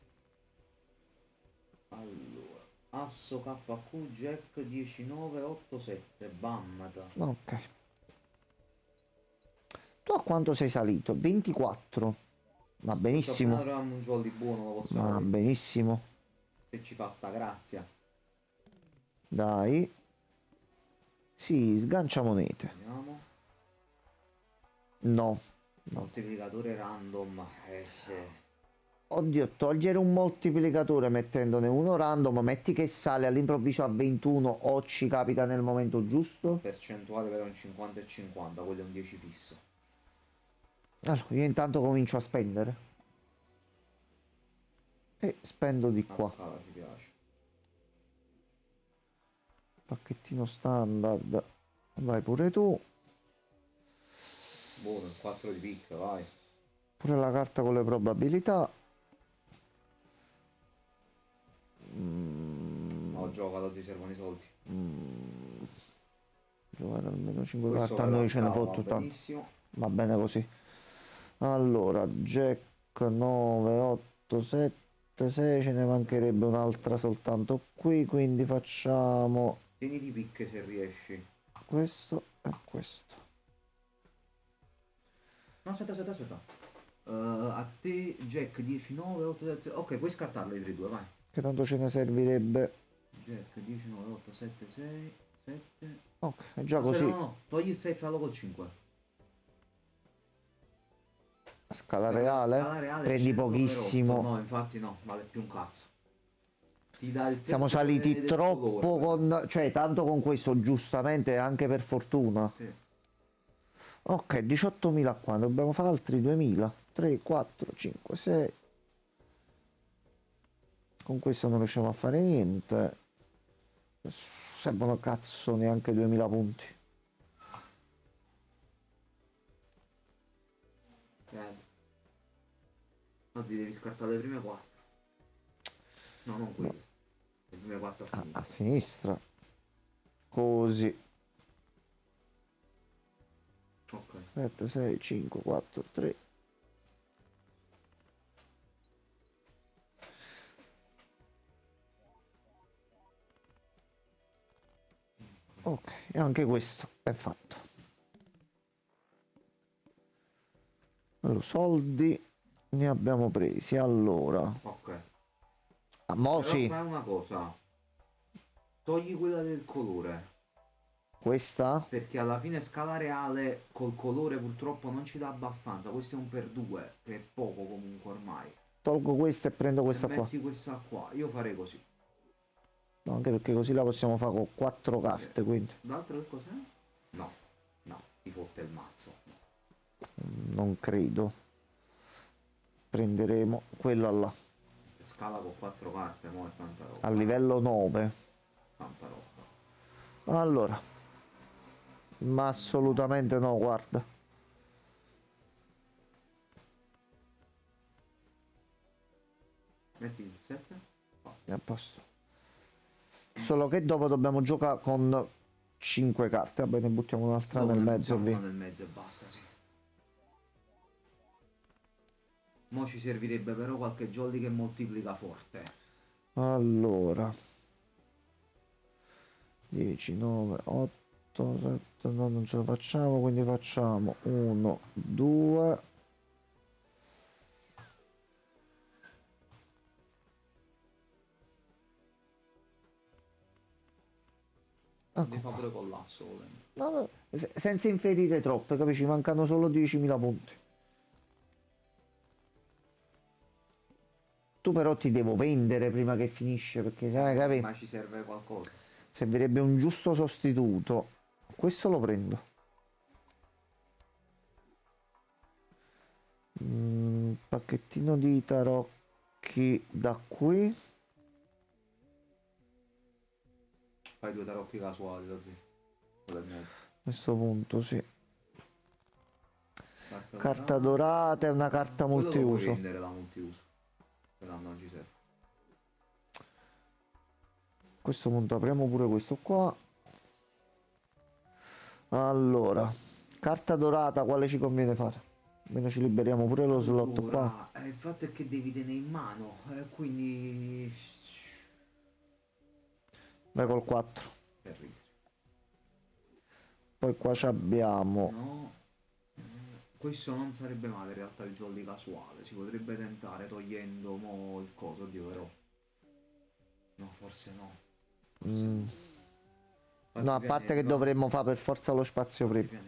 Allora, asso KQ Jack 10, 9, 8, 7. Bammata. Ok. Tu a quanto sei salito? 24. Va benissimo. Avevamo un jolly buono, lo posso Va fare. benissimo. Se ci fa sta grazia. Dai. Sì, sgancia monete. Vediamo. No. Moltiplicatore random. Sì. Oddio, togliere un moltiplicatore mettendone uno random, metti che sale all'improvviso a 21 o ci capita nel momento giusto. Percentuale però un 50 e 50, quello è un 10 fisso. Allora, io intanto comincio a spendere. E spendo di La qua. scala ci piace. Pacchettino standard. Vai pure tu. Buono, il 4 di picca, vai. Pure la carta con le probabilità. No, giocalo, ti servono i soldi. Giocare almeno 5 Questo carte, a per la noi ce ne scala va fotto tanto. benissimo. Va bene così. Allora, Jack 9, 8, 7, 6, ce ne mancherebbe un'altra soltanto qui, quindi facciamo Tieni di picche se riesci. questo e questo. No, aspetta. A te Jack 10, 9, 8, 7. Ok, puoi scartarle tra i due, vai. Che tanto ce ne servirebbe. Jack 10, 9, 8, 7, 6, 7. Ok, è già Aspetta, così. no, togli il 6 e fallo col 5. Scala Scala reale. reale Prendi 100 per 8. pochissimo. No, infatti no, vale più un cazzo. Ti dà il Siamo peggio saliti del troppo colore, con... Cioè, tanto con questo, giustamente, anche per fortuna. Sì. Ok, 18.000 qua, dobbiamo fare altri 2.000. 3, 4, 5, 6. Con questo non riusciamo a fare niente. Servono cazzo neanche 2.000 punti. No, ti devi scartare le prime 4. No, non quelle. Le prime 4 a sinistra. A sinistra. Così. Ok. 7, 6, 5, 4, 3. Ok, e anche questo è fatto. Allora, soldi ne abbiamo presi. Allora, Ok. mo Però sì, fai una cosa. Togli quella del colore. questa Perché alla fine scala reale col colore purtroppo non ci dà abbastanza. Questo è un per 2. Che è poco comunque ormai. tolgo questa e prendo Se questa qua. metti questa qua. Io farei così. No, anche perché così la possiamo fare con 4 carte, quindi L'altro che cos'è? No. No. Ti fotte il mazzo. non credo. Prenderemo quella là. Scala con 4 carte. Mo' è tanta roba. A livello 9. Tanta roba. Allora, ma assolutamente no, guarda. Metti il 7. È a posto. Solo che dopo dobbiamo giocare con 5 carte. Vabbè, ne buttiamo un'altra Dopo nel ne mezzo, buttiamo via. una nel mezzo e basta, sì. Mo' ci servirebbe però qualche jolly che moltiplica forte. Allora. 10, 9, 8, 7, no, non ce lo facciamo, quindi facciamo 1, 2. Ne Ecco fa qua. pure collasso volendo. No, no, senza inferire troppo, capisci? Mancano solo 10.000 punti. Tu però ti devo vendere prima che finisce, perché sai, capi? Ma ci serve qualcosa. Servirebbe un giusto sostituto. Questo lo prendo. Pacchettino di tarocchi da qui. Fai 2 tarocchi casuali, così. Quello e mezzo. A questo punto sì. Carta Carta dorata e una carta Quello lo puoi multiuso. vendere da multiuso. Però non ci serve. A questo punto apriamo pure questo qua. Allora, carta dorata, quale ci conviene fare? Almeno ci liberiamo pure lo slot qua. Il fatto è che devi tenere in mano, quindi... Vai col 4. Per ridere. Poi qua ci abbiamo. No. Questo non sarebbe male in realtà il jolly casuale. Si potrebbe tentare togliendo mo il coso, oddio però. No, forse no. Forse no. No, a parte che dovremmo fare per forza lo spazio prima.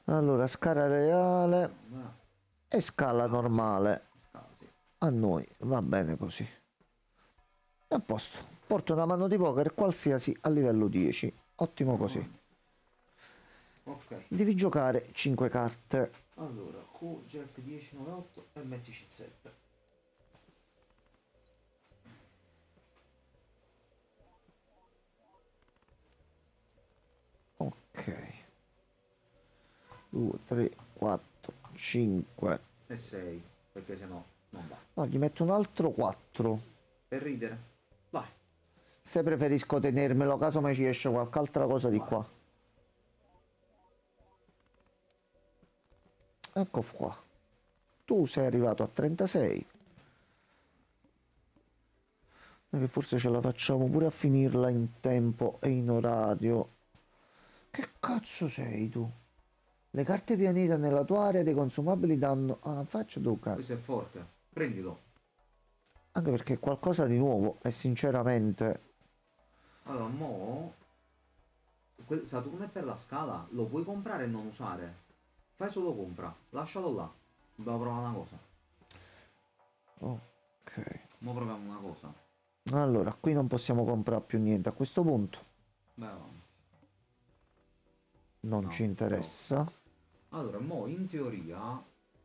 Allora, scala reale e scala normale. Scala, sì. A noi va bene così. A posto. Porto una mano di poker qualsiasi a livello 10. Ottimo così. Ok. Devi giocare 5 carte. Allora, Q, Jack 10, 9, 8 e mettici il 7. Ok. 2, 3, 4, 5. E 6, perché se no non va. No, gli metto un altro 4. Per ridere. Vai. Se preferisco tenermelo, caso mai ci esce qualche altra cosa di qua. Ecco qua. Tu sei arrivato a 36. Che forse ce la facciamo pure a finirla in tempo e in orario. Che cazzo sei tu? Le carte pianeta nella tua area dei consumabili danno... Ah, faccio tu cazzo. Questo è forte. Prendilo. Anche perché è qualcosa di nuovo e sinceramente... Allora, mo... Saturno è per la scala. Lo puoi comprare e non usare. Fai solo compra. Lascialo là. Dobbiamo provare una cosa. Ok. Mo proviamo una cosa. Allora, qui non possiamo comprare più niente a questo punto. Vai avanti. Non No, ci interessa. Allora, mo in teoria,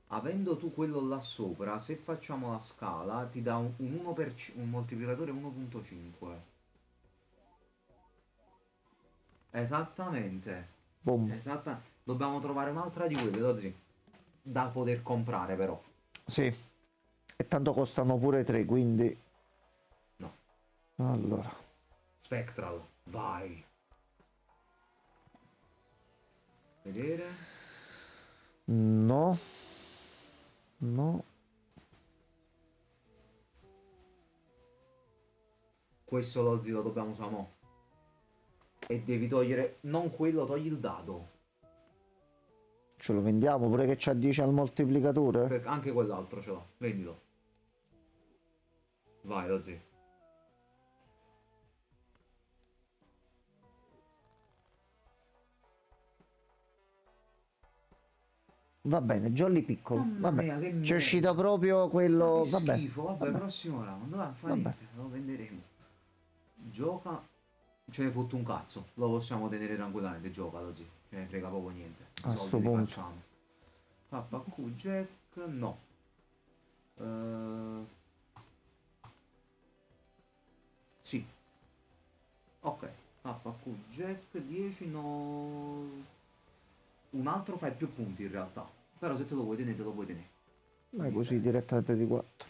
avendo tu quello là sopra, se facciamo la scala, ti dà un 1 un moltiplicatore 1.5. Esattamente. Boom. Dobbiamo trovare un'altra di quelle, così. Da poter comprare però. Sì. E tanto costano pure 3, quindi... No. Allora. Spectral, vai. Vedere. No. No. Questo lo dobbiamo usare mo. E devi togliere... Non quello, togli il dado. Ce lo vendiamo pure che c'ha 10 al moltiplicatore? Anche quell'altro ce l'ho. Vendilo. Vai, Lozzi. Va bene, Jolly piccolo. Mamma Vabbè. mia, che C'è merda. uscito proprio quello... Che Vabbè. schifo, vabbè, prossimo round, non fa Vabbè. niente, lo venderemo. Gioca, ce ne fotto un cazzo, lo possiamo tenere tranquillamente, gioca così, ce ne frega poco niente. I A soldi sto li punto. facciamo. KQ Jack, no. Sì. Ok, KQ Jack 10, no. Un altro fai più punti in realtà, però se te lo vuoi tenere, te lo puoi tenere. Vai così direttamente di 4.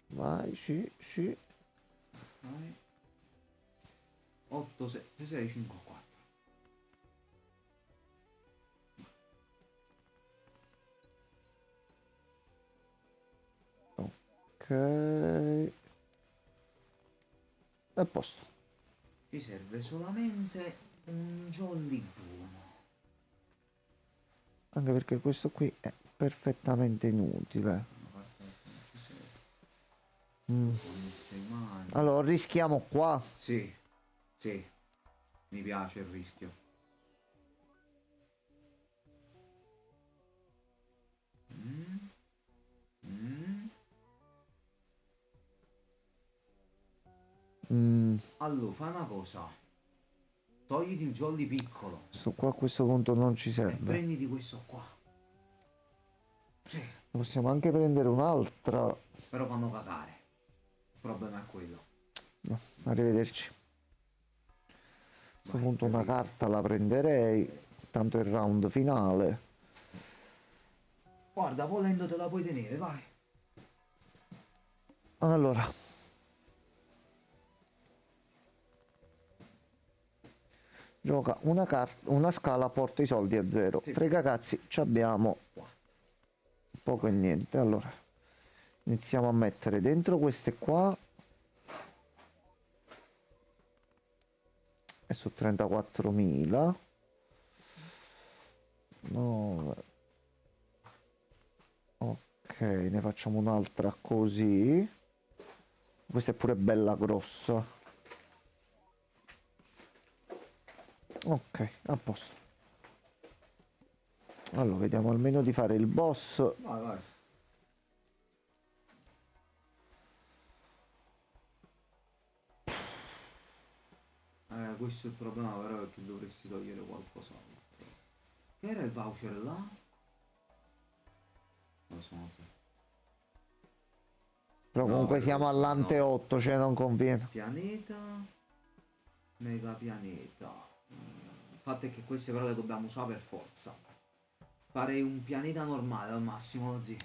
Vai, sì. Vai. 8, 7, 6, 5, 4. Ok. E a posto. Ci serve solamente un jolly buono. Anche perché questo qui è perfettamente inutile. Una carta che non ci serve. Mm. Con queste mani. Allora, rischiamo qua. Sì, sì. Mi piace il rischio. Mm. Mm. Allora, fai una cosa. Togliti il jolly piccolo Questo qua a questo punto non ci e serve. prenditi questo qua. Sì, Possiamo anche prendere un'altra. però fanno cagare. Il problema è quello. No, arrivederci. A questo Vai, punto una capito. carta la prenderei. Tanto è il round finale. Guarda, volendo te la puoi tenere, vai. Allora. Gioca una carta, una scala, porta i soldi a 0. Sì. Frega cazzi, ci abbiamo poco e niente. Allora, iniziamo a mettere dentro queste qua. E su 34.000. 9. Ok, ne facciamo un'altra così. Questa è pure bella grossa. Ok, a posto. Allora, vediamo almeno di fare il boss. Vai, vai. Questo è il problema, però, è che dovresti togliere qualcos'altro. Che era il voucher là? Non so, non so. Però No, comunque hai siamo ragione, all'ante no. 8, cioè non conviene. Pianeta. Mega pianeta. Il fatto è che queste però le dobbiamo usare per forza. Farei un pianeta normale al massimo, zio.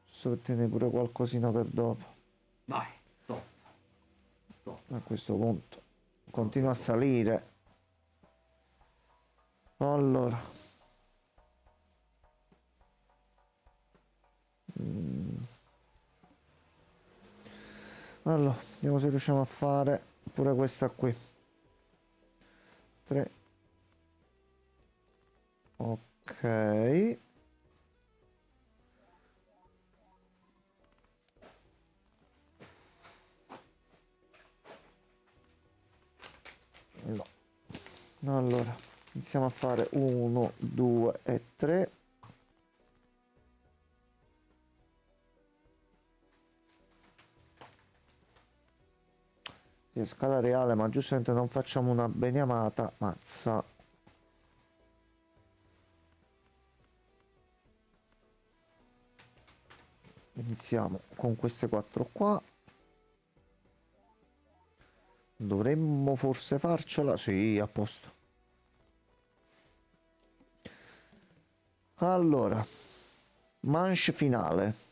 Posso ottenere pure qualcosina per dopo. Vai, top. A questo punto continua a salire. Allora. Allora, vediamo se riusciamo a fare pure questa qui. 3. Ok. No. Allora, iniziamo a fare 1, 2 e 3. Sì, scala reale, ma giustamente non facciamo una beniamata mazza. Iniziamo con queste 4 qua. Dovremmo forse farcela? Sì, a posto. Allora, manche finale.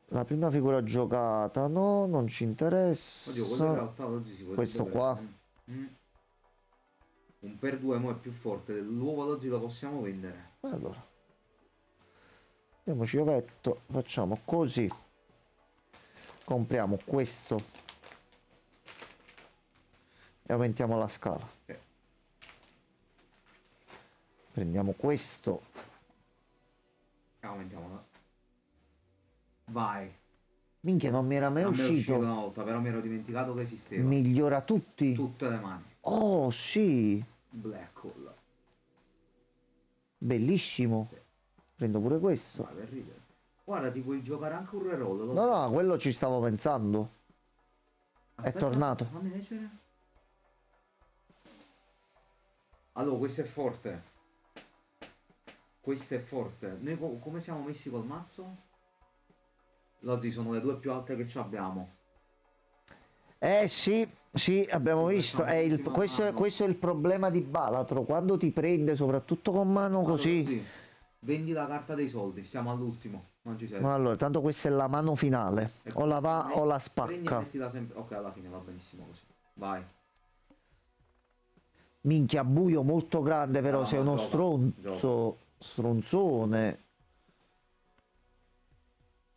La prima figura giocata, no, non ci interessa. Oddio, quello in realtà oggi si potrebbe Questo qua. Un per 2 mo è più forte dell'uovo d'oggi, lo possiamo vendere. Allora, andiamoci ovetto, facciamo così. Compriamo questo e aumentiamo la scala. Ok. Prendiamo questo. Aumentiamola. Vai. Minchia, non mi era mai A me è uscito uscito. una volta, però mi ero dimenticato che esisteva. Migliora tutti. Tutte le mani. Oh, sì. Black hole. Bellissimo. Sì. Prendo pure questo. Vai, per ridere. Guarda, ti puoi giocare anche un reroll. No, no, quello ci stavo pensando. Aspetta, È tornato. fammi leggere. Allora, questo è forte. Questo è forte. Noi come siamo messi col mazzo? Lozzi, sono le due più alte che ci abbiamo. Sì, sì, abbiamo visto. Questo è il problema di Balatro. Quando ti prende, soprattutto con mano Allora, così. sì. Vendi la carta dei soldi, siamo all'ultimo, non ci serve. Ma allora, tanto questa è la mano finale. E O la questa va o la prendi e spacca. mettila sempre. Ok, alla fine va benissimo così. Vai. Minchia, buio molto grande, però No, sei no, uno gioca, stronzo. Stronzone.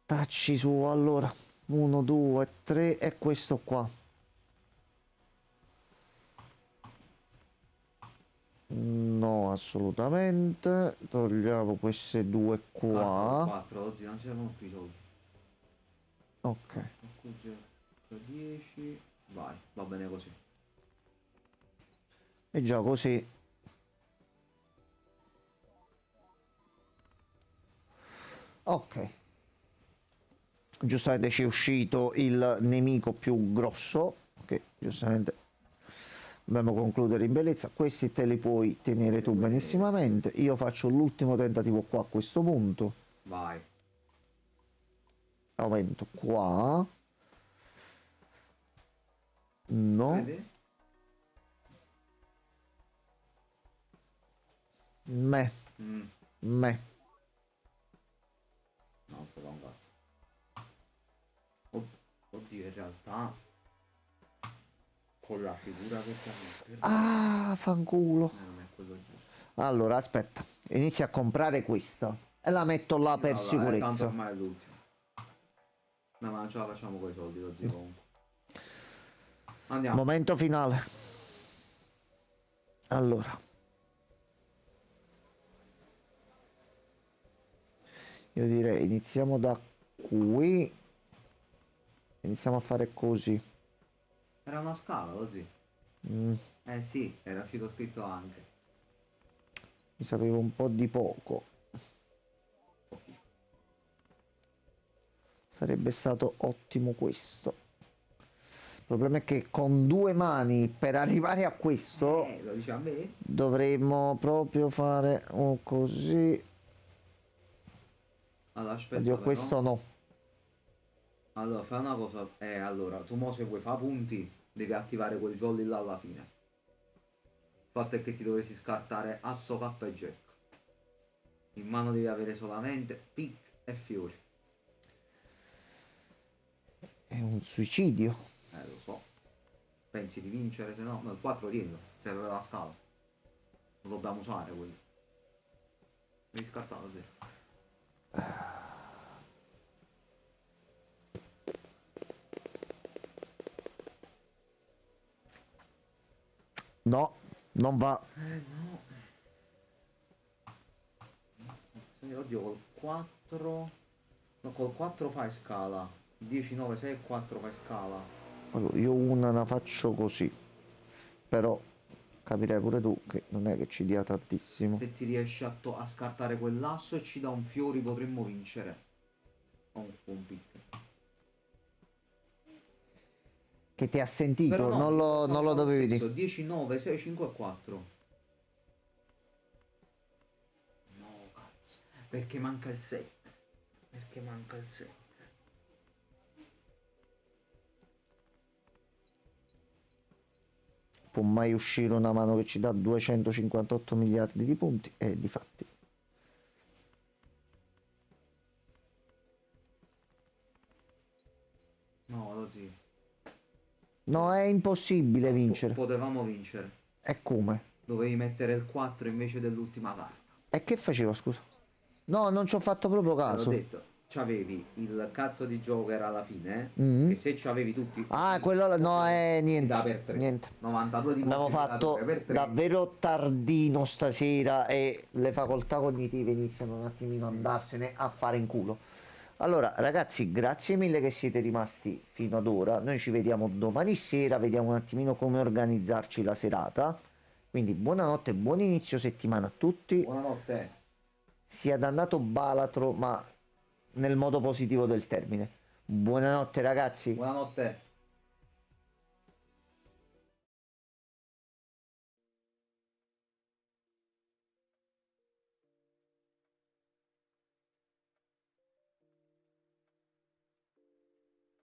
Tacci su, allora. 1, 2, 3 e questo qua. No, assolutamente. Togliamo queste due qua. 4, zio, non c'erano più i soldi. Ok. Accuge 10. Vai, va bene così. E già così. Ok. Giustamente ci è uscito il nemico più grosso. Che giustamente dobbiamo concludere in bellezza. Questi te li puoi tenere tu benissimamente. Io faccio l'ultimo tentativo qua a questo punto. Vai. Aumento qua. No. Vedi? Me. Me. No, non so fa un cazzo. Oddio, in realtà con la figura che c'è Ah, fanculo. non è quello giusto. Allora, aspetta. Inizio a comprare questa. E la metto là per Tanto sicurezza. ormai è l'ultimo. No, ma non ce la facciamo con i soldi, lo zio comunque. Andiamo. Momento finale. Allora. Io direi iniziamo da qui. Iniziamo a fare così. Era una scala, lo zio. Eh sì, era uscito scritto anche. Mi sapevo un po' di poco. Sarebbe stato ottimo questo. Il problema è che con due mani per arrivare a questo Lo dice a me? dovremmo proprio fare così. Allora aspetta, Oddio, però. questo no. Allora fai una cosa. Allora, tu mo se vuoi fa punti, devi attivare quel jolly là alla fine. Il fatto è che ti dovresti scartare asso, K e jack. In mano devi avere solamente pick e fiori. È un suicidio. Lo so. Pensi di vincere, se no. No, il 4 tienilo, serve la scala. Lo dobbiamo usare quello. Devi scartarlo, sì. No, non va. No. Oddio, col 4. No, col 4 fai scala. 10, 9, 6 e 4 fai scala. Allora, io una la faccio così. Però capirai pure tu che non è che ci dia tantissimo. Se ti riesci a scartare quell'asso e ci dà un fiori potremmo vincere. O un pick. Che ti ha sentito, Però no, non lo dovevi dire. 10, 9, 6, 5 e 4. No, cazzo. Perché manca il 7. Perché manca il 7. Può mai uscire una mano che ci dà 258 miliardi di punti? E difatti. No, lo zio. No, è impossibile vincere. Potevamo vincere. E come? Dovevi mettere il 4 invece dell'ultima carta. E che faceva, scusa? No, non ci ho fatto proprio L'ho caso. detto, c'avevi il cazzo di Joker alla fine, Mm. e se c'avevi tutti... Ah, quello no, è ti niente. dà per 3. Niente. 92 di Abbiamo fatto per 3. davvero tardino stasera e le facoltà cognitive iniziano un attimino a andarsene a fare in culo. Allora, ragazzi, grazie mille che siete rimasti fino ad ora. Noi ci vediamo domani sera, vediamo un attimino come organizzarci la serata. Quindi buonanotte, buon inizio settimana a tutti. Buonanotte. Sia dannato balatro, ma nel modo positivo del termine. Buonanotte, ragazzi. Buonanotte.